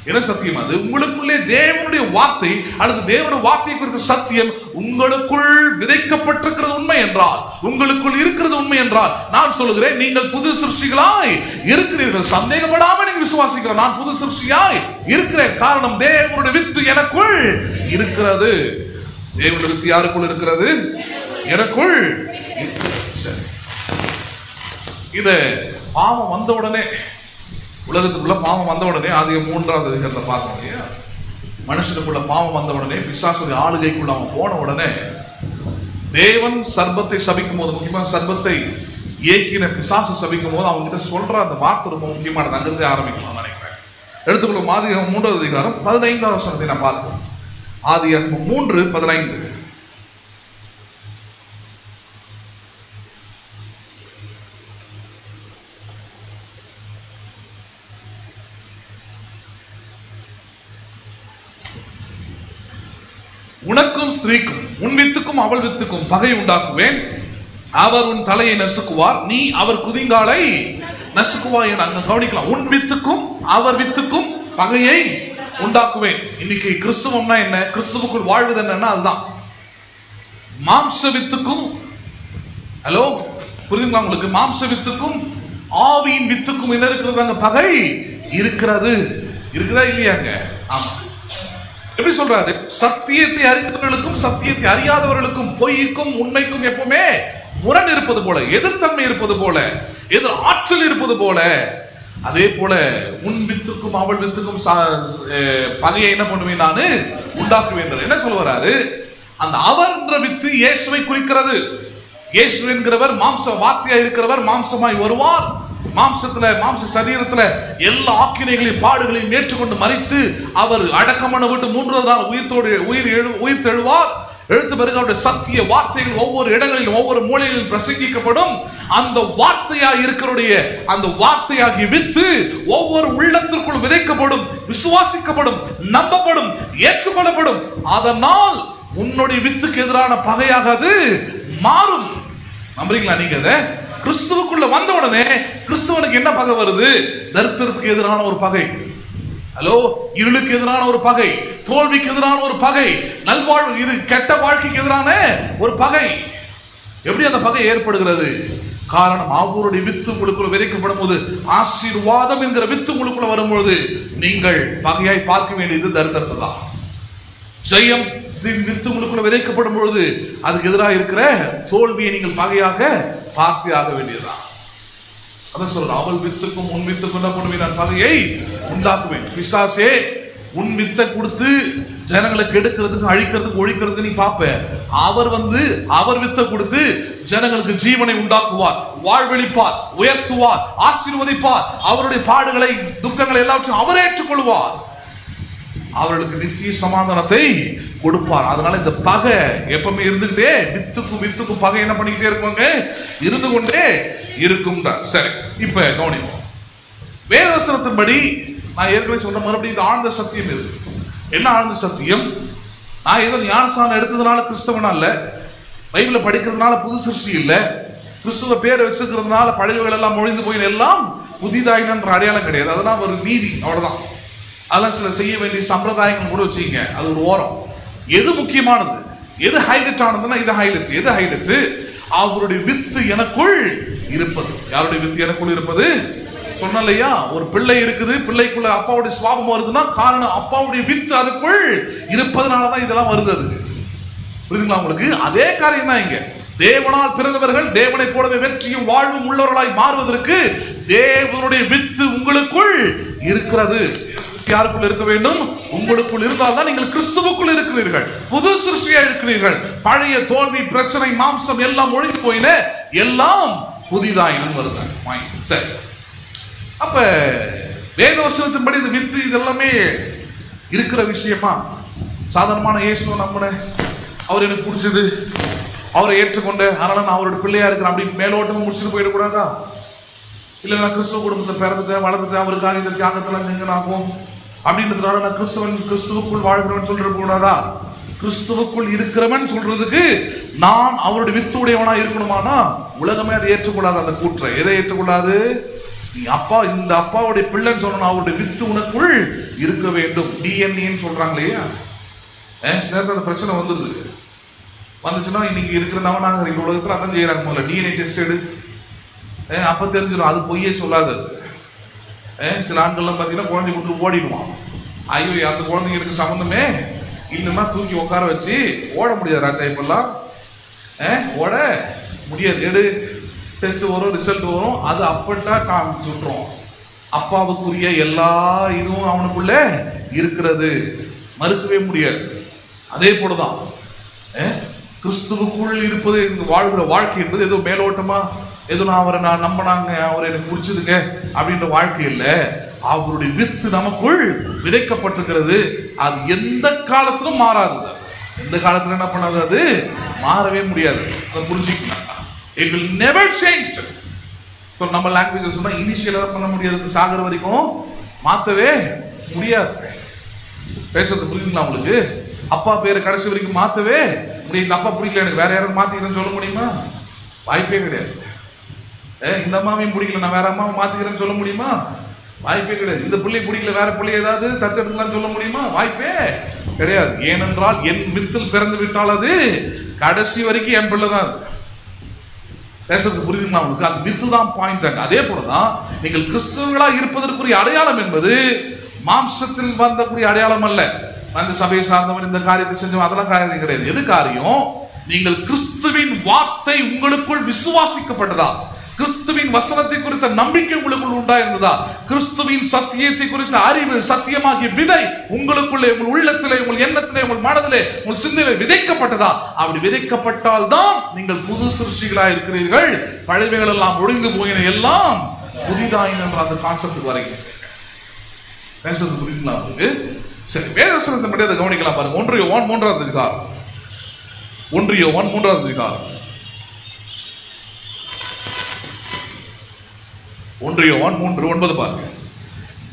என்ன சத்தியம்? அது உங்களுக்குள்ளே தேவனுடைய வார்த்தை அல்லது தேவனுடைய வார்த்தை குறித்த சத்தியம் உங்களுக்குள் விதைக்கப்பட்டிருக்கிறது உண்மை என்றால், உங்களுக்குள் இருக்கிறது உண்மை என்றால், நான் சொல்லுகிறேன் நீங்கள் புது சிருஷ்டிகளாய் இருக்கிறீர்கள். சந்தேகப்படாம நீங்க விசுவாசிக்கிறோம், நான் புது சிருஷ்டியாய் இருக்கிறேன். காரணம், தேவனுடைய வித்து எனக்குள் இருக்கிறது. தேவனுடைய வித்து யாருக்குள் இருக்கிறது? எனக்குள். சரி, இத பாவம் வந்த உடனே, உலகத்துக்குள்ள பாவம் வந்த உடனே, அது 3வது அதிகாரத்தை பார்க்கணும் இல்லையா? மனுஷனுக்குள்ள பாவம் வந்த உடனே, பிசாசுடைய ஆளுகைக்குள்ள அவன் போன உடனே, தேவன் சர்பத்தை சபிக்கும் போது, முக்கியமாக சர்பத்தை இயக்கின பிசாசு சபிக்கும் போது அவங்க கிட்ட சொல்ற அந்த வார்த்தை ரொம்ப முக்கியமானது. அங்கிருந்து ஆரம்பிக்கலாம் நினைக்கிறேன். எடுத்துக்கொள்ளும் ஆதியாகமம் 3வது அதிகாரம் 15வது வசனத்தை நான் பார்க்கிறோம். ஆதியாகமம் 3:15. உனக்கும் ஸ்திரீக்கும், உன் வித்துக்கும் அவள் வித்துக்கும் பகை உண்டாக்குவேன். அவர் உன் தலையை நசுக்குவார், நீ அவர் குதிங்காலை நசுக்குவாய். அங்க கவனிக்கலாம். உன் வித்துக்கும் அவர் வித்துக்கும் பகையை உண்டாக்குவேன். இன்னைக்கு கிறிஸ்துவம்னா என்ன? கிறிஸ்துவுக்குள் வாழ்வது என்னன்னா அதுதான். மாம்ச வித்துக்கும், ஹலோ புரியுதுங்களா உங்களுக்கு? மாம்ச வித்துக்கும் ஆவியின் வித்துக்கும் என்ன இருக்கிறது? அங்க பகை இருக்கிறது. இருக்குதா இல்லையாங்க? ஆமா. எப்படி சொல்றாரு? சத்தியத்தை அறிந்தவர்களுக்கும் சத்தியத்தை அறியாதவர்களுக்கும், பொய்க்கும் உண்மைக்கும் எப்பவுமே முரண் இருப்பது போல, எதிர்த்தன்மை இருப்பது போல, எதிர் ஆற்றல் இருப்பது போல, அதே போல உன் வித்துக்கும் அவள் வித்துக்கும் பகையை என்ன பண்ணுவேன்? நான் உண்டாக்குவேன். என்ன சொல்ல வராரு? அந்த அவர் என்ற வித்து இயேசுவை குறிக்கிறது. இயேசு என்கிறவர் மாம்ச வார்த்தையா இருக்கிறவர் மாம்சமாய் வருவார். மாம்சத்துல, மாம்ச சரீரத்துல எல்லா ஆக்கினைகளையும் பாடுகளையும் ஏற்றுக்கொண்டு மரித்து அவர் அடக்கமான விட்டு 3வது நாள் உயிர் தெழுவார். எழுத்து பிறகு அவருடைய சத்திய வார்த்தைகள் ஒவ்வொரு இடங்களிலும் ஒவ்வொரு மூலையிலும் பிரசங்கிக்கப்படும். அந்த வார்த்தையா இருக்கிறவருடைய அந்த வார்த்தையாகி வித்து ஒவ்வொரு உள்ளத்திற்குள் விதைக்கப்படும், விசுவாசிக்கப்படும், நம்பப்படும், ஏற்றுக்கொள்ளப்படும். அதனால் உன்னுடைய வித்துக்கு எதிரான பகையாக அது மாறும். நம்புறீங்களா நீங்க? அதை கிறிஸ்துவுக்குள்ள வந்த உடனே கிறிஸ்துவனுக்கு என்ன பகை வருது? தரித்திரத்துக்கு எதிரான ஒரு பகை, ஹலோ இருளுக்கு எதிரான ஒரு பகை, தோல்விக்கு எதிரான ஒரு பகை, நல்வாழ்வு, இது கெட்ட வாழ்க்கைக்கு எதிரான ஒரு பகை. எப்படி அந்த பகை ஏற்படுகிறது? காரணம், அவருடைய வித்து உங்களுக்குள்ள விதைக்கப்படும் போது, ஆசீர்வாதம் என்கிற வித்து உங்களுக்குள்ள வரும்பொழுது நீங்கள் பகையாய் பார்க்க வேண்டியது தரித்திரத்தை தான். ஜெயம் வித்து உங்களுக்குள்ள விதைக்கப்படும் பொழுது அதுக்கு எதிராக இருக்கிற தோல்வியை நீங்கள் பகையாக பார்த்தே ஆக வேண்டியதுதான். அதான் சொல்றேன், அவள் வித்துக்கும் உன் வித்துக்கும் என்ன பண்ணுவேன்? நான் பகையை உண்டாக்குவேன். பிசாசே, உன் வித்தை கொடுத்து ஜனங்களை கெடுக்கிறதுக்கு, அழிக்கிறதுக்கு, ஒழிக்கிறதுக்கு நீ பாப்ப. அவர் அவர் வித்தை கொடுத்து ஜனங்களுக்கு ஜீவனை உண்டாக்குவார், வாழ்வெளிப்பார், உயர்த்துவார், ஆசீர்வதிப்பார். அவருடைய பாடுகளை, துக்கங்களை எல்லாவற்றையும் அவர் ஏற்றுக்கொள்வார். அவர்களுக்கு நித்திய சமாதானத்தை கொடுப்பார். அதனால இந்த பகை எப்பவுமே இருந்துகிட்டே, வித்துக்கும் பகை என்ன பண்ணிக்கிட்டே இருப்பாங்க? இருந்து கொண்டே இருக்கும். சரி, இப்ப கவனிப்போம். வேதவசனத்தின்படி நான் ஏற்கனவே சொன்ன மறுபடியும் இந்த ஆழ்ந்த சத்தியம் இது. என்ன ஆழ்ந்த சத்தியம்? நான் ஏதோ ஞானஸ்நானம் எடுத்ததுனால கிறிஸ்தவனா இல்ல, பைபிளை படிக்கிறதுனால புது சிருஷ்டி இல்ல, கிறிஸ்துவ பேரை வச்சிருக்கிறதுனால பழையவைகள் எல்லாம் ஒழிந்து போய் எல்லாம் புதிதாயினன்ற அடையாளம் கிடையாது. அதெல்லாம் ஒரு நீதி, அவ்வளவுதான். அதெல்லாம் சில செய்ய வேண்டிய சம்பிரதாயங்கள் கூட வச்சுக்கீங்க, அது ஒரு ஓரம். எது முக்கியமானது, எது ஹைலைட் ஆனதுன்னா இது ஹைலைட். எது ஹைலைட்? அவருடைய வித்து எனக்குள் இருப்பது. யாருடைய வித்து எனக்குள் இருப்பது? சொன்ன இல்லையா, ஒரு பிள்ளை இருக்குது, பிள்ளைக்குள்ள அப்பாவுடைய சுவாபம் வருதுன்னா காரணம் அப்பாவுடைய வித்து அதுக்குள் இருப்பதனாலதான் இதெல்லாம் வருது. அது புரியுதுங்களா உங்களுக்கு? அதே காரியம் தான் இங்க. தேவனால் பிறந்தவர்கள் தேவனை போலவே வெற்றியும் வாழ்வும் உள்ளவர்களாய் மாறுவதற்கு தேவனுடைய வித்து உங்களுக்குள் இருக்கிறது. யாருக்குள் இருக்க வேண்டும்? உங்களுக்குள் இருந்தால்தான் நீங்கள் கிறிஸ்துவுக்குள் இருக்கிறீர்கள், புது சிருஷ்டியா இருக்கிறீர்கள். பழைய தோல்வி, பிரச்சனை, மாம்சம் எல்லாம் ஒழிந்து போயின, எல்லாம் புதிதாயினும் வருது. சரி, அப்ப வேதவசனத்தின்படி இந்த வித்து இதெல்லாமே இருக்கிற விஷயமா? சாதாரணமான இயேசுவை நம்பின, அவர் எனக்கு பிடிச்சது, அவரை ஏற்றுக்கொண்டு அதனால நான் அவரோட பிள்ளையா இருக்கிறேன் அப்படின்னு மேலோட்டமும் முடிச்சுட்டு போயிடக்கூடாதா? இல்லை நான் கிறிஸ்துவ குடும்பத்தில் பிறந்துட்டேன், வளர்ந்துட்டேன், அவருக்காக இந்த தியாகத்தெல்லாம் செஞ்சுனாகும் அப்படின்றதுனால நான் கிறிஸ்துவுக்குள் வாழ்கிறவன் சொல்றது கூடாதா? கிறிஸ்துவுக்குள் இருக்கிறவன் சொல்றதுக்கு நான் அவருடைய வித்துடையவனா இருக்கணுமானா உலகமே அதை ஏற்றுக்கொள்ளாது. அந்த கூற்றை எதை ஏற்றுக்கொள்ளாது? நீ அப்பா, இந்த அப்பாவுடைய பிள்ளைன்னு சொல்லணும், அவருடைய வித்து உனக்குள் இருக்க வேண்டும். டிஎன்ஏன்னு சொல்றாங்க இல்லையா, அந்த பிரச்சனை வந்துச்சுன்னா இன்னைக்கு இருக்கிறவங்க நாங்கள் இந்த உலகத்தில் அதான் செய்யறாங்க. முதல்ல டிஎன்ஏ டெஸ்ட் எடு, அப்ப தெரிஞ்சிடும். அது பொய்யே சொல்லாது. சில ஆண்கள்லாம் பார்த்தீங்கன்னா குழந்தை கொடுத்து ஓடிடுவான். ஐயோ அந்த குழந்தைங்களுக்கு சம்மந்தமே இல்லைன்னா தூக்கி உட்கார வச்சு ஓட முடியாது ராஜா. இப்பெல்லாம் ஓட முடியாது. எடு, டெஸ்ட் வரும், ரிசல்ட் வரும், அது அப்பட்டா காமிச்சுட்றோம். அப்பாவுக்குரிய எல்லா இதுவும் அவனுக்குள்ள இருக்கிறது, மறுக்கவே முடியாது. அதே போலதான் கிறிஸ்துவுக்குள் இருப்பது, வாழ்கிற வாழ்க்கை என்பது ஏதோ மேலோட்டமா ஏதோ நான் நம்பினாங்க, அவர் எனக்கு பிடிச்சதுங்க அப்படின்ற வாழ்க்கை இல்லை. அவருடைய வித்து நமக்குள் விதைக்கப்பட்டிருக்கிறது. அது எந்த காலத்திலும் மாறாது. எந்த காலத்துல என்ன பண்ணாது? அது மாறவே முடியாது. அதை புரிஞ்சுக்கலாம். It will never change. So நம்ம லாங்குவேஜ் சொன்னா இனிஷியலாக பண்ண முடியாது, சாகர வரைக்கும் மாற்றவே முடியாது. பேசுறது புரியுதுங்களா உங்களுக்கு? அப்பா பேரை கடைசி வரைக்கும் மாற்றவே முடியும். இந்த அப்பா பிடிக்கல எனக்கு வேற யாரும் மாத்திக்கிறேன்னு சொல்ல முடியுமா? வாய்ப்பே கிடையாது. இந்த அம்மாவையும் பிடிக்கல நான் வேற அம்மாவை மாத்திக்கிறேன்னு சொல்ல முடியுமா? வாய்ப்பே கிடையாது. இந்த பிள்ளை பிடிக்கல வேற பிள்ளை ஏதாவது தத்தெடுக்கலாம் சொல்ல முடியுமா? வாய்ப்பே கிடையாது. ஏனென்றால் என் வித்தில் பிறந்து விட்டால் அது கடைசி வரைக்கும் என் பிள்ளை தான். பேசுறது புரியுதுங்களா உங்களுக்கு? அந்த வித்து தான் பாயிண்ட். அதே போலதான் நீங்கள் கிறிஸ்தவர்களா இருப்பதற்குரிய அடையாளம் என்பது மாம்சத்தில் வந்தக்கூடிய அடையாளம் அல்ல. அந்த சபையை சார்ந்தவன் இந்த காரியத்தை செஞ்சவன் அதெல்லாம் காரியம் கிடையாது. எது காரியம்? நீங்கள் கிறிஸ்துவின் வார்த்தை உங்களுக்குள் விசுவாசிக்கப்பட்டதா? கிறிஸ்துவின் வசனத்தை குறித்த நம்பிக்கை உங்களுக்குள் உண்டாயிருந்ததா? கிறிஸ்துவின் சத்தியத்தை குறித்த அறிவு, சத்தியமாகிய விதை உங்களுக்குள்ளே, உங்கள் உள்ளத்திலே, உங்கள் எண்ணத்திலே, உங்கள் மனதிலே, உங்கள் சிந்தையிலே விதைக்கப்பட்டதா? அப்படி விதைக்கப்பட்டால் தான் நீங்கள் புது சிருஷ்டிகளாக இருக்கிறீர்கள். பழையவைகள் எல்லாம் ஒழிந்து போயின, எல்லாம் புதிதாயின என்ற அந்த கான்செப்ட் வரைக்கும் பேசுறது புரியுதுங்களா உங்களுக்கு? சரி, வேதவசனத்தை மட்டும் அதை கவனிக்கலாம் பாருங்க. 1 யோவான் 3வது அதிகாரம். 1 யோவான் 3வது அதிகாரம். 1 யோவான் 3:9 பாருங்க.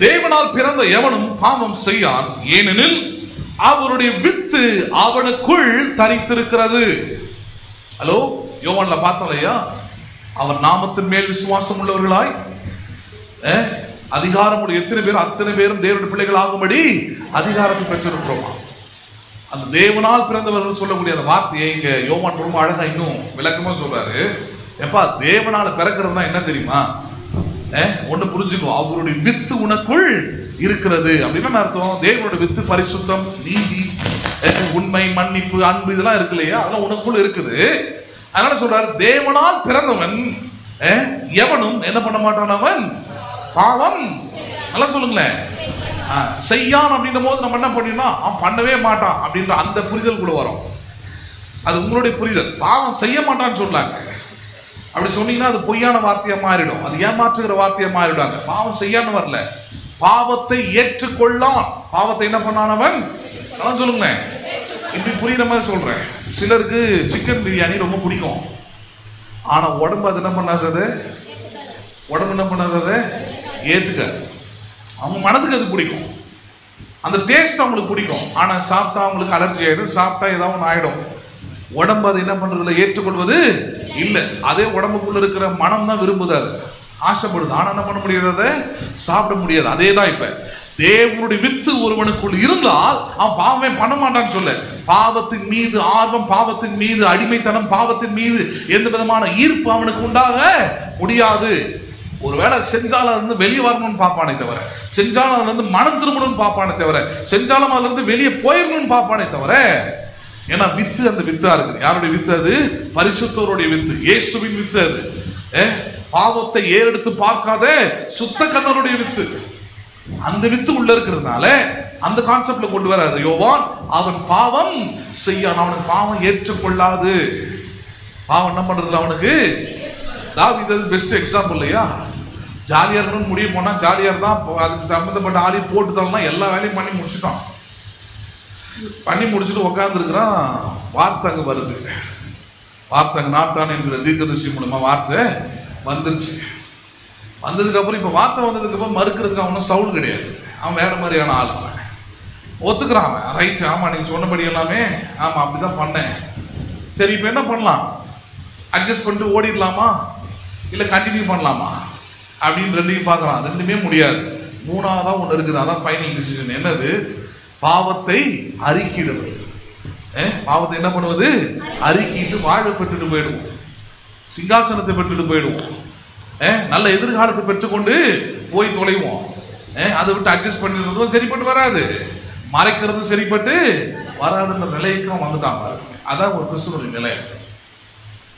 தேவனால் பிறந்த எவனும் பாவம் செய்யான், ஏனெனில் அவருடைய வித்து அவனுக்குள் தரித்திருக்கிறது. ஹலோ, யோவான்ல பார்த்தோம் இல்லையா? அவர் நாமத்தின் மேல் விசுவாசம் உள்ளவர்களாய் அதிகாரம் எத்தனை பேர், அத்தனை பேரும் தேவனுடைய பிள்ளைகள் ஆகும்படி அதிகாரத்தை பெற்றிருக்கிறோம். அந்த தேவனால் பிறந்தவர்கள் சொல்லக்கூடிய அந்த வார்த்தையை இங்க யோவான் ரொம்ப அழகா இன்னும் விளக்கமா சொல்றாரு. எப்பா, தேவனால பிறக்கிறதுனா என்ன தெரியுமா? ஒண்ணு புரிஞ்சுக்கோ, அவருடைய வித்து உனக்குள் இருக்கிறது அப்படின்னு அர்த்தம். தேவனுடைய வித்து பரிசுத்தம், நீதி, உண்மை, மன்னிப்பு, அன்பு இதெல்லாம் இருக்கு இல்லையா? அதெல்லாம் உனக்குள் இருக்குது. அதனால சொல்றாரு, தேவனால் பிறந்தவன் எவனும் என்ன பண்ண மாட்டான், அவன் பாவம் நல்லா சொல்லுங்களேன் செய்யான் அப்படின்ற போது நம்ம என்ன பண்ணினா அவன் பண்ணவே மாட்டான் அப்படின்ற அந்த புரிதல் கூட வரும். அது உங்களுடைய புரிதல். பாவம் செய்ய மாட்டான்னு சொல்லாங்க. அப்படி சொன்னீங்கன்னா அது பொய்யான வார்த்தையா மாறிடும், அது ஏமாற்றுகிற வார்த்தையா மாறிடுவாங்க. பாவம் செய்யான்னு வரல, பாவத்தை ஏற்றுக்கொள்ளான். பாவத்தை என்ன பண்ணானவன் அதான் சொல்லுங்களேன். இப்படி புரியுற மாதிரி சொல்றேன். சிலருக்கு சிக்கன் பிரியாணி ரொம்ப பிடிக்கும், ஆனா உடம்பு அது என்ன பண்ணாதது, உடம்பு என்ன பண்ணாதது ஏத்துக்க. அவங்க மனதுக்கு அது பிடிக்கும், அந்த டேஸ்ட் அவங்களுக்கு பிடிக்கும், ஆனா சாப்பிட்டா அவங்களுக்கு அலர்ஜி ஆயிடும், சாப்பிட்டா ஏதாவது ஒன்று ஆயிடும். உடம்பு அது என்ன பண்றதுல ஏற்றுக்கொள்வது இல்ல. அதே உடம்புக்குள்ள இருக்கிற மனம் தான் விரும்புது, அது ஆசைப்படுது. ஆனா என்ன பண்ண முடியாது, அதை சாப்பிட முடியாது. அதேதான் இப்ப தேவனுடைய வித்து ஒருவனுக்குள் இருந்தால் அவன் பாவமே பண்ண மாட்டான்னு சொல்ல. பாவத்தின் மீது ஆர்வம், பாவத்தின் மீது அடிமைத்தனம், பாவத்தின் மீது எந்த விதமான ஈர்ப்பு அவனுக்கு உண்டாக முடியாது. ஒருவேளை செஞ்சாலும் அதுல இருந்து வெளியே வரணும்னு பார்ப்பானே தவிர, செஞ்சாலும் அதுல இருந்து மனம் திரும்பணும்னு பார்ப்பானே தவிர, செஞ்சாலும் அதுல இருந்து வெளியே போயிடணும்னு பார்ப்பானே தவிர. ஏன்னா வித்து அந்த வித்தா இருக்குது. யாருடைய வித்து அது? பரிசுத்தருடைய வித்து, இயேசுவின் வித்து அது. பாவத்தை ஏறெடுத்து பார்க்காத சுத்த கண்ணருடைய வித்து. அந்த வித்து உள்ள இருக்கிறதுனால அந்த கான்செப்ட்ல கொண்டு வராது யோவான். அவன் பாவம் செய்யான், அவனுக்கு பாவம் ஏற்றுக்கொள்ளாது. பாவம் என்ன பண்றதுல அவனுக்கு தாவீது பெஸ்ட் எக்ஸாம்பிள் இல்லையா? ஜாலியா இருக்கணும்னு முடிவு போனா ஜாலியா இருந்தான், அதுக்கு சம்பந்தப்பட்ட ஆளையும் போட்டு தரலாம், எல்லா வேலையும் பண்ணி முடிச்சுட்டான். பண்ணி முடிச்சுட்டு உட்கார்ந்து இருக்கிறான். வார்த்தை அங்க வருது. வார்த்தை அங்க நாத்தான் என்கிற தீர்க்கதரிசி மூலமா வார்த்தை வந்துருச்சு. வந்ததுக்கு அப்புறம் இப்ப வார்த்தை வந்ததுக்கு அப்புறம் மறுக்கிறதுக்கு அவனும் சவுல் கிடையாது. அவன் வேற மாதிரியான ஆள். அவன் ஒத்துக்கிறான். அவன் ரைட், ஆமா நீங்க சொன்னபடி எல்லாமே ஆமா அப்படிதான் பண்ணேன். சரி இப்ப என்ன பண்ணலாம்? அட்ஜஸ்ட் பண்ணிட்டு ஓடிடலாமா இல்ல கண்டினியூ பண்ணலாமா அப்படின்னு ரெண்டையும் பார்க்கலாம். ரெண்டுமே முடியாது. மூணாவதா ஒன்று இருக்குது, அதான் ஃபைனல் டிசிஷன். என்னது? பாவத்தை அறிக்கிடுவது. பாவத்தை என்ன பண்ணுவது? அறிக்கிட்டு வாழ பெற்றுட்டு போயிடுவோம், சிங்காசனத்தை பெற்றுட்டு போயிடுவோம், நல்ல எதிர்காலத்தை பெற்றுக்கொண்டு போய் தொலைவோம். அதை விட்டு அட்ஜஸ்ட் பண்ணிடுறதும் சரிப்பட்டு வராது, மறைக்கிறது சரிப்பட்டு வராதுன்ற நிலைக்கு வந்துட்டாங்க. அதான் ஒரு கிறிஸ்துவனுடைய நிலை.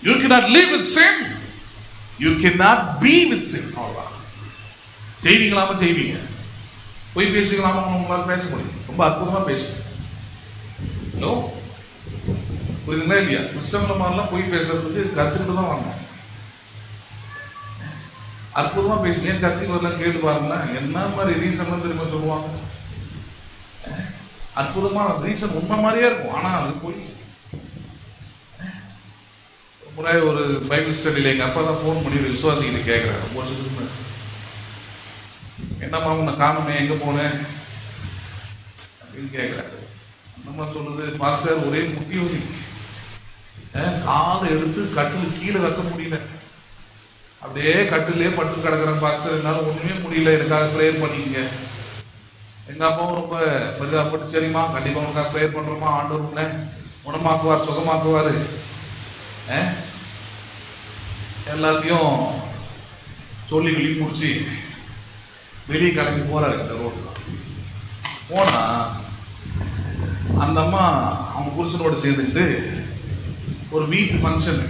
You cannot live with sin. You cannot be with sin. அவ்வளவுதான். செய்வீங்களாம செய்வீங்க, போய் பேசுங்களாம உங்களால் பேச முடியும். ரொம்ப அற்புதமா பேசுங்க. ஹலோ, புரியுதுங்களா இல்லையா? கிறிஸ்தவங்கள மாதிரிலாம் போய் பேசுறதுக்கு கத்துக்கிட்டு தான் வாங்க. அற்புதமா பேசுங்க. சர்ச்சுக்கு வரலாம் கேட்டு பாருங்களேன், என்ன மாதிரி ரீசன் திரும்ப சொல்லுவாங்க. அற்புதமா ரீசன் உண்மை மாதிரியே இருக்கும், ஆனா அது போய். முறை ஒரு பைபிள் ஸ்டடியில் எங்க அப்பா தான் ஃபோன் பண்ணி ஒரு விசுவாசிக்கிட்டு கேட்கிறாரு, ரொம்ப வருஷத்துக்கு என்னம்மா உன்னை காணுமே, எங்க போனேன் அப்படின்னு கேட்கிறாரு. அந்த மாதிரி சொல்லுது, பாஸ்டர் ஒரே முட்டி வலி, காதை எடுத்து கட்டில் கீழே வைக்க முடியல, அப்படியே கட்டிலே பட்டு கிடக்குறேன் பாஸ்டர், என்னால ஒண்ணுமே முடியல, எனக்காக ப்ரேயர் பண்ணிக்கங்க. எங்க அம்மாவும் ரொம்ப பரிதாபப்பட்டு, சரிம்மா கண்டிப்பா உனக்காக ப்ரேயர் பண்றோமா, ஆண்டவர் உன்னை குணமாக்குவார், சுகமாக்குவாரு. எல்லாத்தையும் சொல்லி வெளியே முடிச்சு வெளியே கிளம்பி போறாரு. இந்த ரோட்ல போனா அந்த அம்மா அவங்க புருஷனோட சேர்ந்துக்கிட்டு ஒரு வீட்டு ஃபங்க்ஷன்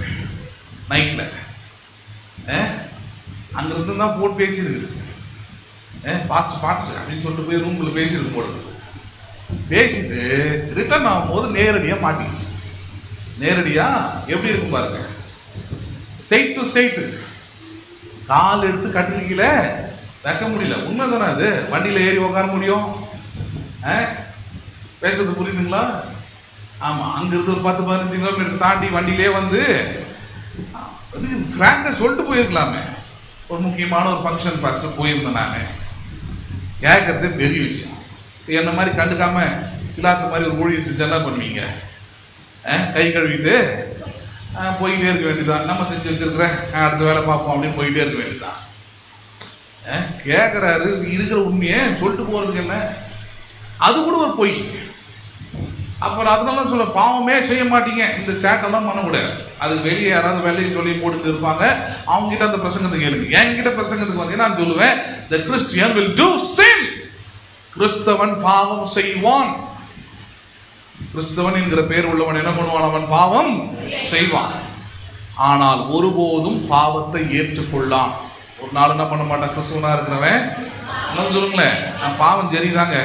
நைட்ல அங்க இருந்து தான் போன் பேசியிருக்கு. பாஸ்ட் பாஸ்ட் அப்படின்னு சொல்லிட்டு போய் ரூம்ல பேசியிருக்கு போடுது. பேசிட்டு ரிட்டர்ன் ஆகும்போது நேரடியா மாட்டிக்கிச்சு. நேரடியா எப்படி இருக்கும் பாருங்க, ஸ்ட்ரெயிட் டு ஸ்ட்ரெயிட், கால் எடுத்து கட்டில வைக்க முடியல. உண்மைதானே அது? வண்டியில ஏறி உட்கார முடியும்? பேசுறது புரியுதுங்களா? ஆமா, அங்க இருந்து ஒரு 10-15 கிலோமீட்டர் தாண்டி வண்டியிலே வந்து ஃப்ராங்கா சொல்லிட்டு போயிருக்கலாமே, ஒரு முக்கியமான ஒரு ஃபங்க்ஷன் பாஸ்டர் போயிருந்தேன் நான். கேட்கறதே பெரிய விஷயம். என்ன மாதிரி கண்டுக்காம இல்லாத மாதிரி ஒரு ஊழியத்து என்ன பண்ணுவீங்க? கை கழுவிட்டு போயிட்டே இருக்க வேண்டியதான். நம்ம செஞ்சு வச்சிருக்கிறேன், அடுத்த வேலை பார்ப்போம் அப்படின்னு போயிட்டே இருக்க வேண்டியதான். கேட்கிறாரு, இருக்கிற உண்மையை சொல்லிட்டு போறதுக்கு என்ன? அது கூட ஒரு பொய். அப்புறம் அதனால சொல்ல, பாவமே செய்ய மாட்டீங்க, இந்த சேட்டெல்லாம் பண்ண முடியாது. அது வெளியே யாராவது வேலையை சொல்லி போட்டுட்டு இருப்பாங்க, அவங்க கிட்ட அந்த பிரசங்கத்தை கேளுங்க. என்கிட்ட பிரசங்கத்துக்கு வந்து நான் சொல்லுவேன், the Christian will do sin. கிறிஸ்தவன் பாவம் செய்வான். கிறிஸ்தவன் என்கிற பேர் உள்ளவன் என்ன பண்ணுவான்? அவன் பாவம் செய்வான். ஆனால் ஒருபோதும் பாவத்தை ஏற்றுக்கொள்ளான். ஒரு நாள் என்ன பண்ண மாட்டான் கிறிஸ்தவனா இருக்கிறவன். சொல்லுங்களேன், நான் பாவம் சரிதாங்க,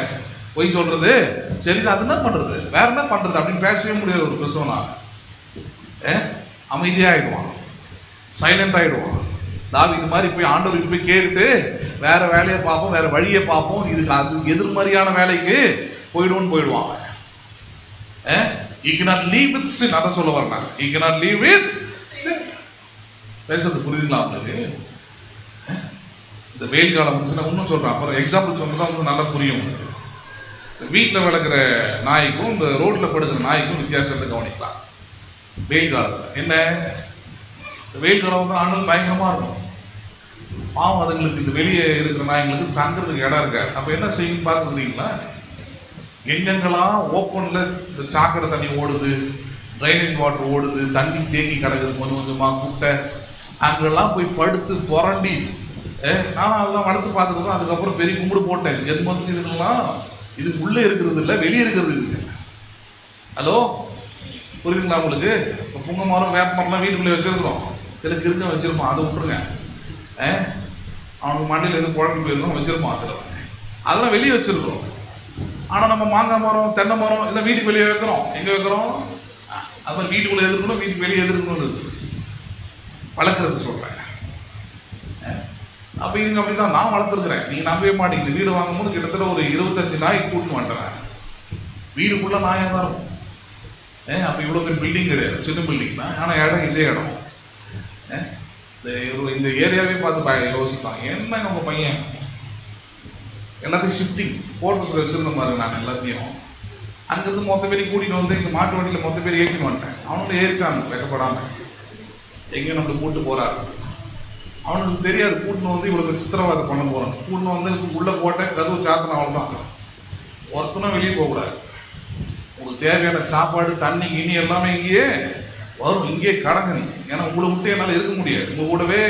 பொய் சொல்றது சரிதான், அது என்ன பண்றது, வேற என்ன பண்றது அப்படின்னு பேசவே முடியாது. ஒரு கிறிஸ்தவனா அமைதியாயிடுவான், சைலண்ட் ஆயிடுவான். தாவீது மாதிரி போய் ஆண்டவருக்கு போய் கேட்டு வேற வேலையை பார்ப்போம், வேற வழியை பார்ப்போம், இதுக்கு அது எதிர்மறையான வேலைக்கு போயிடுவான். He cannot live with sin. அதான் சொல்ல வரேன், he cannot live with sin. பேசுறது புரியுதுங்களா உங்களுக்கு? இந்த வெயில் காலம் வந்துச்சுன்னா இன்னும் சொல்றேன், அப்புறம் எக்ஸாம்பிள் சொன்னதான் வந்து நல்லா புரியும். வீட்டில் வளர்க்குற நாய்க்கும் இந்த ரோட்ல படுக்கிற நாய்க்கும் வித்தியாசத்தை கவனிக்கலாம். வெயில் காலத்தில் என்ன வெயில் காலம் வந்து அனல் பயங்கரமா இருக்கும். பாவம் அதுங்களுக்கு இந்த வெளியே இருக்கிற நாய்களுக்கு தங்குறதுக்கு இடம் இருக்காது. அப்ப என்ன செய்யும் பார்த்துக்கிறீங்களா? எங்கெங்கெல்லாம் ஓப்பன்ல இந்த சாக்கடை தண்ணி ஓடுது, ட்ரைனேஜ் வாட்டர் ஓடுது, தண்ணி தேங்கி கிடக்குது கொஞ்சம் கொஞ்சமா குட்டை, அங்கெல்லாம் போய் படுத்து புரண்டி நான் அதெல்லாம் வளர்த்து பார்த்துட்டு தான் அதுக்கப்புறம் பெரிய கும்பிடு போட்டேன். எது மாதிரி இதுலாம் இது உள்ளே இருக்கிறது இல்லை, வெளியே இருக்கிறது இது. ஹலோ, புரியுதுங்களா உங்களுக்கு? இப்போ புங்க மரம் வேப்ப மரம்லாம் வீட்டுக்குள்ளே வச்சிருக்கிறோம், சில கிருக்க வச்சிருப்போம், அதை விட்டுருங்க. அவனுக்கு மண்ணில் எதுவும் குழம்பு போயிருந்தோம் வச்சிருப்போம், அதெல்லாம் வெளியே வச்சிருக்கிறோம். ஆனால் நம்ம மாங்காய் மரம், தென்னை மரம் இதெல்லாம் வீட்டுக்கு வெளியே வைக்கிறோம். எங்கே வைக்கிறோம்? அது மாதிரி வீட்டுக்குள்ளே எதிர்க்கணும், வீட்டுக்கு வெளியே எதிர்க்கணும் வளர்க்குறது சொல்கிறேன். அப்போ இதுங்க அப்படி தான் நான் வளர்த்துருக்குறேன். நீங்கள் நம்பவே மாட்டீங்க. இந்த வீடு வாங்கும்போது கிட்டத்தட்ட ஒரு 25 நாய் கூட்டின்னு வந்துட்டேன். வீடு ஃபுல்லாக நாயாக தான் இருக்கும். அப்போ இவ்வளோ பெரிய பில்டிங் கிடையாது, சின்ன பில்டிங் தான். ஆனால் இடம் இதே இடம். இந்த ஏரியாவே பார்த்து யோசிக்கலாம், என்ன உங்கள் பையன் எல்லாத்தையும் ஷிஃப்டிங் போர்ட்டஸில் வச்சுருந்த மாதிரி நான் எல்லாத்தையும் அங்கேருந்து மொத்த பேரையும் கூட்டிகிட்டு வந்து இங்கே மாட்டு வண்டியில் மொத்த பேர் ஏற்றின்னு வந்துட்டேன். அவனும் ஏறிக்காங்க வெக்கப்படாமல். எங்கே நம்மளை கூப்பிட்டு போகிறாரு அவனுக்கு தெரியாது. கூட்டின்னு வந்து இவ்வளோ சித்திரவாதம் பண்ண போகிறான். கூட்டின்னு வந்து உள்ளே போட்டேன், கதவு சாத்தின அவள் தான். ஒருத்தனும் வெளியே போகக்கூடாது. உங்களுக்கு தேவையான சாப்பாடு, தண்ணி, கிணி எல்லாமே இங்கேயே வரும். இங்கேயே கடங்க நீ. ஏன்னா உங்களை விட்டு என்னால் இருக்க முடியாது. உங்கள் கூடவே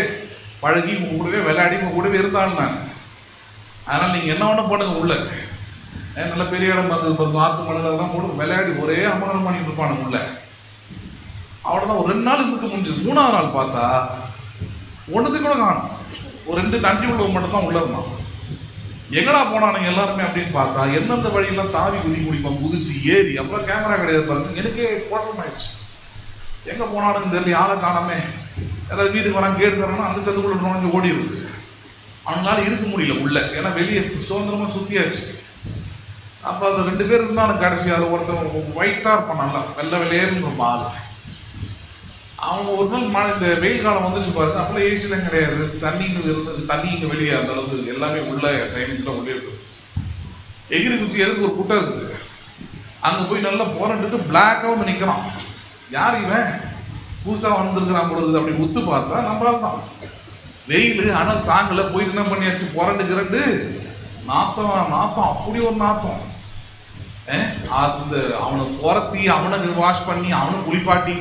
பழகி, உங்கள் கூடவே விளையாடி, உங்கள் கூடவே இருந்தாலும் நான். அதனால் நீங்கள் என்ன ஒன்றும் பண்ணுங்க. உள்ள நல்ல பெரிய இடம் பார்த்து ஆத்து மணலாம் போட்டு விளையாடி ஒரே அமகனம் பண்ணிட்டு இருப்பானு உள்ள. அவ்வளோதான். ஒரு 2 நாள் இருந்துக்க முடிஞ்சது. 3ஆவது நாள் பார்த்தா ஒன்றுத்துக்கு கூட காணும். ஒரு 2 நன்றி உள்ளவங்க மட்டும் தான் உள்ள இருந்தான். எங்கடா போனானுங்க எல்லாருமே அப்படின்னு பார்த்தா எந்தெந்த வழியெல்லாம் தாவி குதிப்பான், குதிச்சு ஏறி. அப்புறம் கேமரா கிடையாது பாருங்க. எனக்கே குழப்பமாயிடுச்சு. எங்கே போனானுன்னு தெரியல, ஆளை காணாமே. ஏதாவது வீட்டுக்கு வராங்க கேட்டு தரேன்னா அந்த சத்துக்குள்ள நுழைஞ்சு ஓடி இருக்கு. அவங்களால இருக்க முடியல உள்ள. ஏன்னா வெளியே சுதந்திரமா சுத்தியாச்சு. அப்போ அந்த 2 பேர் இருந்தாலும் கடைசி அதை ஒருத்தர் ஒயிட்டாக இருப்பான், நல்லா வெள்ளை வெளியேன்னு ஒரு ஆள். அவங்க ஒரு நாள் இந்த வெயில் காலம் வந்துச்சு பாருங்க. அப்பெல்லாம் ஏசிலாம் கிடையாது, தண்ணி இருந்தது. தண்ணி இங்கே வெளியே அந்த அளவுக்கு எல்லாமே உள்ள ட்ரைனேஜ்லாம் உள்ளே இருந்துச்சு. எகிரி குச்சி எதுக்கு ஒரு குட்டை இருக்குது, அங்கே போய் நல்லா போராட்டுட்டு பிளாக்காக வந்து நிற்கிறான். யார் இவன், புதுசாக வந்திருக்கிறான் போல இருக்குது. அப்படி உத்து பார்த்தா நம்மளால் தான். வெயில் ஆனால் தாங்கல. போயிட்டு என்ன பண்ணியாச்சு, புரண்டு கிரண்டு நாத்தம் அப்படி ஒரு நாத்தம். அந்த அவனை புரத்தி, அவனை வாஷ் பண்ணி, அவனை குளிப்பாட்டி,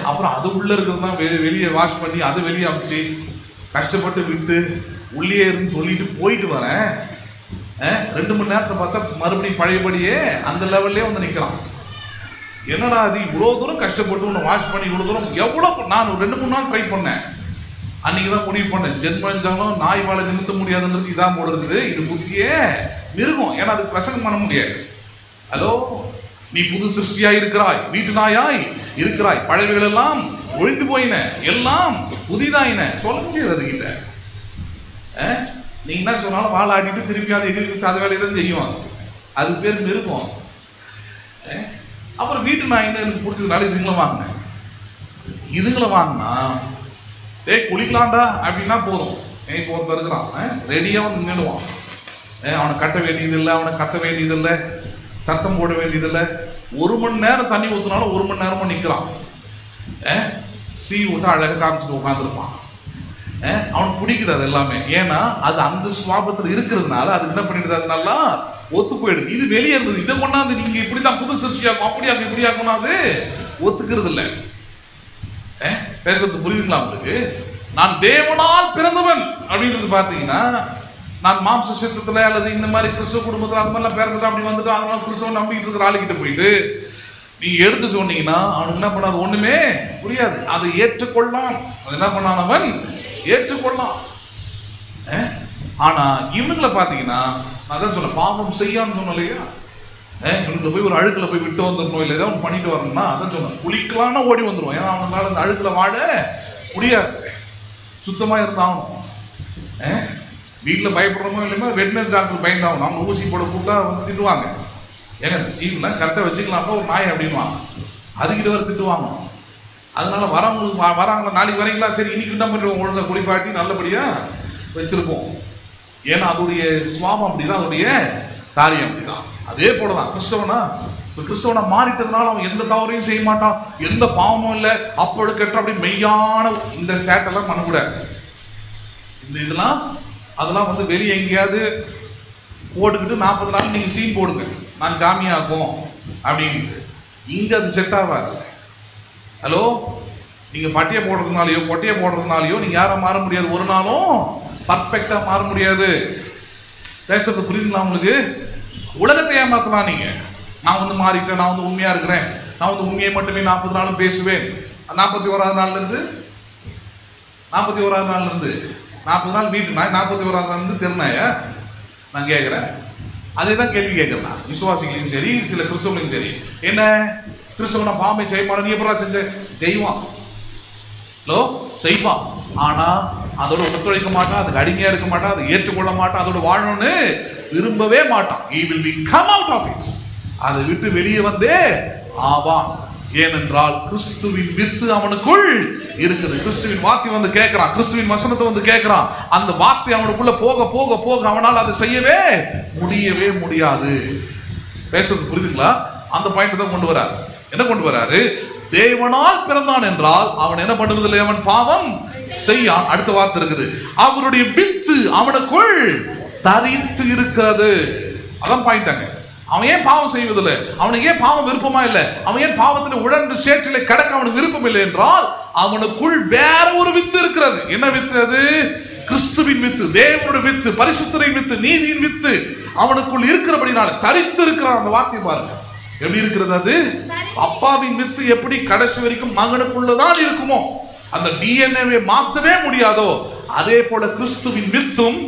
அப்புறம் அது உள்ள இருக்கிறது தான் வெளியே வாஷ் பண்ணி அதை வெளியே அமைச்சு கஷ்டப்பட்டு விட்டு உள்ளே இருந்து சொல்லிட்டு போயிட்டு வரேன். 2 மணி நேரத்தை பார்த்தா மறுபடியும் பழையபடியே அந்த லெவல்லே வந்து நிற்கிறான். என்னடா அது இவ்வளோ தூரம் கஷ்டப்பட்டு ஒன்று வாஷ் பண்ணி இவ்வளோ தூரம் எவ்வளோ. நான் 2-3 நாள் ட்ரை பண்ணேன். அன்னைக்கு தான் முடிவு பண்ணேன், ஜென்மஞ்சாலும் நாய் வாழை நிறுத்த முடியாதுன்றது இதான் போல இருக்குது. இது புத்தியே மிருகம். ஏன்னா அதுக்கு பிரசங்கம் பண்ண முடியாது. ஹலோ, நீ புது சிருஷ்டியா இருக்கிறாய், வீட்டு நாயாய் இருக்கிறாய், பழவைகள் எல்லாம் ஒழிந்து போயின, எல்லாம் புதிதாயின சொல்ல முடியாது அதுகிட்ட. நீங்க என்ன சொன்னாலும் வாழை ஆட்டிட்டு திருப்பி அதை எதிர்த்து அதை வேலையை தான் செய்யும். அது பேர் மிருகம். அப்புறம் வீட்டு நாயின்னு எனக்கு பிடிச்சதுனால இதுங்களை வாங்கினேன். இதுங்களை வாங்கினா குளிக்கலாண்டா அப்படின்னா போதும். இப்போ ஒருத்தர் இருக்கிறான், ரெடியாக வந்து நின்றுடுவான். அவனை கட்ட வேண்டியதில்லை, அவனை கத்த வேண்டியதில்லை, சத்தம் போட வேண்டியதில்லை. 1 மணி நேரம் தண்ணி ஊற்றினாலும் 1 மணி நேரமும் நிற்கிறான். சீ விட்டு அழகாக காமிச்சிட்டு உட்காந்துருப்பான். அவனுக்கு பிடிக்குது அது எல்லாமே. ஏன்னா அது அந்த சுவாபத்தில் இருக்கிறதுனால அது என்ன பண்ணிடுது, அது நல்லா ஒத்து போயிடுது. இது வெளியே இருந்தது. இதை கொண்டாந்து நீங்க இப்படிதான் புது சிருஷ்டியாகும், அப்படியாகும், இப்படியாகும், அது ஒத்துக்கிறது இல்லை. பேசுறது புரியுதுங்களா உங்களுக்கு? நான் தேவனால் பிறந்தவன் அப்படின்றது பார்த்தீங்கன்னா, நான் மாம்ச சித்தத்துல அல்லது இந்த மாதிரி கிறிஸ்தவ குடும்பத்தில் அது மாதிரிலாம் பிறந்துட்டு அப்படி வந்துட்டு அதனால கிறிஸ்தவன் நம்பிக்கிட்டு இருக்கிற ஆளுகிட்ட போயிட்டு நீங்க எடுத்து சொன்னீங்கன்னா அவனுக்கு என்ன பண்ணாது, ஒண்ணுமே புரியாது. அதை ஏற்றுக்கொள்ளலாம். அது என்ன பண்ணானவன் ஏற்றுக்கொள்ளலாம். ஆனா இவங்களை பார்த்தீங்கன்னா அதான் சொல்ல, பாவம் செய்யான்னு சொன்ன இல்லையா, இவனுக்கு போய் ஒரு அழுக்கில் போய் விட்டு வந்துடணும், இல்லை ஏதாவது பண்ணிட்டு வரணும்னா அதான் சொன்னேன், குளிக்கலாம்னா ஓடி வந்துடும். ஏன்னா அவங்களால அந்த அழுக்கில் வாட முடியாது, சுத்தமாக இருந்தாகணும். வீட்டில் பயப்படுறோமோ இல்லைன்னா வெட்டினரி டாக்டர் பயந்தாகணும். அவங்க ஊசி போட கூட்டா வந்து திட்டுவாங்க. ஏங்க சீப்லாம் கரெக்டாக வச்சுக்கலாம்ப்பா ஒரு நாய் அப்படின்வாங்க. அதுக்கிட்ட வர திட்டுவாங்க. அதனால வரவங்களுக்கு வராங்களா, நாளைக்கு வரீங்களா, சரி இன்னைக்கு என்ன பண்ணுவோம், ஒழுங்காக குளிப்பாட்டி நல்லபடியாக வச்சிருப்போம். ஏன்னா அதோடைய சுவாபம் அப்படிதான், அதோடைய காரியம் அப்படிதான். அதே போலதான் கிறிஸ்தவனா கிறிஸ்தவனை மாறிட்டதுனால அவன் எந்த தவறையும் செய்ய மாட்டான், எந்த பாவமும் இல்லை, அப்பொழுது கெட்ட அப்படி மெய்யான இந்த சேட்டெல்லாம் பண்ணக்கூடாது. இந்த இதெல்லாம் அதெல்லாம் வந்து வெளியே எங்கேயாவது போட்டுக்கிட்டு 40 நாள் நீங்க சீன் போடுங்க, நான் ஜாமியாக்கும் அப்படின்னு. இங்க அது செட் ஆகாது. ஹலோ, நீங்க பட்டியை போடுறதுனாலயோ பொட்டையை போடுறதுனாலயோ நீங்க யாரும் மாற முடியாது, ஒரு நாளும் பர்ஃபெக்டா மாற முடியாது. பேசுறது புரியுதுங்களா உங்களுக்கு? உலகத்தை ஏமாத்தலாம் நீங்க. நான் வந்து மாறிட்டேன், நான் வந்து உண்மையா இருக்கிறேன், நான் வந்து உண்மையை மட்டுமே 40 நாளும் பேசுவேன். 41வது நாள்ல இருந்து 41வது நாள்ல இருந்து 40 நாள் வீட்டு 41வது நாள் இருந்து திருநாய நான் கேட்கிறேன். அதே தான் கேள்வி கேட்கிறேன். விசுவாசிகளையும் சரி சில கிறிஸ்தவங்களையும் சரி, என்ன கிறிஸ்தவனை பாம்பை செய்வான், நீ எப்படா செஞ்ச? செய்வான், ஹலோ செய்வான். ஆனா அதோட ஒத்துழைக்க மாட்டான், அதுக்கு அடிமையா இருக்க மாட்டான், அதை ஏற்றுக்கொள்ள மாட்டான், அதோட வாழணும்னு விரும்பவே மாட்டான். He will be come out of it. அதை விட்டு வெளியே வந்தே ஆவான். ஏனென்றால் கிறிஸ்துவின் வித்து அவனுக்குள் இருக்குது. கிறிஸ்துவின் வார்த்தை வந்து கேட்கிறான், கிறிஸ்துவின் வசனத்தை வந்து கேட்கிறான். அந்த வார்த்தை அவனுக்குள்ள போக போக போக அவனால் அதை செய்யவே முடியவே முடியாது. பேசுறது புரியுதுங்களா? அந்த பாயிண்ட் தான் கொண்டு வராரு. என்ன கொண்டு வராரு? தேவனால் பிறந்தான் என்றால் அவன் என்ன பண்ணுவதில்லை, அவன் பாவம் செய்யான். அடுத்த வார்த்தை இருக்குது, அவருடைய வித்து அவனுக்குள் தரித்து இருக்கிறது. அதான் பாயிண்டாங்க. அவன் ஏன் பாவம் செய்வதில்லை, அவனுக்கு ஏன் பாவம் விருப்பமா இல்லை, அவன் ஏன் பாவத்தில் உழன்று சேற்றிலே கடக்க அவனுக்கு விருப்பம் இல்லை என்றால் அவனுக்குள் வேற ஒரு வித்து இருக்கிறது. என்ன வித்து அது? கிறிஸ்துவின் வித்து, தேவனுடைய வித்து, பரிசுத்தரின் வித்து, நீதியின் வித்து அவனுக்குள் இருக்கிறபடினால தரித்து இருக்கிறான். அந்த வார்த்தை பாருங்க எப்படி இருக்கிறது. அது அப்பாவின் வித்து எப்படி கடைசி வரைக்கும் மகனுக்குள்ளதான் இருக்குமோ, அந்த டிஎன்ஏவை மாற்றவே முடியாதோ, அதே போல கிறிஸ்துவின் வித்தும்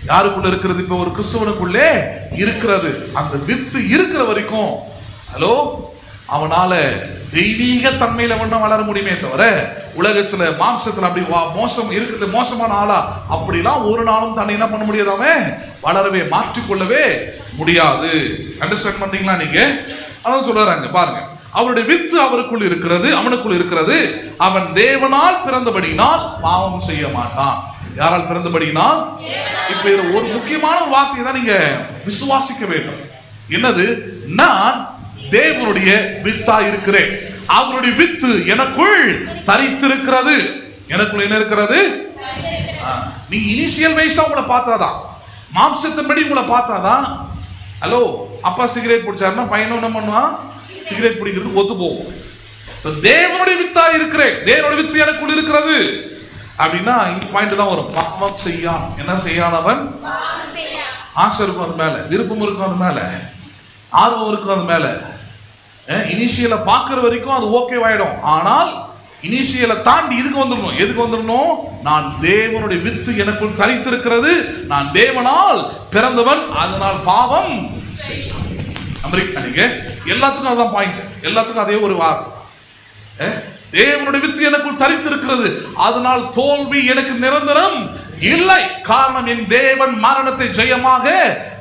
யாருக்குள்ள இருக்கிறது? இப்ப ஒரு கிறிஸ்துவனுக்குள்ளே இருக்கிறது. அந்த வித்து இருக்கிற வரைக்கும் ஹலோ அவனால தெய்வீக தன்மையில ஒன்றும் வளர முடியுமே தவிர உலகத்துல மாம்சத்துல அப்படி மோசம் இருக்கிறது, மோசமான ஆளா அப்படிலாம் ஒரு நாளும் தன்னை என்ன பண்ண முடியாது, அவன் வளரவே மாற்றிக்கொள்ளவே முடியாது. அண்டர்ஸ்டாண்ட் பண்றீங்களா நீங்க? அதான் சொல்றாங்க பாருங்க, அவருடைய வித்து அவருக்குள் இருக்கிறது, அவனுக்குள் இருக்கிறது. அவன் தேவனால் பிறந்தபடினால் பாவம் செய்ய மாட்டான். யாரால் பிறந்தபடினால்? இப்ப இது ஒரு முக்கியமான வார்த்தையை தான் நீங்க விசுவாசிக்க வேண்டும். என்னது? நான் தேவனுடைய வித்தா இருக்கிறேன், அவருடைய வித்து எனக்குள் தரித்திருக்கிறது. எனக்குள் என்ன இருக்கிறது? நீ இனிஷியல் வைஸா உங்களை பார்த்தாதான், மாம்சத்தின்படி உங்களை பார்த்தாதான். ஹலோ, அப்பா சிகரெட் பிடிச்சாருன்னா பையனும் என்ன பண்ணுவான்? சிகரெட் பிடிக்கிறது ஒத்து போகும். தேவனுடைய வித்தா இருக்கிறேன், தேவனுடைய வித்து எனக்குள் இருக்கிறது அப்படின்னா இந்த பாயிண்ட் தான் வரும். பாவம் செய்யான். என்ன செய்யான்? அவன் ஆசை இருக்கும் அது மேல, விருப்பம் இருக்கும் அது மேல, ஆர்வம் இருக்கும் அது மேல. இனிஷியலை பார்க்கிற வரைக்கும் அது ஓகே ஆயிடும். ஆனால் இனிஷியலை தாண்டி இதுக்கு வந்துடணும். எதுக்கு வந்துடணும்? நான் தேவனுடைய வித்து எனக்குள் தரித்திருக்கிறது, நான் தேவனால் பிறந்தவன், அதனால் பாவம் செய்யான். அமெரிக்கா எல்லாத்துக்கும் அதான் பாயிண்ட், எல்லாத்துக்கும் அதே ஒரு வார்த்தை. தேவனுடைய வித்து எனக்குள் தரித்திருக்கிறது, அதனால் தோல்வி எனக்கு நிரந்தரம் இல்லை. காரணம், என் தேவன் மரணத்தை ஜெயமாக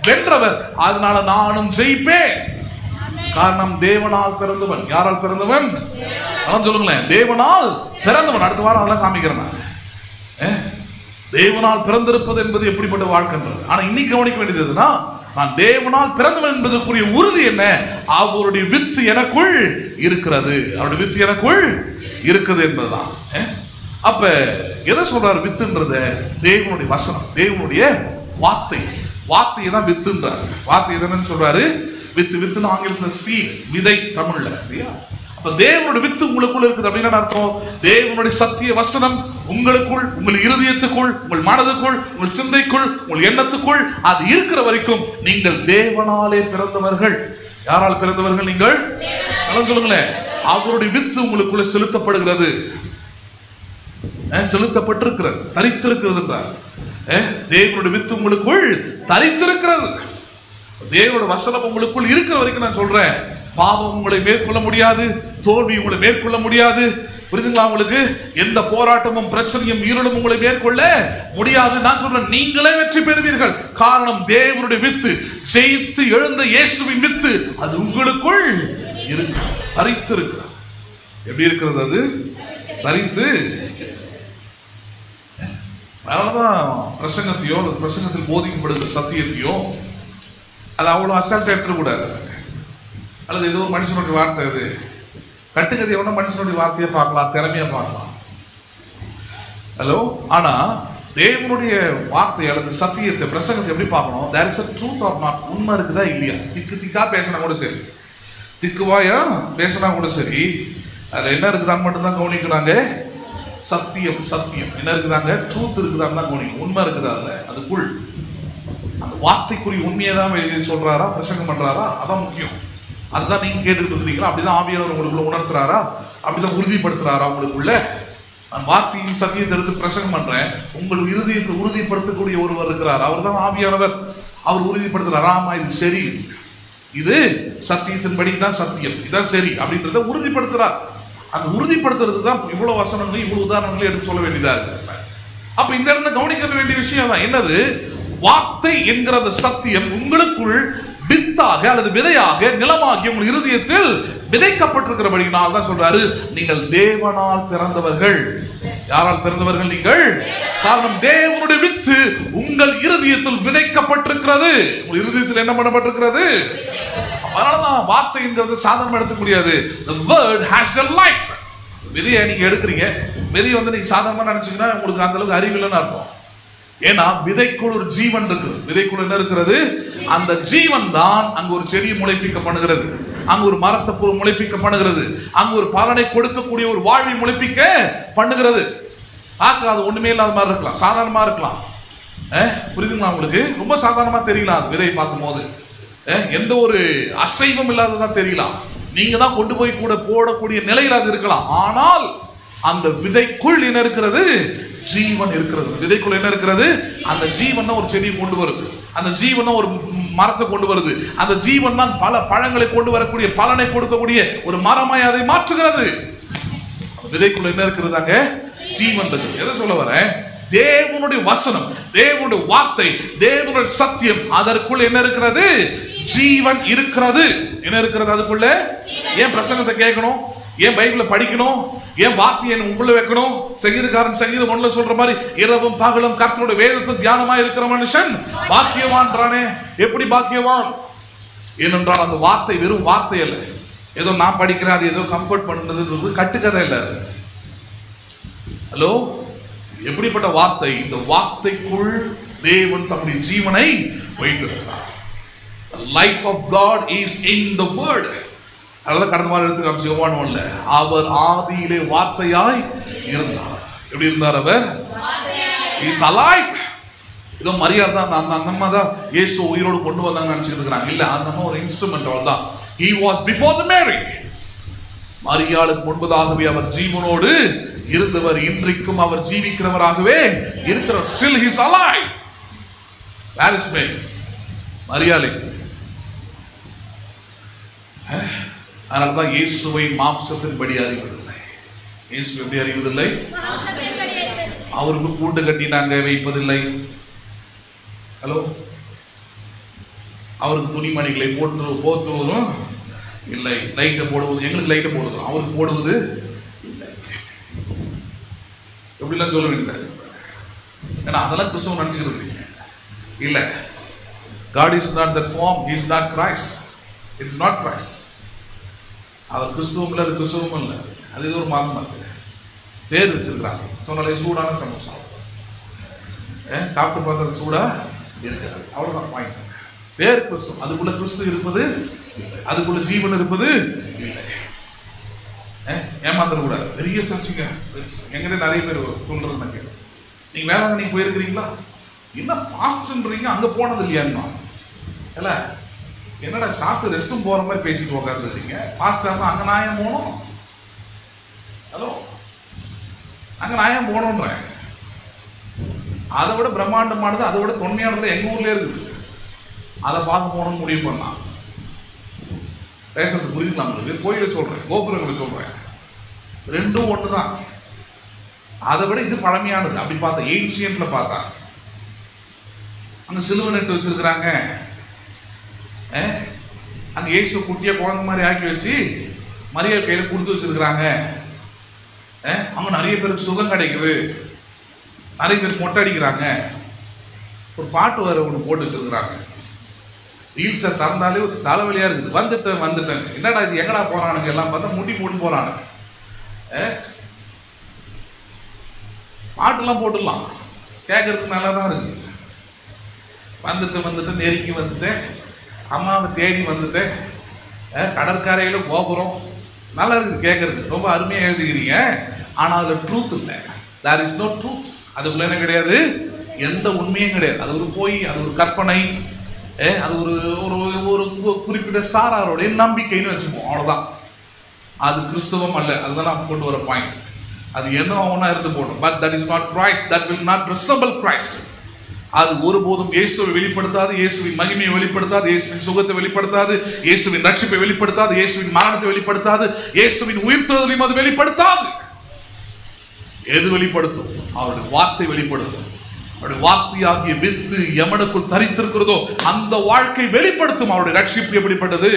வென்றவர், அதனால நானும் ஜெயிப்பேன். காரணம், தேவனால் பிறந்தவன். யாரால் பிறந்தவன்? அதான் சொல்லுங்களேன், தேவனால் பிறந்தவன். அடுத்த வாரம் அதெல்லாம் காமிக்கிறேன். தேவனால் பிறந்திருப்பது என்பது எப்படிப்பட்ட வாழ்க்கைன்றது. ஆனா இன்னைக்கு கவனிக்க வேண்டியதுன்னா, நான் தேவனால் பிறந்தவன் என்பதற்குரிய உறுதி என்ன? அவருடைய வித்து எனக்குள் இருக்கிறது, அவருடைய வித்து எனக்குள் இருக்குது என்பதுதான். அப்ப எதை சொல்றாரு வித்துன்றத? தேவனுடைய வசனம், தேவனுடைய வார்த்தை. வார்த்தையை தான் வித்துன்றாரு. வார்த்தை என்னன்னு சொல்றாரு? வித்து. வித்துன்னு ஆங்கிலத்தில் சீட், விதை தமிழ்ல. அப்ப தேவனுடைய வித்து உங்களுக்குள்ள இருக்குது அப்படின்னா அர்த்தம், தேவனுடைய சத்திய வசனம் உங்களுக்குள், உங்கள் இருதயத்துக்குள், உங்கள் மனதுக்குள், உங்கள் சிந்தைக்குள், உங்கள் எண்ணத்துக்குள் அது இருக்கிற வரைக்கும் நீங்கள் தேவனாலே பிறந்தவர்கள். யாரால் பிறந்தவர்கள்? நீங்கள். சொல்லுங்களேன், அவருடைய வித்து உங்களுக்குள்ள செலுத்தப்படுகிறது, செலுத்தப்பட்டிருக்கிறது, தரித்திருக்கிறது என்றார். தேவனுடைய வித்து உங்களுக்குள் தரித்திருக்கிறது. தேவனுடைய வசனம் உங்களுக்குள் இருக்கிற வரைக்கும் நான் சொல்றேன், பாவம் உங்களை மேற்கொள்ள முடியாது, தோல்வி உங்களை மேற்கொள்ள முடியாது. புரியுதுங்களா உங்களுக்கு? எந்த போராட்டமும் பிரச்சனையும் இருளும் உங்களை மேற்கொள்ள முடியாது. நான் சொல்றேன், நீங்களே வெற்றி பெறுவீர்கள். காரணம், தேவனுடைய வித்து, ஜெயித்து எழுந்த இயேசுவின் வித்து அது உங்களுக்குள் இருக்கு, தரித்து இருக்கிறது. எப்படி இருக்கிறது? அது தரித்து. அதனாலதான் பிரசங்கத்தையோ பிரசங்கத்தில் போதிக்கப்படுகிற சத்தியத்தையோ அது அவ்வளவு அசால்ட்டா எடுத்துக்கூடாது. அல்லது ஏதோ ஒரு மனுஷனுடைய வார்த்தை அது. கட்டுக்கதை எவனா மனுஷனுடைய வார்த்தையை பார்க்கலாம், திறமையா பார்க்கலாம். ஹலோ, ஆனா தேவனுடைய வார்த்தை அல்லது சத்தியத்தை பிரசங்கத்தை எப்படி பார்க்கணும்? There is a truth or not. உண்மை இருக்குதா இல்லையா? திக்கு திக்கா பேசினா கூட சரி, திக்குவாயா பேசினா கூட சரி, அதுல என்ன இருக்குதான்னு மட்டும்தான் கவனிக்கிறாங்க. சத்தியம் சத்தியம் என்ன இருக்குதாங்க, ட்ரூத் இருக்குதான்னு தான் கவனிக்கும். உண்மை இருக்குதா அதுல, அதுக்குள் அந்த வார்த்தைக்குரிய உண்மையை தான் எழுதி சொல்றாரா, பிரசங்கம் பண்றாரா, அதான் முக்கியம். அதுதான் நீங்க கேட்டுட்டு இருக்கிறீங்களா? அப்படிதான் ஆவியானவர் உங்களுக்குள்ள உணர்த்துறாரா, அப்படிதான் உறுதிப்படுத்துறாரா உங்களுக்குள்ள? நான் வார்த்தையின் சத்தியத்தை எடுத்து பிரசங்கம் பண்றேன், உங்கள் இறுதியத்தை உறுதிப்படுத்தக்கூடிய ஒருவர் இருக்கிறார், அவர் தான் ஆவியானவர். அவர் உறுதிப்படுத்துறார், ஆமா இது சரி, இது சத்தியத்தின்படி தான் சத்தியம், இதான் சரி அப்படின்றத உறுதிப்படுத்துறார். அந்த உறுதிப்படுத்துறது தான் இவ்வளவு வசனங்களும் இவ்வளவு உதாரணங்களும் எடுத்து சொல்ல வேண்டியதா இருக்கு. அப்ப இந்த இடத்துல கவனிக்க வேண்டிய விஷயம் தான் என்னது, வார்த்தை என்கிற அந்த சத்தியம் உங்களுக்குள் வித்தாக அல்லது விதையாக நிலமாகி உங்கள் இருதயத்தில் விதைக்கப்பட்டிருக்கிறபடியினால் தான் சொல்றாரு, நீங்கள் தேவனால் பிறந்தவர்கள். யாரால் பிறந்தவர்கள் நீங்கள்? காரணம் தேவனுடைய வித்து உங்கள் இருதயத்தில் விதைக்கப்பட்டிருக்கிறது. உங்கள் இருதயத்தில் என்ன பண்ணப்பட்டிருக்கிறது? அதனாலதான் வார்த்தைங்கிறது சாதாரணமா எடுத்துக்க முடியாது. The word has a life. விதையை நீங்க எடுக்கிறீங்க, விதையை நீங்க சாதாரணமா நினைச்சீங்கன்னா உங்களுக்கு அந்த அளவுக்கு அறிவில்லைன்னு அர்த்தம். ஏன்னா விதைக்குள் ஒரு ஜீவன் இருக்கு. விதைக்குள் என்ன இருக்கிறது? அந்த ஜீவன் தான் அங்க ஒரு செடியை முளைப்பிக்க பண்ணுகிறது, அங்க ஒரு மரத்தை முளைப்பிக்க பண்ணுகிறது, அங்க ஒரு பலனை கொடுக்கக்கூடிய ஒரு வாழ்வை முளைப்பிக்க பண்ணுகிறது. பார்க்க அது ஒண்ணுமே இல்லாத மாதிரி இருக்கலாம், சாதாரணமா இருக்கலாம். புரியுதுங்களா உங்களுக்கு? ரொம்ப சாதாரணமா தெரியலாம் அது விதையை பார்க்கும் போது, எந்த ஒரு அசைவம் இல்லாததான் தெரியலாம். நீங்க தான் கொண்டு போய் கூட போடக்கூடிய நிலையில் அது இருக்கலாம். ஆனால் அந்த விதைக்குள் என்ன இருக்கிறது? ஜீவன் இருக்கிறது. விதைக்குள் என்ன இருக்கிறது? அந்த ஜீவன் ஒரு செடியை கொண்டு வருது, அந்த ஜீவன் ஒரு மரத்தை கொண்டு வருது, அந்த ஜீவன் தான் பல பழங்களை கொண்டு வரக்கூடிய பலனை கொடுக்கக்கூடிய ஒரு மரமாய் அதை மாற்றுகிறது. விதைக்குள்ள என்ன இருக்கிறது? அங்க ஜீவன் இருக்கு. எதை சொல்ல வரேன்? தேவனுடைய வசனம், தேவனுடைய வார்த்தை, தேவனுடைய சத்தியம், அதற்குள்ள என்ன இருக்கிறது? ஜீவன் இருக்கிறது. என்ன இருக்கிறது அதுக்குள்ள? ஏன் பிரசங்கத்தை கேட்கணும்? ஏன் பைபிளை படிக்கணும்? ஏன் வார்த்தையை உள்ள வைக்கணும்? சங்கீதக்காரன் சங்கீதம் 1ல சொல்ற மாதிரி இரவும் பகலும் கர்த்தருடைய வேதத்தை தியானமா இருக்கிற மனுஷன் பாக்கியவான்றானே. எப்படி பாக்கியவான்? ஏனென்றால் அந்த வார்த்தை வெறும் வார்த்தை அல்ல, ஏதோ நான் படிக்கிறேன் அது ஏதோ கம்ஃபர்ட் பண்ணுறது கட்டுக்கதை இல்லை. ஹலோ, எப்படிப்பட்ட வார்த்தை? இந்த வார்த்தைக்குள் தேவன் தம்முடைய ஜீவனை வைத்திருக்கிறார். The life of God is in the word. அதனால கடந்த வாரம் எடுத்து காமிச்சு யோவான் 1ல அவர் ஆதியிலே வார்த்தையாய் இருந்தார். எப்படி இருந்தார் அவர்? He is alive. இதோ மரியா தான் அந்த அம்மா தான் இயேசு உயிரோடு கொண்டு வந்தாங்க நினைச்சிட்டு இருக்காங்க. இல்ல, அந்த அம்மா ஒரு இன்ஸ்ட்ருமெண்ட் அவ்வளவுதான். He was before the Mary. மரியாளுக்கு முன்பதாகவே அவர் ஜீவனோடு இருந்தவர், இன்றைக்கும் அவர் ஜீவிக்கிறவராகவே இருக்கிறார். Still he is alive. Where is Mary? மரியாளை. அதனால்தான் இயேசுவை மாம்சத்தின்படி அறிவதில்லை. இயேசு எப்படி அறிவதில்லை? அவருக்கு கூண்டு கட்டி நாங்க வைப்பதில்லை. ஹலோ, அவருக்கு துணிமணிகளை போற்றுவதும் இல்லை, லைட்டை போடுவது, எங்களுக்கு லைட்டை போடுவோம், அவருக்கு போடுவது இல்லை. எப்படிலாம் சொல்ல வேண்டியது? ஏன்னா அதெல்லாம் கிறிஸ்தவம் நினைச்சுக்கிறது இல்லை. God is not that form, he is not Christ. It is not Christ. அவர் கிறிஸ்துவம் இல்லை, அது கிறிஸ்துவம் இல்லை, அது இது ஒரு மதம் இருக்கு, பேர் வச்சிருக்கிறாங்க. சொன்னாலே சூடான சமோசா சாப்பிட்டு பார்த்தது சூடா இருக்காது, அவ்வளவுதான் பாயிண்ட். பேர் கிறிஸ்துவம், அதுக்குள்ள கிறிஸ்து இருப்பது இல்லை, அதுக்குள்ள ஜீவன் இருப்பது இல்லை. ஏமாந்துட கூடாது. பெரிய சர்ச்சுங்க எங்கிட்ட நிறைய பேர் சொல்றது நான் கேட்க, நீங்க வேளாங்கண்ணி போயிருக்கிறீங்களா? என்ன பாஸ்ட்ன்றீங்க, அங்க போனது இல்லையான்னா? இல்ல, என்னடா சாப்பிட்டு ரெஸ்ட்டும் போற மாதிரி பேசிட்டு உட்காந்துருக்கீங்க. பாஸ்டர் அங்க நான் ஏன் போகணும்? ஹலோ, அங்க நான் ஏன் போகணுன்றேன்? அதை விட பிரம்மாண்டமானது, அதை விட தொன்மையானது எங்க ஊர்லயே இருக்குது. அதை பார்க்க போகணும்னு முடிவு பண்ணா பேசுறது புரியுதுங்களா உங்களுக்கு? கோயிலை சொல்றேன், கோபுரங்களை சொல்றேன், ரெண்டும் ஒண்ணுதான். அதை விட இது பழமையானது. அப்படி பார்த்தா ஏன்ஷியன்ட்ல பார்த்தா அங்க சிலுவை நட்டு வச்சிருக்கிறாங்க. அங்க இயேசு குட்டிய குழந்தை மாதிரி ஆக்கி வச்சு மரியா கையில கொடுத்து வச்சிருக்கிறாங்க. அங்க நிறைய பேருக்கு சுகம் கிடைக்குது, நிறைய பேர் மொட்டை அடிக்கிறாங்க. ஒரு பாட்டு வேற ஒன்று போட்டு வச்சிருக்கிறாங்க. ரீல்ஸை திறந்தாலே ஒரு தலைவலியா இருக்குது. வந்துட்டேன் என்னடா இது, எங்கடா போறானுங்க எல்லாம் பார்த்தா முடி போட்டு போறானுங்க. பாட்டுலாம் போட்டுடலாம், கேட்கறதுக்கு நல்லா தான் இருக்குது. வந்துட்டு நெருக்கி வந்துட்டேன், அம்மாவை தேடி வந்துட்டேன், கடற்கரையில கோபுரம் நல்லா இருக்குது, கேட்கறதுக்கு ரொம்ப அருமையாக எழுதுகிறீங்க. ஆனால் அதில் ட்ரூத் இல்லை. There is no truth. அதுக்குள்ள என்ன கிடையாது, எந்த உண்மையும் கிடையாது. அது ஒரு பொய், அது ஒரு கற்பனை, அது ஒரு குறிப்பிட்ட சாராருடைய நம்பிக்கைன்னு வச்சுப்போம், அவ்வளோதான். அது கிறிஸ்தவம் அல்ல. அதுதான் நான் கொண்டு வர பாயிண்ட். அது என்ன ஒன்றா இருந்து போடும். But that is not Christ. That will not resemble Christ. அது ஒருபோதும் இயேசுவை வெளிப்படுத்தாது, இயேசுவின் மகிமையை வெளிப்படுத்தாது, இயேசுவின் சுகத்தை வெளிப்படுத்தாது, இயேசுவின் ரட்சிப்பை வெளிப்படுத்தாது, இயேசுவின் மரணத்தை வெளிப்படுத்தாது, இயேசுவின் உயிர்த்தெழுதலையும் அது வெளிப்படுத்தாது. எது வெளிப்படுத்தும்? அவருடைய வார்த்தை வெளிப்படுத்தும். அவருடைய வார்த்தையாகிய வித்து எமனுக்குள் தரித்திருக்கிறதோ அந்த வாழ்க்கை வெளிப்படுத்தும். அவருடைய ரட்சிப்பு எப்படிப்பட்டது,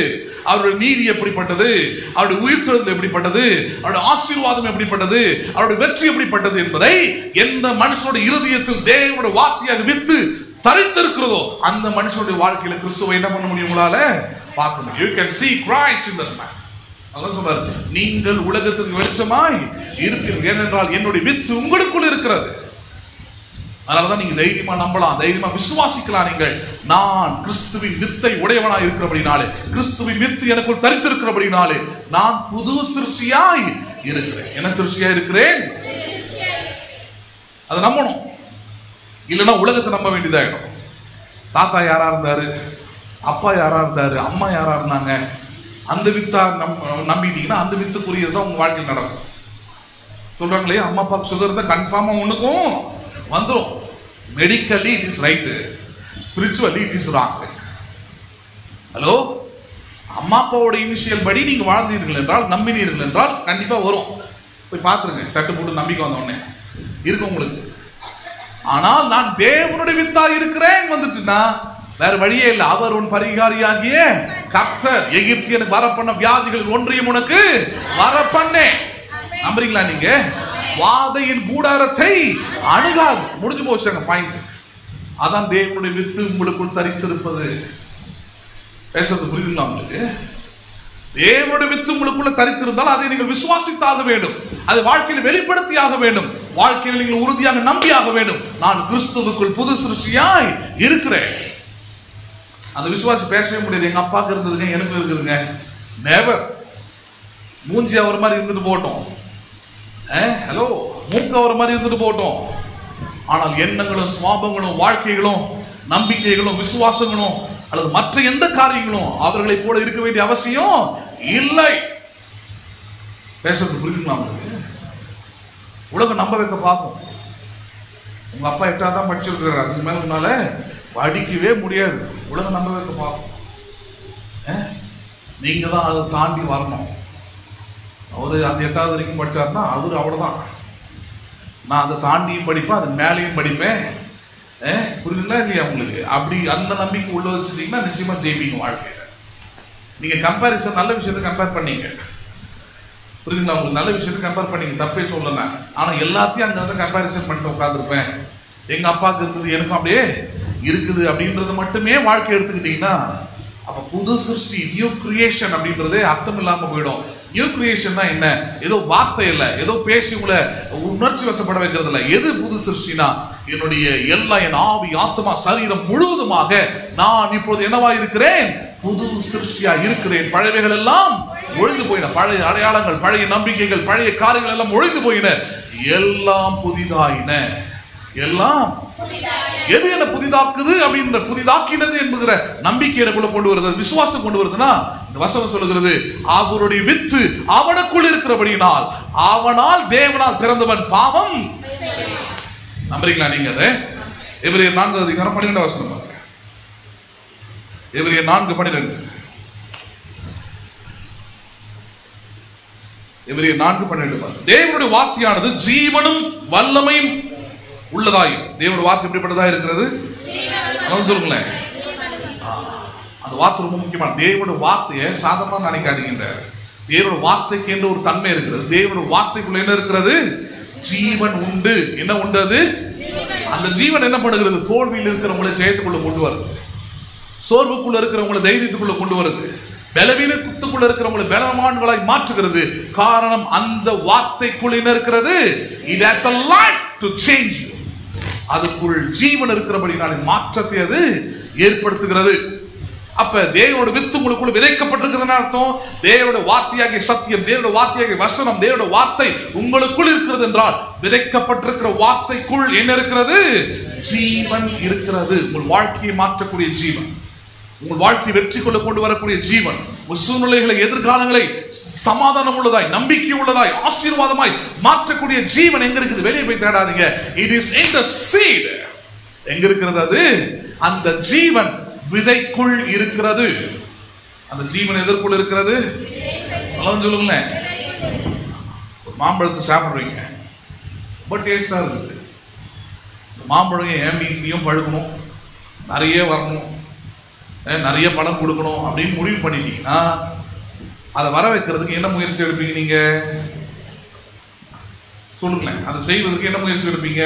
அவருடைய நீதி எப்படிப்பட்டது, அவருடைய உயிர்த்தெழுதல் எப்படிப்பட்டது, அவருடைய ஆசீர்வாதம் எப்படிப்பட்டது, அவருடைய வெற்றி எப்படிப்பட்டது என்பதை எந்த மனுஷனுடைய இருதயத்தில் தேவனுடைய வார்த்தையாக வித்து தரித்திருக்கிறதோ அந்த மனுஷனுடைய வாழ்க்கையில கிறிஸ்துவை என்ன பண்ண முடியும், உங்களால பார்க்க முடியும். You can see Christ in that man. அதான் சொல்றாரு, நீங்கள் உலகத்திற்கு வெளிச்சமாய் இருப்பீர்கள், ஏனென்றால் என்னுடைய வித்து உங்களுக்குள் இருக்கிறது. அதனாலதான் நீங்க தைரியமா நம்பலாம், தைரியமா விசுவாசிக்கலாம். நீங்கள் நான் கிறிஸ்துவின் வித்தை உடையவனாய் இருக்கிறபடினாலே, கிறிஸ்துவின் வித்து எனக்குள் தரித்திருக்கிறபடினாலே நான் புது சிருஷ்டியாய் இருக்கிறேன். என்ன சிருஷ்டியா இருக்கிறேன்? அதை நம்பணும். இல்லைன்னா உலகத்தை நம்ப வேண்டியதாயிடும். தாத்தா யாரா இருந்தாரு, அப்பா யாரா இருந்தாரு, அம்மா யாரா இருந்தாங்க, அந்த வித்தா நம்பிட்டீங்கன்னா அந்த வித்துக்குரியதான் உங்க வாழ்க்கையில் நடக்கும். சொல்றாங்களே, அம்மா அப்பாவுக்கு சுகர் இருந்தா கன்ஃபார்மா ஒண்ணுக்கும் வந்துடும். Medically it is right, spiritually it is wrong. Hello, அம்மா அப்பாவோட இனிஷியல் படி நீங்க வாழ்ந்தீர்கள் என்றால், நம்பினீர்கள் என்றால் கண்டிப்பா வரும். போய் பார்த்துருங்க, தட்டு போட்டு நம்பிக்கை வந்த உடனே இருக்கும் உங்களுக்கு. ஆனால் நான் தேவனுடைய வித்தா இருக்கிறேன் வந்துட்டுன்னா வேற வழியே இல்லை. அவர் உன் பரிகாரியாகிய கர்த்தர், எகிப்தியனுக்கு வர பண்ண வியாதிகள் ஒன்றையும் உனக்கு வர பண்ணேன். நம்புறீங்களா நீங்க? வாதையின் கூடாரத்தை அணுகாது. முடிஞ்சு போச்சாங்க பாயிண்ட். அதான் தேவனுடைய வித்து உங்களுக்குள் தரித்திருப்பது. பேசுறது புரியுதுங்களா உங்களுக்கு? தேவனுடைய வித்து உங்களுக்குள்ள தரித்திருந்தால் அதை நீங்கள் விசுவாசித்தாக வேண்டும், அதை வாழ்க்கையில் வெளிப்படுத்தியாக வேண்டும், வாழ்க்கையில் நீங்கள் உறுதியாக நம்பியாக வேண்டும். நான் கிறிஸ்துவுக்குள் புது சிருஷ்டியாய் இருக்கிறேன். அந்த விசுவாசி பேசவே முடியாது. எங்க அப்பாவுக்கு இருந்ததுங்க, எனக்கு இருக்குதுங்க. நெவர். மூஞ்சி அவர் மாதிரி இருந்துட்டு போட்டோம், ஹலோ, மூக்கு அவர் மாதிரி இருந்துட்டு போட்டோம். ஆனால் எண்ணங்களும் சுவாபங்களும் வாழ்க்கைகளும் நம்பிக்கைகளும் விசுவாசங்களும் அல்லது மற்ற எந்த காரியங்களும் அவர்களை போல இருக்க வேண்டிய அவசியம் இல்லை. பேசுறது புரியுதுங்களா உங்களுக்கு? உலகம் நம்ப வைக்க பார்க்கும். உங்க அப்பா 8வது தான் படிச்சிருக்கிறார், அதுக்கு மேல உன்னால படிக்கவே முடியாது. உலகம் நம்ப வைக்க பார்க்கும். நீங்க தான் அதை தாண்டி வரணும். அவரு அந்த 8வது வரைக்கும் படிச்சாருன்னா அவரு அவ்வளவுதான். நான் அதை தாண்டியும் படிப்பேன், அது மேலேயும் படிப்பேன். புரியுதுங்களா இல்லையா உங்களுக்கு? அப்படி அந்த நம்பிக்கை உள்ள வச்சுட்டீங்கன்னா நிச்சயமா ஜெயிப்பீங்க வாழ்க்கையில. நீங்க கம்பேரிசன், நல்ல விஷயத்தை கம்பேர் பண்ணீங்க, புரியுதுங்களா உங்களுக்கு? நல்ல விஷயத்தை கம்பேர் பண்ணீங்க, தப்பே சொல்லல. ஆனா எல்லாத்தையும் அங்க வந்து கம்பேரிசன் பண்ணிட்டு உட்காந்துருப்பேன். எங்க அப்பாவுக்கு இருந்தது எனக்கும் அப்படியே இருக்குது அப்படின்றது மட்டுமே வாழ்க்கை எடுத்துக்கிட்டீங்கன்னா அப்ப புது சிருஷ்டி, நியூ கிரியேஷன் அப்படின்றதே அர்த்தம் இல்லாம போயிடும். நியூ கிரியேஷன் தான் என்ன? ஏதோ வார்த்தை இல்லை, ஏதோ பேசி உங்களை உணர்ச்சி வசப்பட வைக்கிறது இல்லை. எது புது சிருஷ்டினா, என்னுடைய எல்லா, என் ஆவி ஆத்மா சரீரம் முழுவதுமாக நான் இப்பொழுது என்னவா இருக்கிறேன்? புது சிருஷ்டியா இருக்கிறேன். பழையவைகள் எல்லாம் ஒழிந்து போயின, பழைய அடையாளங்கள், பழைய நம்பிக்கைகள், பழைய காரியங்கள் எல்லாம் ஒழிந்து போயின, எல்லாம் புதிதாயின. எல்லாம் எது என்ன புதிதாக்குது அப்படின்ற, புதிதாக்கினது என்கிற நம்பிக்கை எனக்குள்ள கொண்டு வருது, விசுவாசம் கொண்டு வருதுன்னா இந்த வசனம் சொல்லுகிறது, அவருடைய வித்து அவனுக்குள் இருக்கிறபடியினால் அவனால் தேவனால் பிறந்தவன் பாவம். நம்புறீங்களா நீங்க? அதை எபிரேயர் 4:12 வசனம் பாருங்க. எபிரேயர் 4:12. எபிரேயர் 4:12 பாருங்க. தேவனுடைய வார்த்தையானது ஜீவனும் வல்லமையும் உள்ளதாயும். தேவனுடைய வார்த்தை எப்படிப்பட்டதா இருக்கிறது? அதான் சொல்லுங்களேன். அந்த வார்த்தை ரொம்ப முக்கியமான. தேவனுடைய வார்த்தையை சாதாரணமா நினைக்காதீங்க. தேவனுடைய வார்த்தைக்கு என்ற ஒரு தன்மை இருக்கிறது. தேவனுடைய வார்த்தைக்குள்ள என்ன இருக்கிறது? ஜீவன் உண்டு. என்ன உண்டு? அது அந்த ஜீவன் என்ன பண்ணுகிறது? தோல்வியில் இருக்கிறவங்களை ஜெயத்துக்குள்ள கொண்டு வருது. சோர்வுக்குள்ள இருக்கிறவங்களை தைரியத்துக்குள்ள கொண்டு வருது, பலவீனத்துக்குள்ள இருக்கிறவங்களை பலவான்களாய் மாற்றுகிறது. காரணம் அந்த வார்த்தைக்குள்ள என்ன இருக்கிறது? It has a life to change you. அதுக்குள் ஜீவன் இருக்கிறபடினாலே மாற்றத்தை அது ஏற்படுத்துகிறது. அப்ப தேவனோட வித்து உங்களுக்குள்ள விதைக்கப்பட்டிருக்கிறதுன்னு அர்த்தம். தேவனோட வார்த்தையாகிய சத்தியம், தேவனோட வார்த்தையாகிய வசனம், தேவனோட வார்த்தை உங்களுக்குள் இருக்கிறது என்றால் விதைக்கப்பட்டிருக்கிற வார்த்தைக்குள் என்ன இருக்கிறது? ஜீவன் இருக்கிறது. உங்கள் வாழ்க்கையை மாற்றக்கூடிய ஜீவன், உங்கள் வாழ்க்கை வெற்றி கொள்ள கொண்டு வரக்கூடிய ஜீவன், சூழ்நிலைகளை, எதிர்காலங்களை சமாதானம் உள்ளதாய், நம்பிக்கை உள்ளதாய், ஆசீர்வாதமாய் மாற்றக்கூடிய ஜீவன் எங்க இருக்குது? வெளியே போய் தேடாதீங்க. It is in the seed. எங்க இருக்கிறது அது? அந்த ஜீவன் விதைக்குள் இருக்கிறது. அந்த ஜீவன் எதற்குள் இருக்கிறது? சொல்லுங்களேன். மாம்பழத்தை சாப்பிடுறீங்க, ரொம்ப டேஸ்டா இருக்குது. மாம்பழம் என் வீட்லயும் பழுக்கணும், நிறைய வரணும், நிறைய பழம் கொடுக்கணும் அப்படின்னு முடிவு பண்ணிட்டீங்கன்னா அதை வர வைக்கிறதுக்கு என்ன முயற்சி எடுப்பீங்க? நீங்க சொல்லுங்களேன். அதை செய்வதற்கு என்ன முயற்சி எடுப்பீங்க?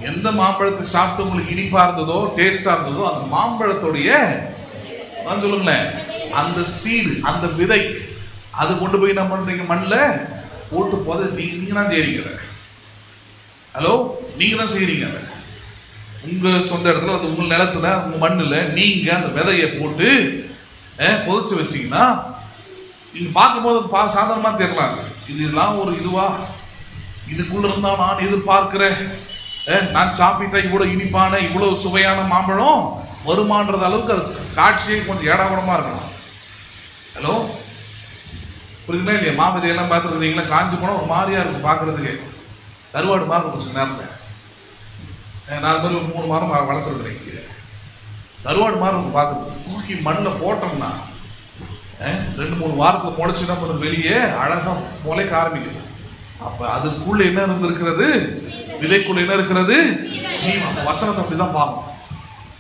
எந்த மாம்பழத்தை சாப்பிட்டு உங்களுக்கு இனிப்பா இருந்ததோ, டேஸ்டா இருந்ததோ, அந்த மாம்பழத்துடைய சொல்லுங்களேன், அந்த சீடு, அந்த விதை, அது கொண்டு போய் என்ன பண்றீங்க? மண்ணில் போட்டு போது நீங்க தான் செய்றீங்க. ஹலோ, நீங்க தான் செய்றீங்க. உங்க சொந்த இடத்துல, அது உங்க நிலத்துல, உங்க மண்ணுல நீங்க அந்த விதையை போட்டு புதைச்சு வச்சீங்கன்னா நீங்க பார்க்கும்போது சாதாரணமா தெரியலாம். இதெல்லாம் ஒரு இதுவா, இதுக்குள்ள இருந்தா நான் எதிர்பார்க்கிறேன், நான் சாப்பிட்டா இவ்வளவு இனிப்பான, இவ்வளவு சுவையான மாம்பழம் வருமானது அளவுக்கு அது காட்சியை கொஞ்சம் ஏடாகுடமா இருக்கலாம். ஹலோ, புரியுதுங்களா இல்லையா? மாம்பழத்தையெல்லாம் பார்த்துருக்கீங்களா? காஞ்சி போனா ஒரு மாதிரியா இருக்கும் பார்க்கறதுக்கு, கருவாடு மாதிரி இருக்கும் நேரத்தில். நான் மாதிரி ஒரு 3 வாரம் வளர்த்துருக்குறேன். கருவாடு மாதிரி இருக்கும் பார்க்குறது. தூக்கி மண்ணில் போட்டோம்னா 2-3 வாரத்தில் முளைச்சுன்னா கொஞ்சம் வெளியே அழகாக முளைக்க ஆரம்பிக்குது. அப்போ அதுக்குள்ள என்ன இருந்திருக்கிறது? விதைக்குள்ள என்ன இருக்கிறது? ஜீவன். வசனத்தை அப்படிதான் பார்க்கணும்.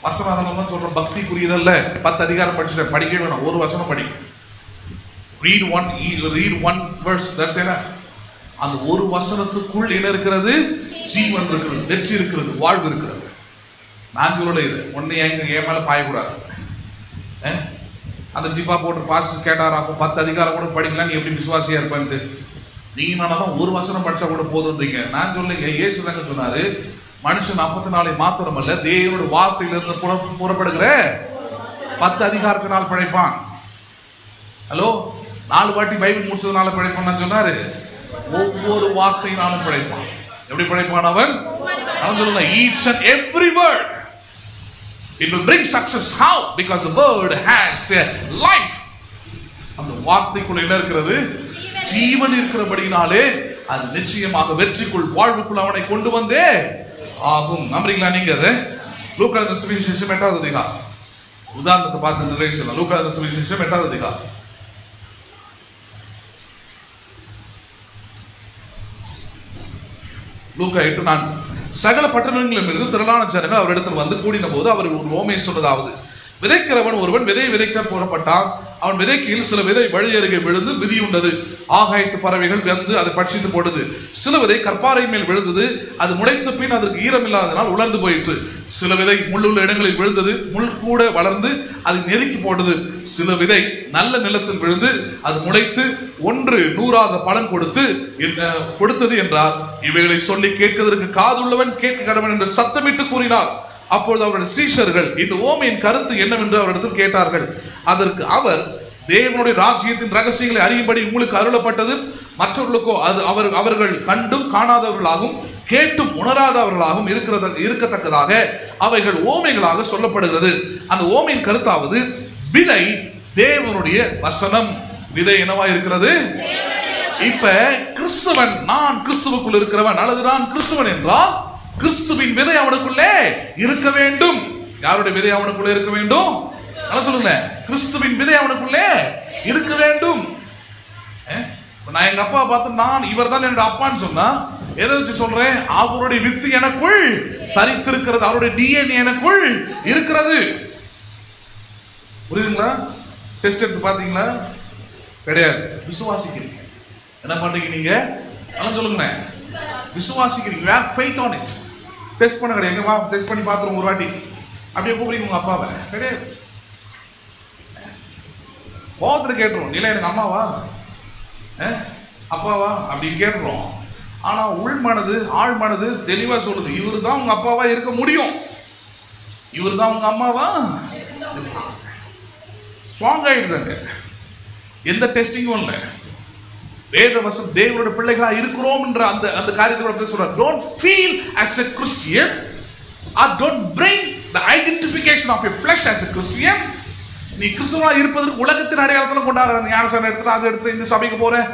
வசனம் தான் சொல்றோம், பக்திக்குரியதல்ல. 10 அதிகாரம் படிச்சுட்டேன், படிக்க வேணும், ஒரு வசனம் படிக்க. read one verse, that's enough. அந்த ஒரு வசனத்துக்குள் என்ன இருக்கிறது? ஜீவன் இருக்கிறது, வெற்றி இருக்கிறது, வாழ்வு இருக்கிறது. நான் சொல்ல இது ஒன்னு என் மேல பாயக்கூடாது. அந்த ஜிப்பா போட்டு பாஸ்டர் கேட்டாராக்கும் 10 அதிகாரம் கூட படிக்கலாம், நீ எப்படி விசுவாசியா இருப்பேன்ட்டு. நீங்க நானும் ஒரு வசனம் படிச்சா கூட போதுன்றீங்க. நான் சொல்லுங்க, இயேசு தாங்க சொன்னாரு, மனுஷன் 40 மாத்திரமல்ல, தேவனோட வார்த்தையிலிருந்து புறப்படுகிற 10 அதிகாரத்தினால் பிழைப்பான். ஹலோ, 4 வாட்டி பைபிள் முடிச்சதுனால பிழைப்பான் சொன்னாரு. ஒவ்வொரு வார்த்தையினாலும் பிழைப்பான். எப்படி பிழைப்பான் அவன்? அவன் சொல்லுங்க, each and every word it will bring success. How? Because the word has a life. அந்த வார்த்தைக்குள்ள என்ன இருக்கிறது? ஜீவன் இருக்கிறபடினாலே அது நிச்சயமாக வெற்றிக்குள், வாழ்வுக்குள் அவனை கொண்டு வந்தே ஆகும். நம்புறீங்களா நீங்க? அது லூக்கா சுவிசேஷம் 8வது அதிகாரம். உதாரணத்தை பார்த்து நிறைய சொல்லலாம். லூக்கா சுவிசேஷம் 8வது அதிகாரம். லூக்கா 8:4. சகல பட்டணங்களிலும் இருந்து திரளான ஜனங்கள் அவரிடத்தில் வந்து கூடின போது அவர் ஒரு உவமையை சொன்னதாவது, விதைக்கிறவன் ஒருவன் விதை விதைக்க புறப்பட்டான். அவன் விதைக்கையில் சில விதை வழி அருகே விழுந்து மிதியுண்டது. ஆகாயத்து பறவைகள் வந்து அதை பட்சித்து போடுது. சில விதை கற்பாறை மேல் விழுந்தது. அது முளைத்த பின் அதற்கு ஈரம் இல்லாதனால் உலர்ந்து போயிற்று. சில விதை முள்ளுள்ள இடங்களில் விழுந்தது. முள் கூட வளர்ந்து அது நெருக்கி போட்டது. சில விதை நல்ல நிலத்தில் விழுந்து அது முளைத்து 100 பலன் கொடுத்தது என்றார். இவைகளை சொல்லி கேட்கிறதற்கு காதுள்ளவன் கேட்க கடவன் என்று சத்தமிட்டு கூறினார். அப்பொழுது அவருடைய சீஷர்கள் இந்த உவமையின் கருத்து என்னவென்று அவரிடத்தில் கேட்டார்கள். அதற்கு அவர், தேவனுடைய ராஜ்யத்தின் ரகசியங்களை அறியும்படி உங்களுக்கு அருளப்பட்டது, மற்றவர்களுக்கோ அது அவர்கள் கண்டும் காணாதவர்களாகவும் கேட்டும் உணராதவர்களாகவும் இருக்கத்தக்கதாக அவைகள் ஓமைகளாக சொல்லப்படுகிறது. அந்த ஓமையின் கருத்தாவது, விதை தேவனுடைய வசனம். விதை என்னவா இருக்கிறது? இப்ப கிறிஸ்துவன், நான் கிறிஸ்துவுக்குள் இருக்கிறவன் அல்லது நான் கிறிஸ்துவன் என்றால் கிறிஸ்துவின் விதை அவனுக்குள்ளே இருக்க வேண்டும். யாருடைய விதை அவனுக்குள்ளே இருக்க வேண்டும்? சொல்லுங்க, கிறிஸ்துவின் விதை அவனுக்குள்ளே இருக்க வேண்டும். நான் எங்க அப்பா பார்த்து நான் இவர் தான் என்னோட அப்பான்னு சொன்னா எதை வச்சு சொல்றேன்? அவருடைய வித்து எனக்குள் தரித்திருக்கிறது, அவருடைய டிஎன்ஏ எனக்குள் இருக்கிறது. புரியுதுங்களா? டெஸ்ட் எடுத்து பாத்தீங்களா? கிடையாது. விசுவாசிக்கிறீங்க. என்ன பண்றீங்க நீங்க? சொல்லுங்க, விசுவாசிக்கிறீங்க. You have faith on it. Test பண்ண கிடையாது. டெஸ்ட் பண்ணி பார்த்துருவோம் ஒரு வாட்டி. அப்படியே கூப்பிடுங்க உங்க அப்பாவை? கிடையாது. கோபத்தில் கேட்டுருவோம், இல்லை எனக்கு அம்மாவா அப்பாவா அப்படின்னு கேட்டுருவோம். ஆனா உள் மனது ஆழ் மனது தெளிவா சொல்லுது, இவரு தான் உங்க அப்பாவா இருக்க முடியும், இவரு தான் உங்க அம்மாவா. ஸ்ட்ராங் ஆயிடுதாங்க, எந்த டெஸ்டிங்கும் இல்லை. வேதவசம் தேவனுடைய பிள்ளைகளா இருக்கிறோம் என்ற அந்த அந்த காரியத்தை சொல்ற. Don't feel as a Christian or don't bring the identification of your flesh as a Christian. நீ கிறிஸ்துவா இருப்பதற்கு உலகத்தின் அடையாளத்தில் கொண்டாடுற, ஞானசான இடத்துல அது இடத்துல இந்த சபைக்கு போறேன்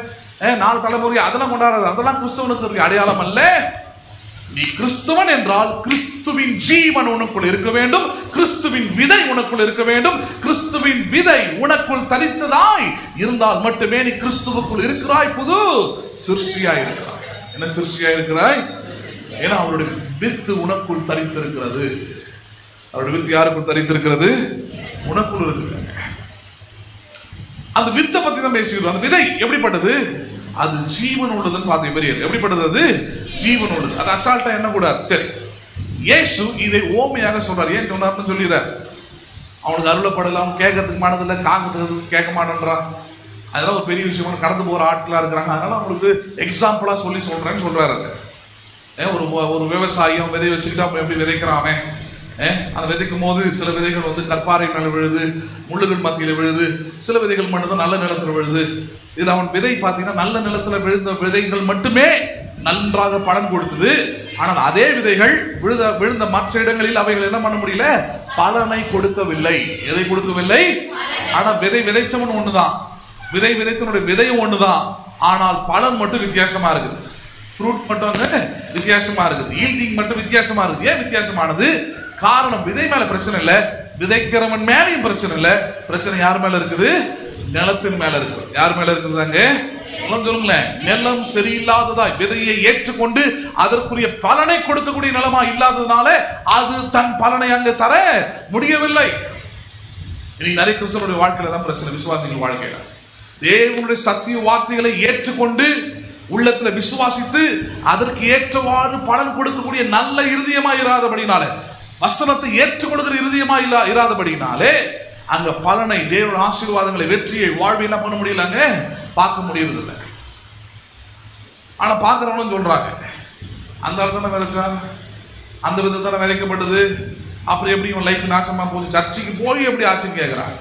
4 தலைமுறை அதெல்லாம் கொண்டாடுறது, அதெல்லாம் கிறிஸ்தவனுக்கு அடையாளம் அல்ல. நீ கிறிஸ்துவன் என்றால் கிறிஸ்துவின் ஜீவன் உனக்குள் இருக்க வேண்டும், கிறிஸ்துவின் விதை உனக்குள் இருக்க வேண்டும். கிறிஸ்துவின் விதை உனக்குள் தரித்ததாய் இருந்தால் மட்டுமே நீ கிறிஸ்துவுக்குள் இருக்கிறாய், புது சிருஷ்டியாய் இருக்கிறாய். என்ன சிருஷ்டியாய் இருக்கிறாய்? ஏன்னா அவருடைய வித்து உனக்குள் தரித்திருக்கிறது. அவருடைய வித்து யாருக்குள் தரித்திருக்கிறது? உனக்குள் இருக்கிறாங்க. அந்த வித்தை பத்தி தான் பேசிக்கிறோம். அந்த விதை எப்படிப்பட்டது? அது ஜீவன் உள்ளதுன்னு பார்த்தீங்க. பெரிய எப்படிப்பட்டது? அது ஜீவன் உள்ளது. அது அசால்ட்டா என்ன கூடாது. சரி, இயேசு இதை ஓமையாக சொல்றாரு. ஏன் சொன்னார்னு சொல்லிடுறார். அவனுக்கு அருளப்படலாம், கேட்கறதுக்கு மனதில்லை, காக்கிறதுக்கு கேட்க மாட்டேன்றான். அதெல்லாம் ஒரு பெரிய விஷயம். கடந்து போற ஆட்களா இருக்கிறாங்க, அதனால அவங்களுக்கு எக்ஸாம்பிளா சொல்றேன்னு சொல்றாரு. ஒரு விவசாயம் விதை வச்சுக்கிட்டு அவன் எப்படி விதைக்கிறான், அந்த விதைக்கும் போது சில விதைகள் வந்து கற்பாறை மேல விழுது, முள்ளுகள் மத்தியில விழுது, சில விதைகள் மட்டும்தான் நல்ல நிலத்துல விழுது. இது அவன் விதை பார்த்தீங்கன்னா நல்ல நிலத்துல விழுந்த விதைகள் மட்டுமே நன்றாக பலன் கொடுத்தது. ஆனால் அதே விதைகள் விழுந்த மற்ற இடங்களில் அவைகள் என்ன பண்ண முடியல, பலனை கொடுக்கவில்லை. எதை கொடுக்கவில்லை? ஆனா விதைத்தவன் ஒண்ணுதான், விதைத்தவனுடைய விதையும் ஒண்ணுதான், ஆனால் பலன் மட்டும் வித்தியாசமா இருக்குது. ஃப்ரூட் மட்டும் வந்து வித்தியாசமா இருக்குது, ஈல்டிங் மட்டும் வித்தியாசமா இருக்குது. ஏன் வித்தியாசமானது? காரணம் விதை மேல பிரச்சனை இல்லை, விதைக்கிறவன் மேலையும் பிரச்சனை இல்லை. பிரச்சனை யார் மேல இருக்குது? நிலத்தின் மேல இருக்குது. யார் மேல இருக்குதாங்க? சொல்லுங்களேன். நிலம் சரியில்லாததாய் விதையை ஏற்றுக்கொண்டு அதற்குரிய பலனை கொடுக்கக்கூடிய நிலமா இல்லாததுனால அது தன் பலனை அங்கு தர முடியவில்லை. இன்னைக்கு நிறைய கிறிஸ்தவனுடைய வாழ்க்கையில தான் பிரச்சனை. விசுவாசிகள் வாழ்க்கையில தேவனுடைய சத்திய வார்த்தைகளை ஏற்றுக்கொண்டு உள்ளத்துல விசுவாசித்து அதற்கு ஏற்றவாறு பலன் கொடுக்கக்கூடிய நல்ல இருதயமா இராதபடினாலே, வசனத்தை ஏற்றுக் கொடுக்கிற இருதயமா இராதபடினாலே அங்க பலனை, தேவனுடைய ஆசீர்வாதங்களை, வெற்றியை, வாழ்வை என்ன பண்ண முடியலங்க, பார்க்க முடியறது இல்லை. ஆனா பார்க்கிறவங்களும் சொல்றாங்க, அந்த இடத்துல விதைச்சா அந்த விதத்தான விதைக்கப்பட்டது, அப்புறம் எப்படி இவன் லைஃப் நாசமா போச்சு, சர்ச்சைக்கு போய் எப்படி ஆச்சுன்னு கேட்கிறாங்க.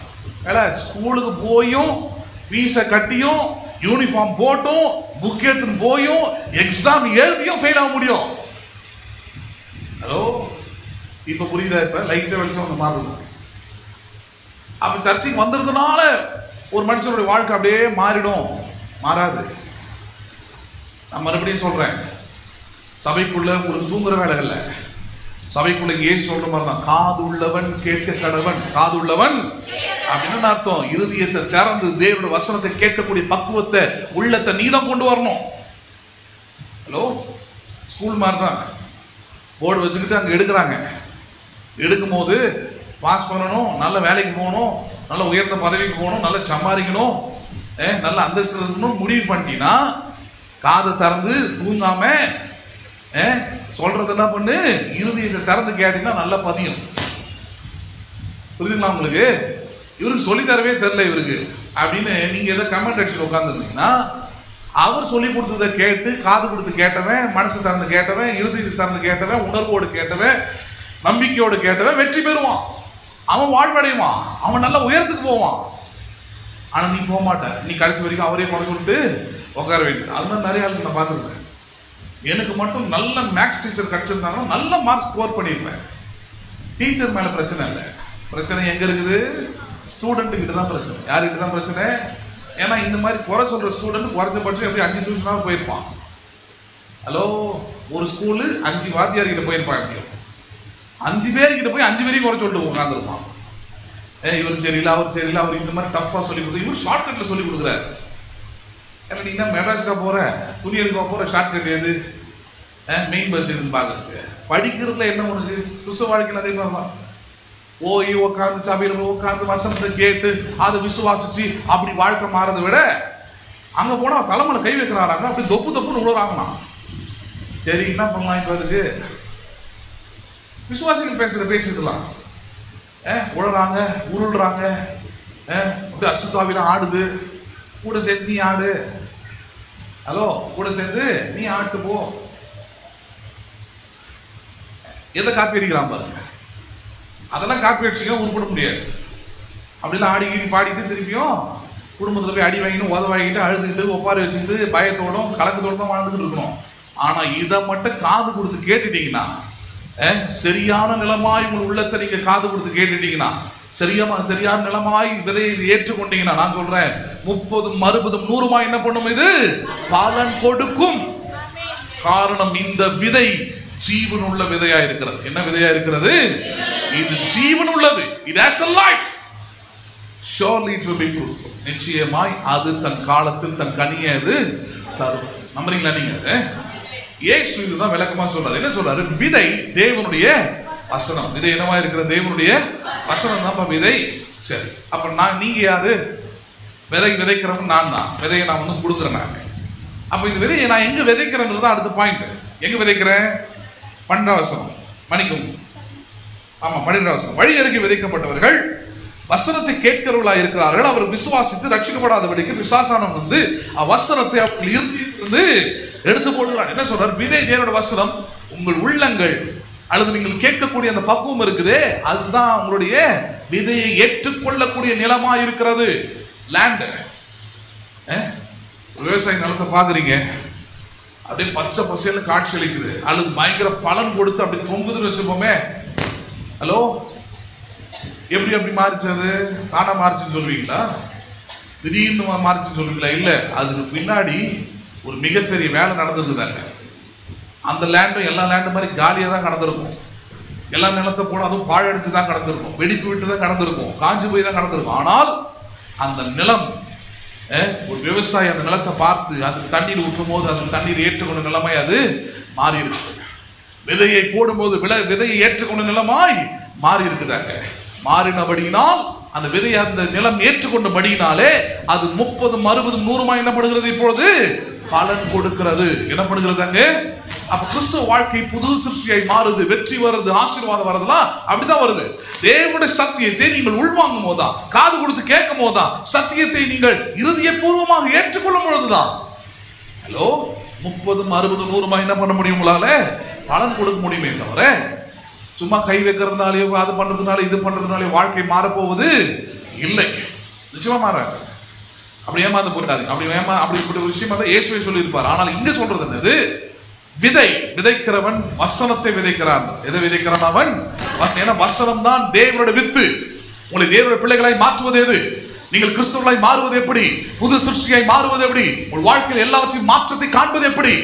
ஸ்கூலுக்கு போயும் ஃபீஸை கட்டியும் யூனிஃபார்ம் போட்டும் புக் எடுத்துன்னு போயும் எக்ஸாம் எழுதியும் ஃபெயில் ஆக முடியும். ஹலோ, இப்ப புரியுதா? இப்ப லைட்டா வெளிச்சம் வந்து மாறுது. அப்ப சர்ச்சைக்கு வந்ததுனால ஒரு மனுஷனுடைய வாழ்க்கை அப்படியே மாறிடும்? மாறாது. நான் மறுபடியும் சொல்றேன், சபைக்குள்ள உங்களுக்கு தூங்குற வேலைகள் இல்லை. சபைக்குள்ள ஏன் சொல்ற மாதிரி தான், காது உள்ளவன் கேட்க கடவன். காது உள்ளவன் அப்படின்னு அர்த்தம், இருதயத்தை திறந்து தேவனுடைய வசனத்தை கேட்கக்கூடிய பக்குவத்தை, உள்ளத்தை நீதான் கொண்டு வரணும். ஹலோ, ஸ்கூல் மாதிரி தான், போர்டு வச்சுக்கிட்டு அங்கே எடுக்கிறாங்க. எடுக்கும் போது பாஸ் பண்ணணும், நல்ல வேலைக்கு போகணும், நல்ல உயர்ந்த பதவிக்கு போகணும், நல்ல சம்பாதிக்கணும், நல்ல அந்தஸ்து இருக்கணும் முடிவு பண்ணிட்டீங்கன்னா, காதை திறந்து தூங்காம சொல்றது என்ன பண்ணு, இருதயத்தை திறந்து கேட்டீங்கன்னா நல்ல பதியும். புரியுதுங்களா உங்களுக்கு? இவருக்கு சொல்லி தரவே தெரியல இவருக்கு அப்படின்னு நீங்க எதை கமெண்ட் அடிச்சு உட்காந்துருந்தீங்கன்னா, அவர் சொல்லி கொடுத்ததை கேட்டு காது கொடுத்து கேட்டவன், மனசு திறந்து கேட்டவன், இருதயத்தை திறந்து கேட்டவன், உணர்வோடு கேட்டவன், நம்பிக்கையோடு கேட்டவன் வெற்றி பெறுவான். அவன் வாழ்வடைவான், அவன் நல்ல உயரத்துக்கு போவான். ஆனா நீ போக மாட்ட, நீ கடைசி வரைக்கும் அவரே குறை சொல்லிட்டு உட்கார வேண்டியது. அது மாதிரி நிறைய ஆளுக்கு நான் பார்த்துருக்கேன். எனக்கு மட்டும் நல்ல மேக்ஸ் டீச்சர் கிடைச்சிருந்தாங்கன்னா நல்ல மார்க் ஸ்கோர் பண்ணியிருப்பேன். டீச்சர் மேல பிரச்சனை இல்லை, பிரச்சனை எங்க இருக்குது? ஸ்டூடெண்ட் கிட்ட தான் பிரச்சனை. யாருக்கிட்ட தான் பிரச்சனை? ஏன்னா இந்த மாதிரி குறை சொல்ற ஸ்டூடெண்ட் குறைஞ்சபட்சம் எப்படி 5 டியூஷனாவது போயிருப்பான். ஹலோ, ஒரு ஸ்கூலு 5 வாத்தியார் கிட்ட போயிருப்பான். எப்படியும் 5 பேர்கிட்ட போய் 5 பேரையும் குறை சொல்லிட்டு உட்காந்துருப்பான். இவர் சரியில்லை, அவர் சரியில்லை, அவர் இந்த மாதிரி டஃபா சொல்லி கொடுத்து, இவர் ஷார்ட்கட்ல சொல்லி கொடுக்குறாரு. ஏன்னா நீங்க மெட்ராஸ்க்கா போற, துணி எடுக்க போற, ஷார்ட்கட் எது? மெயின் பஸ் எதுன்னு பாக்குறதுக்கு. படிக்கிறதுல என்ன உனக்கு? கிறிஸ்துவ வாழ்க்கையில் அதே மாதிரி போய் உட்காந்து சபையில் உட்காந்து வசனத்தை கேட்டு அதை விசுவாசிச்சு அப்படி வாழ்க்கை மாறதை விட அங்க போனா தலைமையில கை வைக்கிறாங்க, அப்படி தொப்பு தொப்புன்னு உழுறாங்கண்ணா. சரி, என்ன பண்ணலாம்? இப்ப அதுக்கு விசுவாசிகள் பேசுற பேசிக்கலாம். உழறாங்க, உருள்றாங்க, அசுத்தாவில ஆடுது. கூட சேர்ந்து நீ ஆடு. ஹலோ, கூட சேர்ந்து நீ ஆட்டு போ. எதை காப்பி அடிக்கிறான் பாருங்க. அதெல்லாம் காப்பி அடிச்சுக்க உருப்பட முடியாது. அப்படிலாம் ஆடி பாடிட்டு திருப்பியும் குடும்பத்தில் போய் அடி வாங்கிட்டு உத வாங்கிட்டு அழுதுகிட்டு ஒப்பாரி வச்சுட்டு பயத்தோடும் கலக்கத்தோடும் வாழ்ந்துட்டு இருக்கணும். ஆனா இதை மட்டும் காது கொடுத்து கேட்டுட்டீங்கன்னா, சரியான நிலமாய் உங்கள் உள்ளத்தை நீங்க காது கொடுத்து கேட்டுட்டீங்கன்னா, சரியான நிலமாய் விதையை ஏற்றுக்கொண்டீங்கன்னா, நான் சொல்றேன் 30, 60, 100 என்ன பண்ணும்? இது பலன் கொடுக்கும். காரணம், இந்த விதை ஜீவன் உள்ள விதையா இருக்கிறது. என்ன விதையா இருக்கிறது? இது ஜீவன் உள்ளது. It has a life. Surely it will be fruitful. நிச்சயமாய் அது தன் காலத்தில் தன் கனியை அது தரும். நம்புறீங்களா நீங்க? இயேசு இதுதான் விளக்கமா சொல்றாரு. என்ன சொல்றாரு? விதை தேவனுடைய வசனம். விதை என்னவா இருக்கிற? தேவனுடைய வசனம் தான் விதை. சரி, அப்ப நீங்க யாரு? விதைக்கிறவன் நான் தான். விதையை நான் வந்து கொடுக்குறேன். நான் அப்ப இந்த விதையை நான் எங்க விதைக்கிறேன்றது தான் அடுத்த பாயிண்ட். எங்க விதைக்கிறேன்? 12 வசனம் மணிக்கும். ஆமா, 12 வசனம். வழி அருகே விதைக்கப்பட்டவர்கள் வசனத்தை கேட்கிறவர்களா இருக்கிறார்கள். அவர் விசுவாசித்து ரட்சிக்கப்படாதபடிக்கு பிசாசானவன் வந்து வசனத்தை அவர்கள் இருந்து எடுத்து போடுகிறான். என்ன சொல்றார்? விதை தேவனுடைய வசனம் உங்கள் உள்ளங்கள் அல்லது நீங்கள் கேட்கக்கூடிய அந்த பக்குவம் இருக்குதே, அதுதான் உங்களுடைய விதையை ஏற்றுக்கொள்ளக்கூடிய நிலமா இருக்கிறது. லேண்ட். விவசாய நிலத்தை பாக்குறீங்க, அப்படியே பச்சை பசேல்னு காட்சி அளிக்குது, அல்லது பயங்கர பலன் கொடுத்து அப்படி தொங்குதுன்னு வச்சுப்போமே. ஹலோ, எப்படி அப்படி மாறிச்சது? தானா மாறிச்சுன்னு சொல்லுவீங்களா? திடீர்னு மாறிச்சுன்னு சொல்லுவீங்களா? இல்ல, அதுக்கு பின்னாடி ஒரு மிகப்பெரிய வேலை நடந்திருக்குதாங்க. அந்த லேண்டும் எல்லா லேண்டும் மாதிரி காலியா தான் கடந்திருக்கும். எல்லா நிலத்தை போல அதுவும் பாழடிச்சு தான் கடந்திருக்கும், வெடிப்பு விட்டு தான் கடந்திருக்கும், காஞ்சு போய் தான் கடந்திருக்கும். ஆனால் அந்த நிலம், ஒரு விவசாயி அந்த நிலத்தை பார்த்து அது தண்ணீர் ஊற்றும் போது அந்த தண்ணீர் ஏற்றுக்கொண்ட நிலமாய் அது மாறி இருக்கு. விதையை போடும்போது விதையை ஏற்றுக்கொண்ட நிலமாய் மாறி இருக்குதாங்க. மாறினபடியினால் அந்த விதையை அந்த நிலம் ஏற்றுக்கொண்டபடியினாலே அது 30, 60, 100 என்ன பண்ணுகிறது? இப்பொழுது பலன் கொடுக்கிறது. என்ன பண்ணுகிறதாங்க? அப்ப கிறிஸ்துவ வாழ்க்கை புது சிருஷ்டியாய் மாறுது, வெற்றி வருது, ஆசீர்வாதம் வருதுலாம் அப்படிதான் வருது. தேவனுடைய சத்தியத்தை நீங்கள் உள்வாங்கும் போதுதான், காது கொடுத்து கேட்கும் போதுதான், சத்தியத்தை நீங்கள் இருதயபூர்வமாக ஏற்றுக்கொள்ளும் பொழுதுதான். ஹலோ, 30, 60, 100 என்ன பண்ண முடியும்? உங்களால பலன் கொடுக்க முடியுமே தவிர சும்மா கை வைக்கிறதுனாலே அது பண்றதுனால இது பண்றதுனாலே வாழ்க்கை மாறப்போவது இல்லை. நிச்சயமா மாறாது. அப்படி ஏமாந்து போட்டாரு. அப்படிப்பட்ட விஷயம் தான் இயேசுவே சொல்லியிருப்பார். ஆனால் இங்க சொல்றது என்னது? விதை விதைக்கிறவன் வசனத்தை விதைக்கிறான். எதை விதைக்கிறான் அவன்? ஏன்னா வசனம் தான் தேவனுடைய வித்து. உங்களை தேவனுடைய பிள்ளைகளாய் மாற்றுவது எது? நீங்கள் கிறிஸ்தவர்களாய் மாறுவது எப்படி? புது சிருஷ்டியாய் மாறுவது எப்படி? உங்கள் வாழ்க்கையில் எல்லாவற்றையும் மாற்றத்தை காண்பது எப்படி?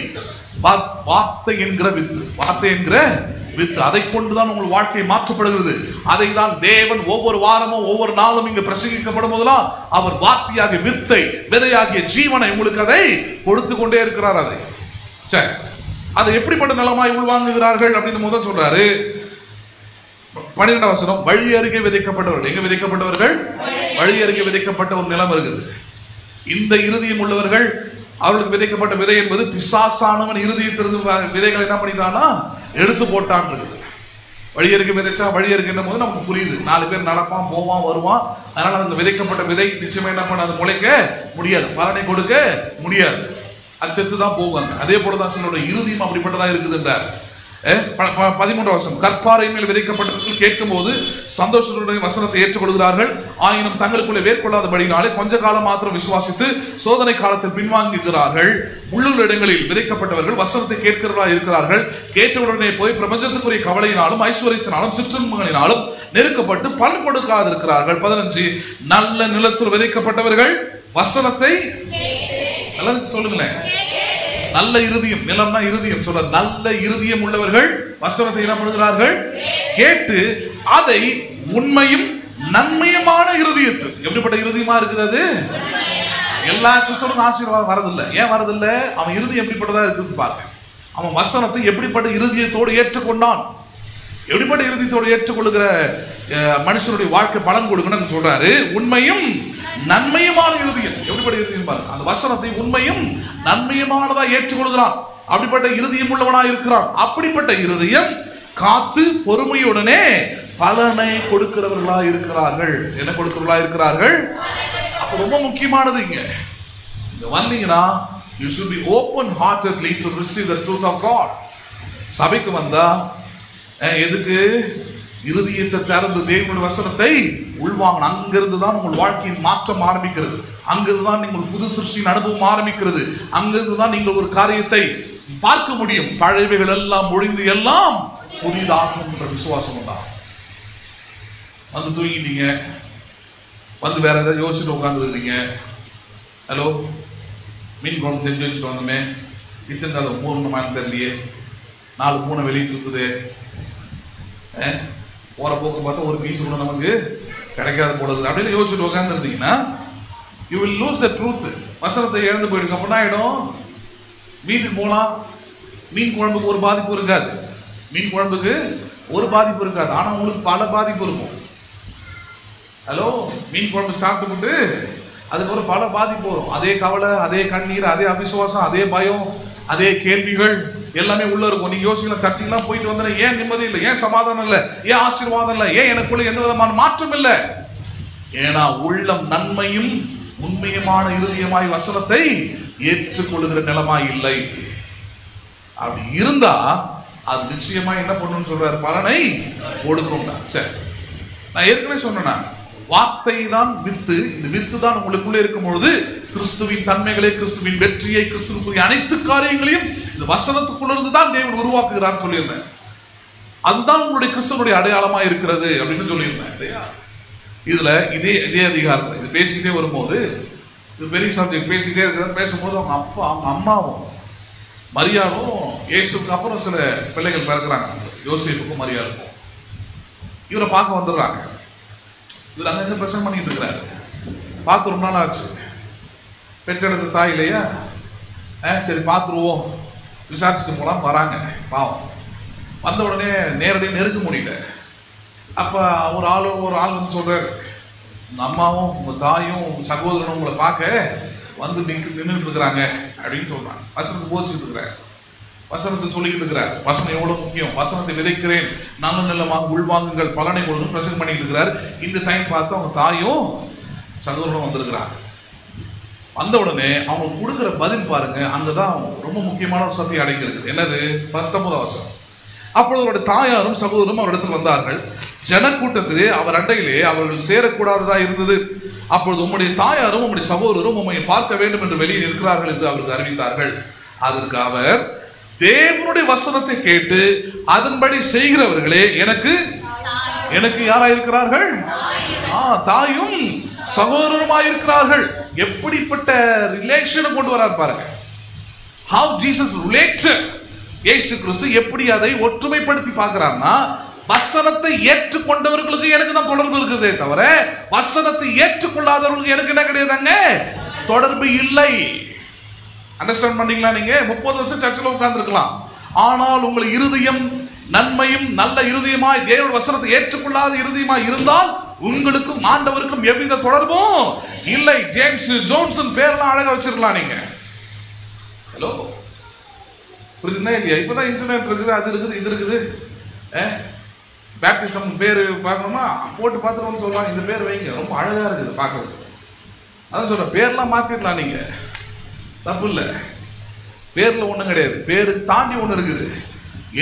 வார்த்தை என்கிற வித்து. வார்த்தை என்கிற வித்து, அதை கொண்டுதான் உங்கள் வாழ்க்கை மாற்றப்படுகிறது. அதை தான் தேவன் ஒவ்வொரு வாரமும் ஒவ்வொரு நாளும் இங்கு பிரசங்கிக்கப்படும் போதெல்லாம் அவர் வார்த்தையாகிய வித்தை, விதையாகிய ஜீவனை உங்களுக்கு அதை கொடுத்து கொண்டே இருக்கிறார். அதை சரி, அதை எப்படிப்பட்ட நிலமாய் உள்வாங்குகிறார்கள் அப்படின்னு முதல் சொல்றாரு. 12 வசனம், வழி அருகே விதைக்கப்பட்டவர்கள். எங்க விதைக்கப்பட்டவர்கள்? வழி அருகே விதைக்கப்பட்ட ஒரு நிலம் இருக்குது. இந்த இருதயம் உள்ளவர்கள், அவர்களுக்கு விதைக்கப்பட்ட விதை என்பது பிசாசானவன் இருதயத்திலிருந்து விதைகளை என்ன பண்ணிட்டான்னா எடுத்து போட்டான். வழி அருகே விதைச்சா வழி அருகின்ற போது நமக்கு புரியுது, 4 பேர் நடப்பான், போவான், வருவான். அதனால அந்த விதைக்கப்பட்ட விதை நிச்சயமா என்ன பண்ண, அது முளைக்க முடியாது, பலனை கொடுக்க முடியாது, அது செத்து தான் போவாங்க. அதே போலதான் சிலருடைய இருதயம் அப்படிப்பட்டதா இருக்குது என்றார். 13 வசனம், கற்பாறை மேல் விதைக்கப்பட்டவர்கள் கேட்கும் போது சந்தோஷத்துடைய வசனத்தை ஏற்றுக்கொள்கிறார்கள். ஆயினும் தங்களுக்குள்ளே வேர்கொள்ளாதபடினாலே கொஞ்ச காலம் மாத்திரம் விசுவாசித்து சோதனை காலத்தில் பின்வாங்குகிறார்கள். உள்ளூர் இடங்களில் விதைக்கப்பட்டவர்கள் வசனத்தை கேட்கிறவர்களா இருக்கிறார்கள். கேட்டவுடனே போய் பிரபஞ்சத்துக்குரிய கவலையினாலும் ஐஸ்வர்யத்தினாலும் சிற்றுண்மங்களினாலும் நெருக்கப்பட்டு பலன் கொடுக்காதிருக்கிறார்கள். 15, நல்ல நிலத்தில் விதைக்கப்பட்டவர்கள் வசனத்தை சொல்லுங்களேன். நல்ல இருதயம், நிலம்னா இருதயம் சொல்ற, நல்ல இருதயம் உள்ளவர்கள் வசனத்தை என்ன பண்ணுகிறார்கள்? கேட்டு அதை உண்மையும் நன்மையுமான இருதயத்து. எப்படிப்பட்ட இருதயமா இருக்கிறது? எல்லா கிறிஸ்தவனுக்கும் ஆசீர்வாதம் வரதில்லை. ஏன் வரதில்லை? அவன் இருதயம் எப்படிப்பட்டதா இருக்குது பாருங்க. அவன் வசனத்தை எப்படிப்பட்ட இருதயத்தோடு ஏற்றுக்கொண்டான். எப்படிப்பட்ட இருதயத்தோடு ஏற்றுக்கொள்ளுகிற மனுஷனுடைய வாழ்க்கை பலன் கொடுக்கணும்னு சொல்றாரு. உண்மையும் நன்மையுமான இருதயம். எப்படிப்பட்ட இருதயம் பாருங்க. அந்த வசனத்தை உண்மையும் நன்மையுமானதா ஏற்றுக்கொள்கிறான். அப்படிப்பட்ட இருதயம் உள்ளவனா இருக்கிறான். அப்படிப்பட்ட இருதயம் காத்து பொறுமையுடனே பலனை கொடுக்கிறவர்களா இருக்கிறார்கள். என்ன கொடுக்கிறவர்களா இருக்கிறார்கள்? அப்ப ரொம்ப முக்கியமானது இங்க வந்தீங்கன்னா you should be open heartedly to receive the truth of God. சபைக்கு வந்தா எதுக்கு? இருதயத்தை திறந்து தேவனுடைய வசனத்தை உள்வாங்கணும். அங்கிருந்து தான் உங்கள் வாழ்க்கையின் மாற்றம் ஆரம்பிக்கிறது. அங்கிருந்து தான் நீங்கள் புது சிருஷ்டியின் அனுபவம் ஆரம்பிக்கிறது. அங்கிருந்து தான் நீங்கள் ஒரு காரியத்தை பார்க்க முடியும். பழையவைகள் எல்லாம் ஒழிந்து எல்லாம் புதிதாகும் என்ற விசுவாசம் தான். வந்து தூங்கிட்டீங்க, வந்து வேற ஏதாவது யோசிச்சுட்டு உட்காந்துருந்தீங்க. ஹலோ, மீன் குழம்பு செஞ்சு வச்சுட்டு வந்தோமே, கிச்சன் அதை மூணு தெரியலையே, 4 பூனை வெளியே சுத்துது, போற போக்கு பார்த்தா ஒரு பீஸ் கூட நமக்கு கிடைக்காத போடுது அப்படின்னு யோசிச்சுட்டு உட்காந்துருந்தீங்கன்னா you will lose the truth. வசனத்தை இழந்து போயிடுங்க. அப்ப என்ன ஆயிடும்? வீட்டுக்கு போகலாம், மீன் குழம்புக்கு ஒரு பாதிப்பு இருக்காது, மீன் குழம்புக்கு ஒரு பாதிப்பு இருக்காது, ஆனா உங்களுக்கு பல பாதிப்பு இருக்கும். ஹலோ, மீன் குழம்பு சாப்பிட்டு விட்டு அதுக்கப்புறம் பல பாதிப்பு வரும். அதே கவலை, அதே கண்ணீர், அதே அவிசுவாசம், அதே பயம், அதே கேள்விகள் எல்லாமே உள்ள இருக்கும். நீங்க யோசிக்கலாம், சர்ச்சைக்கெல்லாம் போயிட்டு வந்தா ஏன் நிம்மதி இல்லை, ஏன் சமாதானம் இல்லை, ஏன் ஆசீர்வாதம் இல்லை, ஏன் எனக்குள்ள எந்த விதமான மாற்றம் இல்லை? ஏன்னா உள்ளம் நன்மையும் உண்மையுமான இருதயமாய் வசனத்தை ஏற்றுக்கொள்ளுகிற நிலமாய் இல்லை. அப்படி இருந்தா அது நிச்சயமா என்ன பண்ணணும்னு சொல்றாரு? பலனை கொடுக்கும். சரி, நான் ஏற்கனவே சொன்னேன், வார்த்தை தான் வித்து. இந்த வித்து தான் உங்களுக்குள்ளே இருக்கும் பொழுது கிறிஸ்துவின் தன்மைகளை, கிறிஸ்துவின் வெற்றியை, கிறிஸ்துவுக்குரிய அனைத்து காரியங்களையும் இந்த வசனத்துக்குள்ளிருந்து தான் தேவன் உருவாக்குகிறார் சொல்லியிருந்தேன். அதுதான் உங்களுடைய கிறிஸ்துவனுடைய அடையாளமா இருக்கிறது அப்படின்னு சொல்லியிருந்தேன் இல்லையா? இதுல இதே அதிகாரத்தில் இது பேசிட்டே வரும்போது, இது பெரிய சப்ஜெக்ட், பேசிட்டே இருக்கிற பேசும்போது அவங்க அம்மாவும் மரியாளும் இயேசுக்கு அப்புறம் சில பிள்ளைகள் பிறக்கிறாங்க, யோசேப்புக்கும் மரியாளுக்கும். இவரை பார்க்க வந்துடுறாங்க. இவர் அங்க பிரசங்கம் பண்ணிட்டு இருக்கிறாரு. பார்த்து ரொம்ப நாள் ஆச்சு, பெற்றெடுத்த தாய் இல்லையா, சரி பார்த்துருவோம் விசாரிச்சுட்டு போலாம் வராங்க. பாவம் வந்த உடனே நேரடியாக நெருங்க முடியல. அப்ப ஒரு ஆள் வந்து சொல்றாரு, உங்க அம்மாவும் உங்க தாயும் உங்க சகோதரனும் உங்களை பார்க்க வந்து நின்றுட்டு இருக்கிறாங்க அப்படின்னு சொல்றாங்க. வசனத்தை போதிச்சுட்டு இருக்கிறார், வசனத்தை சொல்லிக்கிட்டு இருக்கிறார். வசனம் எவ்வளவு முக்கியம், வசனத்தை விதைக்கிறேன் நல்ல நல்லமாக உள்வாங்குங்கள் பலனை கொடுக்கும் பிரசங்கம் பண்ணிட்டு இருக்கிறார். இந்த டைம் பார்த்து அவங்க தாயும் சகோதரனும் வந்திருக்கிறாங்க. வந்த உடனே அவங்க கொடுக்குற பதில் பாருங்க, அங்கதான் ரொம்ப முக்கியமான ஒரு சத்தியம் அடங்கியிருக்குது. என்னது? 19 வசனம். அப்பொழுது அவருடைய தாயாரும் சகோதரரும் அவரிடத்தில் வந்தார்கள். ஜனக்கூட்டத்திலே அவர் அண்டையிலே அவர்கள் சேரக்கூடாததா இருந்தது. அப்பொழுது உம்முடைய தாயாரும் உம்முடைய சகோதரரும் உம்மை பார்க்க வேண்டும் என்று வெளியே இருக்கிறார்கள் என்று அவருக்கு அறிவித்தார்கள். அதற்கு அவர், தேவனுடைய வசனத்தை கேட்டு அதன்படி செய்கிறவர்களே எனக்கு யாராயிருக்கிறார்கள்? தாயும் சகோதரருமாயிருக்கிறார்கள். எப்படிப்பட்ட ரிலேஷனை கொண்டு வரார் பாருங்க. How Jesus related. இயேசு கிறிஸ்து எப்படி அதை ஒற்றுமைப்படுத்தி பார்க்கிறார்னா, வசனத்தை ஏற்றுக்கொண்டவர்களுக்கு எனக்கு தான் தொடர்பு இருக்கிறதே தவிர வசனத்தை ஏற்றுக்கொள்ளாதவர்களுக்கு எனக்கு என்ன கிடையாதுங்க, தொடர்பு இல்லை. அண்டர்ஸ்டாண்ட் பண்ணீங்களா? நீங்க 30 வருஷம் சர்ச்சில் உட்கார்ந்து இருக்கலாம், ஆனால் உங்கள் இருதயம் நன்மையும் நல்ல இருதயமாய் தேவ வசனத்தை ஏற்றுக்கொள்ளாத இருதயமாய் இருந்தால் உங்களுக்கும் ஆண்டவருக்கும் எவ்வித தொடர்பும் இல்லை. ஜேம்ஸ் ஜோன்சன் பேர்லாம் அழகா வச்சிருக்கலாம் நீங்க. ஹலோ, புரியுதுன்னா இல்லையா? இப்பதான் இன்டர்நெட் இருக்குது, அது இருக்குது, இது இருக்குது. பேப்டிசம் பேர் பார்க்கணுமா, போட்டு பார்த்துட்டு சொல்லலாம், இந்த பேர் வைங்க, ரொம்ப அழகா இருக்குது பார்க்கறது. அதான் சொல்ற, பேர்லாம் மாத்திடலாம் நீங்க, தப்பு இல்லை. பேர்ல ஒண்ணும் கிடையாது, பேரு தாண்டி ஒண்ணு இருக்குது.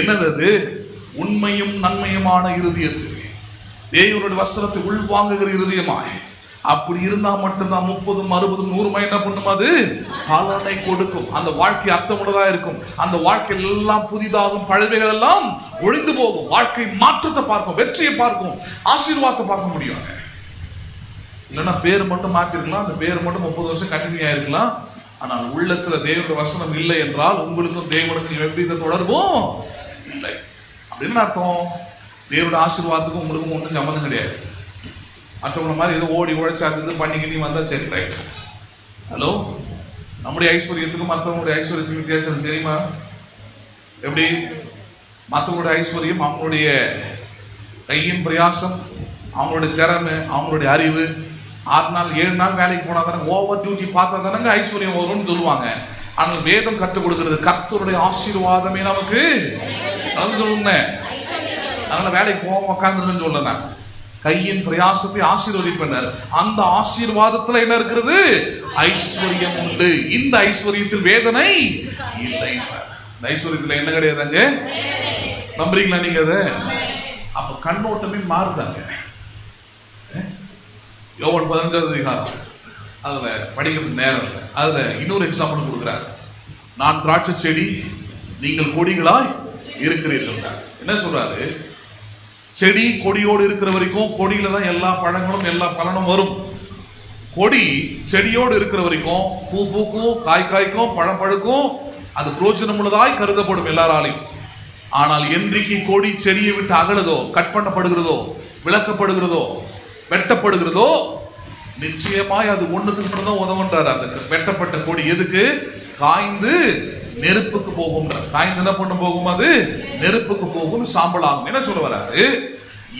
என்னது அது? உண்மையும் நன்மையுமான இருதயத்துக்கு தேவனுடைய வசனத்தை உள்வாங்குகிற இருதயமாய். அப்படி இருந்தா மட்டும்தான் 30, 60, 100 என்ன பண்ணும்? அது பலனை கொடுக்கும். அந்த வாழ்க்கை அர்த்தமுள்ளதா இருக்கும். அந்த வாழ்க்கையில் எல்லாம் புதிதாகும், பழமைகள் எல்லாம் ஒழிந்து போகும். வாழ்க்கை மாற்றத்தை பார்க்கும், வெற்றியை பார்க்கும், ஆசீர்வாதத்தை பார்க்க முடியும். இல்லைன்னா பேர் மட்டும் மாத்திருக்கலாம், அந்த பேர் மட்டும் 30 வருஷம் கண்டினியூ ஆயிருக்கலாம். ஆனால் உள்ளத்துல தேவனுடைய வசனம் இல்லை என்றால் உங்களுக்கும் தேவனுக்கும் எவ்வித தொடர்பும் இல்லை. அப்படின்னு அர்த்தம். தேவனுடைய ஆசீர்வாதத்துக்கும் உங்களுக்கும் ஒன்றும் சம்மந்தம் கிடையாது. மற்றவங்க மாதிரி ஏதோ ஓடி உழைச்சாக்குது பண்ணிக்கிட்டு வந்தா சரி, ரைட். ஹலோ, நம்முடைய ஐஸ்வர்யத்துக்கும் மற்றவங்களுடைய ஐஸ்வர்யத்துக்கும் வித்தியாசம் தெரியுமா? எப்படி? மற்றவங்களுடைய ஐஸ்வர்யம் அவங்களுடைய கையின் பிரயாசம், அவங்களுடைய திறமை, அவங்களுடைய அறிவு. 6 நாள் 7 நாள் வேலைக்கு போனா தானே, ஓவர் டியூட்டி பார்த்தா தானங்க ஐஸ்வர்யம் வரும்னு சொல்லுவாங்க. ஆனால் வேதம் கற்றுக் கொடுக்கிறது கர்த்தருடைய ஆசீர்வாதமே நமக்கு சொல்லுங்க. அதனால வேலைக்கு போக உட்காந்துருன்னு சொல்ல நான் கையின் பிரயாசத்தை ஆசீர்வதிப்பனர். அந்த ஆசீர்வாதத்துல என்ன இருக்கிறது? ஐஸ்வர்யம் உண்டு. இந்த ஐஸ்வர்யத்தில் வேதனை இல்லை. இந்த ஐஸ்வர்யத்துல என்ன கிடையாதுங்க? நம்புறீங்களா நீங்க? அதை அப்ப கண்ணோட்டமே மாறுதாங்க. யோவான் 15வது அதிகாரம் அதுல படிக்கிறது நேரம் இல்லை. அதுல இன்னொரு எக்ஸாம்பிள் கொடுக்குறாரு. நான் திராட்சை செடி, நீங்கள் கொடிகளாய் இருக்கிறீர்கள். என்ன சொல்றாரு? செடி கொடியோடு இருக்கிற வரைக்கும் கொடியில தான் எல்லா பழங்களும் எல்லா பலனும் வரும். கொடி செடியோடு இருக்கிற வரைக்கும் பூ பூக்கும், காய் காய்க்கும், பழம் பழுக்கும், அது பிரோஜனம் உள்ளதாய் கருதப்படும் எல்லாராலையும். ஆனால் என்றைக்கு கொடி செடியை விட்டு அகலுதோ, கட் பண்ணப்படுகிறதோ, விளக்கப்படுகிறதோ, வெட்டப்படுகிறதோ, நிச்சயமாய் அது ஒண்ணுக்கு தான் உதவுன்றார். அந்த வெட்டப்பட்ட கொடி எதுக்கு? காய்ந்து நெருப்புக்கு போகும். காய்ந்து என்ன பண்ண போகும்? அது நெருப்புக்கு போகும், சாம்பல் ஆகும். என்ன சொல்ல வராரு?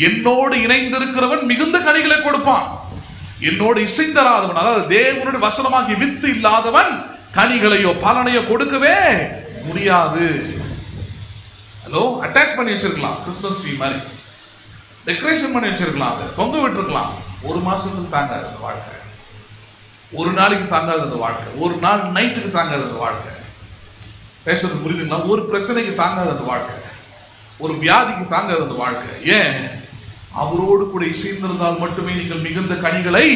என்னோடு இணைந்திருக்கிறவன் மிகுந்த கனிகளை கொடுப்பான். என்னோடு இசைந்தராதவன், அதாவது தேவனுடைய வசனமாகிய வித்து இல்லாதவன் கனிகளையோ பலனையோ கொடுக்கவே முடியாது. ஹலோ, அட்டாச் பண்ணி வச்சிருக்கலாம், கிறிஸ்மஸ் ட்ரீ மாதிரி டெக்கரேஷன் பண்ணி வச்சிருக்கலாம், தொங்க விட்டுருக்கலாம். ஒரு மாசத்துக்கு தாங்காது அந்த வாழ்க்கை, ஒரு நாளைக்கு தாங்காது அந்த வாழ்க்கை, ஒரு நாள் நைட்டுக்கு தாங்காது அந்த வாழ்க்கை. பேசுறது புரியுதுங்களா? ஒரு பிரச்சனைக்கு தாங்காது அந்த வாழ்க்கை, ஒரு வியாதிக்கு தாங்காது அந்த வாழ்க்கை. ஏன்? அவரோடு கூட இசைந்திருந்தால் மட்டுமே நீங்கள் மிகுந்த கனிகளை,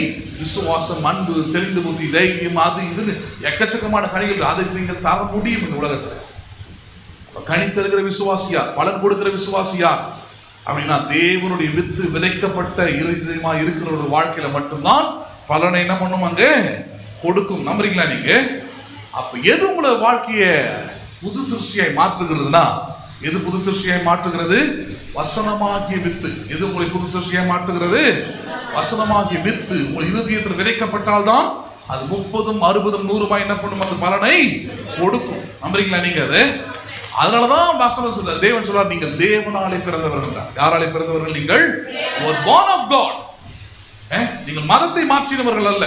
விசுவாசம், அன்பு, தெரிந்து புத்தி, தைரியம், அது இது எக்கச்சக்கமான கனிகள் அதுக்கு நீங்கள் தர முடியும் இந்த உலகத்துல. கனி தருகிற விசுவாசியா, பலன் கொடுக்கிற விசுவாசியா அப்படின்னா தேவனுடைய வித்து விதைக்கப்பட்ட இருதயமா இருக்கிற ஒரு வாழ்க்கையில மட்டும்தான் பலனை என்ன பண்ணும்? அங்க கொடுக்கும். நம்புறீங்களா நீங்க? அப்ப எது உங்களை வாழ்க்கைய புது சிருஷ்டியாய் மாற்றுகிறதுனா, எது புது சிருஷ்டியாய் மாற்றுகிறது? வசனமாகிய வித்து. எது உங்களை புது சிருஷ்டியாய் மாற்றுகிறது? வசனமாகிய வித்து உங்கள் இருதயத்தில் விதைக்கப்பட்டால் தான் அது 30, 60, 100 என்ன பண்ணும்? அந்த பலனை கொடுக்கும். நம்புறீங்களா நீங்க? அது அதனாலதான் வசனம் சொல்ற, தேவன் சொல்றார், நீங்கள் தேவனாலே பிறந்தவர்கள். யாராலே பிறந்தவர்கள்? நீங்கள் born of God. நீங்கள் மதத்தை மாற்றினவர்கள் அல்ல,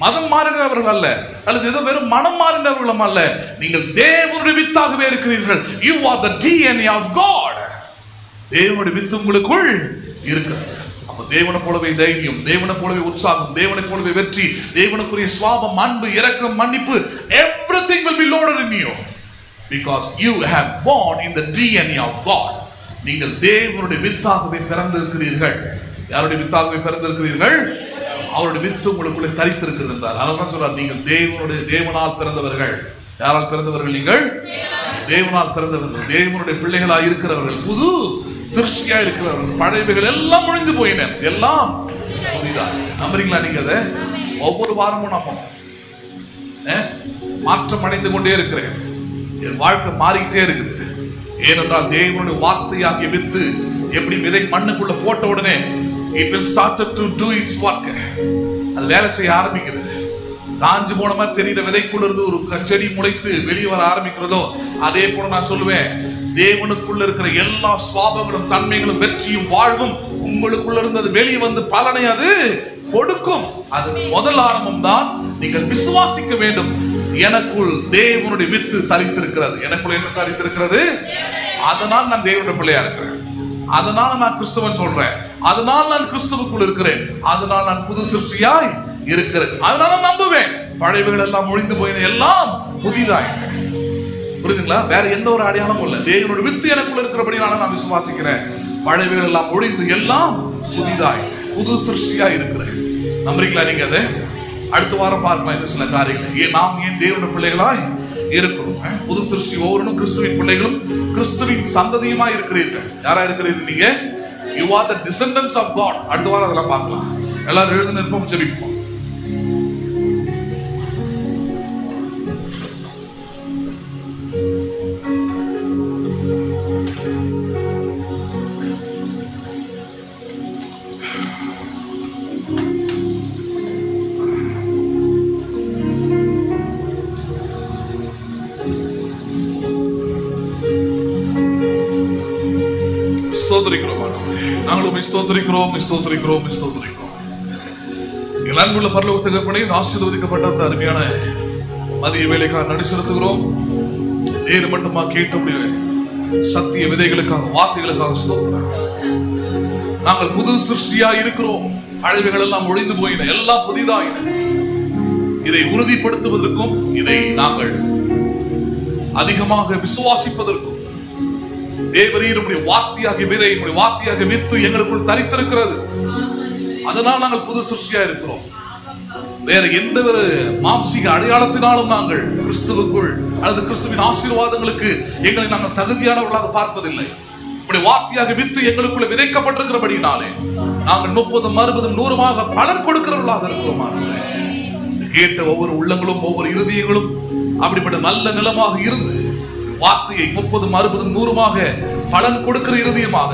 மதம் மாறினவர்கள் அல்ல, அல்லது ஏதோ வெறும் மனம் மாறினவர்களும் அல்ல. நீங்கள் தேவனுடைய வித்தாகவே இருக்கிறீர்கள். You are the DNA of God. தேவனுடைய வித்து உங்களுக்குள் இருக்கிறது. அப்ப தேவனை போலவே தைரியம், தேவனை போலவே உற்சாகம், தேவனை போலவே வெற்றி, தேவனுக்குரிய சுவாபம், அன்பு, இரக்கம், மன்னிப்பு, everything will be loaded in you because you have born in the DNA of God. நீங்கள் தேவனுடைய வித்தாகவே பிறந்திருக்கிறீர்கள். யாருடைய வித்தாகவே பிறந்திருக்கிறீர்கள்? அவருடைய வித்து உங்களுக்குள்ளே தரித்திருக்கிறது என்றார். அதனால சொல்றார், நீங்கள் தேவனால் பிறந்தவர்கள். யாரால் பிறந்தவர்கள்? நீங்கள் தேவனால் பிறந்தவர்கள், தேவனுடைய பிள்ளைகளாக இருக்கிறவர்கள், புது சிருஷ்டியா இருக்கிறவர்கள். பழையவைகள் எல்லாம் ஒழிந்து போயின, எல்லாம் புதிதாக. நம்புறீங்களா நீங்க? அதை ஒவ்வொரு வாரமும் நம்ம மாற்றம் அடைந்து கொண்டே இருக்கிறேன். என் வாழ்க்கை மாறிக்கிட்டே இருக்குது. ஏனென்றால் தேவனுடைய வார்த்தையாகிய வித்து எப்படி விதை மண்ணுக்குள்ள போட்ட உடனே it will start to do its work. அது வேலை செய்ய ஆரம்பிக்குது. காஞ்சு போன மாதிரி தெரிகிற விதைக்குள்ள இருந்து ஒரு செடி முளைத்து வெளியே வர ஆரம்பிக்கிறதோ, அதே போல நான் சொல்லுவேன், தேவனுக்குள்ள இருக்கிற எல்லா சுவாபங்களும், தன்மைகளும், வெற்றியும், வாழ்வும் உங்களுக்குள்ள இருந்து அது வெளியே வந்து பலனை அது கொடுக்கும். அது முதல் ஆரம்பம் தான். நீங்கள் விசுவாசிக்க வேண்டும். எனக்குள் தேவனுடைய வித்து தரித்திருக்கிறது. எனக்குள் என்ன தரித்திருக்கிறது? அதனால் நான் தேவனுடைய பிள்ளையா இருக்கிறேன், அதனால நான் கிறிஸ்தவன் சொல்றேன், அதனால் நான் கிறிஸ்துவுக்குள் இருக்கிறேன், அதனால் நான் புது சிருஷ்டியாய் இருக்கிறேன், அதனால நம்புவேன். பழையவைகள் எல்லாம் ஒழிந்து போயின, எல்லாம் புதிதாய். புரியுதுங்களா? வேற எந்த ஒரு அடையாளமும் இல்லை. தேவனுடைய வித்து எனக்குள்ள இருக்கிறபடினால நான் விசுவாசிக்கிறேன். பழையவைகள் எல்லாம் ஒழிந்து எல்லாம் புதிதாய், புது சிருஷ்டியாய் இருக்கிறேன். நம்புறீங்களா நீங்க? அதை அடுத்த வாரம் பார்க்கலாம். இந்த சில காரியங்கள் நாம் ஏன் தேவனுடைய பிள்ளைகளாய் இருக்கிறோம். புது சிருஷ்டி ஒவ்வொருவரும் கிறிஸ்துவின் பிள்ளைகளும் கிறிஸ்துவின் சந்ததியுமா இருக்கிறீர்கள். யாரா இருக்கிறீர்கள் நீங்க? You are the descendants of God. அடுத்த வாரம் அதெல்லாம் பார்க்கலாம். எல்லாரும் எழுந்து நிற்போம், ஜெபிப்போம். நாங்களும் ஸ்தோத்திரிக்கிறோம். எங்கள் அன்புள்ள பரலோக தகப்பனே, ஆசீர்வதிக்கப்பட்ட அந்த அருமையான மதிய வேலைக்காக நடி செலுத்துகிறோம். நேரு மட்டுமா கேட்டு சத்திய விதைகளுக்காக, வார்த்தைகளுக்காக ஸ்தோத்திரம். நாங்கள் புது சிருஷ்டியா இருக்கிறோம். பழையவைகள் எல்லாம் ஒழிந்து போயின, எல்லாம் புதிதாயின. இதை உறுதிப்படுத்துவதற்கும், இதை நாங்கள் அதிகமாக விசுவாசிப்பதற்கும் தேவரீர் உம்முடைய வார்த்தையாகிய விதை, உம்முடைய வார்த்தையாகிய வித்து எங்களுக்குள் தரித்திருக்கிறது. அதனால் நாங்கள் புது சிருஷ்டியா இருக்கிறோம். வேற எந்த ஒரு மாம்சீக அடையாளத்தினாலும் நாங்கள் கிறிஸ்துவுக்குள் அல்லது கிறிஸ்துவின் ஆசீர்வாதங்களுக்கு எங்களை நாங்கள் தகுதியானவர்களாக பார்ப்பதில்லை. உம்முடைய வார்த்தையாக வித்து எங்களுக்குள்ள விதைக்கப்பட்டிருக்கிறபடினாலே நாங்கள் 30, 60, 100 பலன் கொடுக்கிறவர்களாக இருக்கிறோம். கேட்ட ஒவ்வொரு உள்ளங்களும், ஒவ்வொரு இருதயங்களும் அப்படிப்பட்ட நல்ல நிலமாக இருந்து வார்த்தையை 30, 60, 100 பலன் கொடுக்கிற இருதயமாக,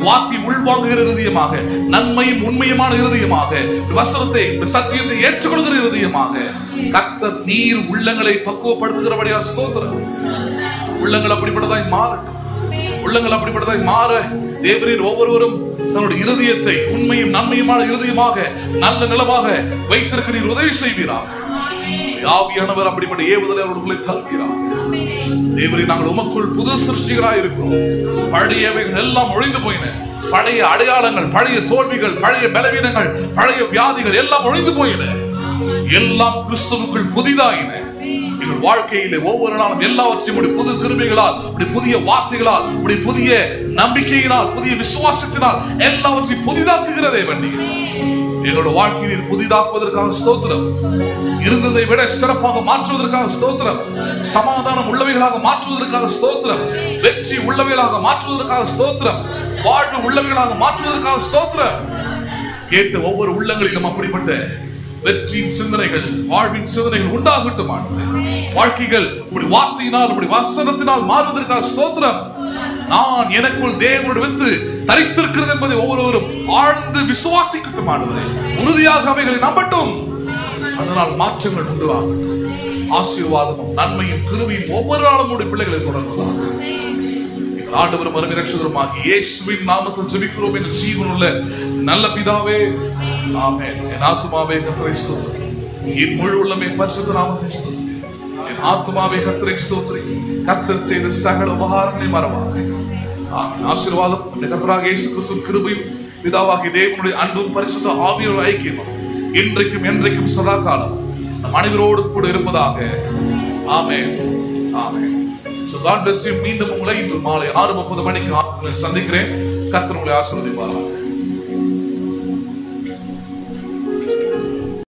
வார்த்தை உள்வாங்குகிற இருதயமாக, நன்மையும் உண்மையுமான இருதயமாக, வசனத்தை, சத்தியத்தை ஏற்றுக்கொள்கிற இருதயமாக கர்த்தர் நீர் உள்ளங்களை பக்குவப்படுத்துகிறபடியா ஸ்தோத்திரம். உள்ளங்கள் அப்படிப்பட்டதாய் மாறட்டும். உள்ளங்கள் அப்படிப்பட்டதாய் மாற தேவரீர் ஒவ்வொருவரும் தன்னுடைய இருதயத்தை உண்மையும் நன்மையுமான இருதயமாக, நல்ல நிலமாக வைத்திருக்க உதவி செய்வீராக. ஆவியானவர் அப்படிப்பட்ட ஏவுதலை அவர்களை தருகிறார். தேவரே, நாங்கள் உமக்குள் புது சிருஷ்டிகளாய் இருக்கிறோம். பழையவைகள் எல்லாம் ஒழிந்து போயின. பழைய அடையாளங்கள், பழைய தோல்விகள், பழைய பலவீனங்கள், பழைய வியாதிகள் எல்லாம் ஒழிந்து போயின. எல்லாம் கிறிஸ்துவுக்குள் புதிதாயின. எங்கள் வாழ்க்கையிலே ஒவ்வொரு நாளும் எல்லாவற்றையும் புது கிருபைகளால், புதிய வார்த்தைகளால், புதிய நம்பிக்கையினால், புதிய விசுவாசத்தினால் எல்லாவற்றையும் புதிதாக்குகிற தேவன் நீர். எங்களோட வாழ்க்கையில் புதிதாக்குவதற்காக ஸ்தோத்திரம். இருந்ததை விட சிறப்பாக மாற்றுவதற்காக ஸ்தோத்திரம். சமாதானம் உள்ளவைகளாக மாற்றுவதற்காக ஸ்தோத்திரம். வெற்றி உள்ளவைகளாக மாற்றுவதற்காக ஸ்தோத்திரம். வாழ்வு உள்ளவைகளாக மாற்றுவதற்காக ஸ்தோத்திரம். கேட்ட ஒவ்வொரு உள்ளங்களிலும் அப்படிப்பட்ட வெற்றியின் சிந்தனைகள், வாழ்வின் சிந்தனைகள் உண்டாகட்டும். வாழ்க்கைகள் உடைய வார்த்தையினால், உடைய வசனத்தினால் மாறுவதற்காக ஸ்தோத்திரம். நான் எனக்குள் தேவனுடைய வித்து தரித்திருக்கிறது என்பதை ஒவ்வொருவரும் ஆழ்ந்து விசுவாசிக்கட்டும். ஆண்டவரே, உறுதியாக அவைகளை நம்பட்டும். அதனால் மாற்றங்கள் உண்டாகும். ஆசீர்வாதமும் நன்மையும் கிருபையும் ஒவ்வொரு நாளும் உடைய பிள்ளைகளை தொடர்வதாக எங்கள் ஆண்டவரும் அருமை இரட்சகருமாகிய இயேசுவின் நாமத்தில் ஜெபிக்கிறோம் எங்கள் ஜீவனுள்ள நல்ல பிதாவே, ஆமென். என் ஆத்துமாவே கர்த்தரை ஸ்தோத்திரி, என் முழு உள்ளமே பரிசுத்த நாமத்தை ஸ்தோத்திரி. என் ஆத்துமாவே கர்த்தரை ஸ்தோத்திரி. கர்த்தர் செய்த சகல உபகாரங்களை மறவாதே. ஆசீர்வாதம் கர்த்தராகிய இயேசு கிறிஸ்துவின் கிருபையும் பிதாவாகிய தேவனுடைய அன்பும் பரிசுத்த ஆவியோட ஐக்கியமும் இன்றைக்கும் என்றைக்கும் சதா காலம் நம் அனைவரோடு கூட இருப்பதாக. ஆமென், ஆமென். So God bless you. மீண்டும் உங்களை இன்று மாலை 6:30 மணிக்கு சந்திக்கிறேன். கர்த்தர் உங்களை ஆசீர்வதிப்பாராக.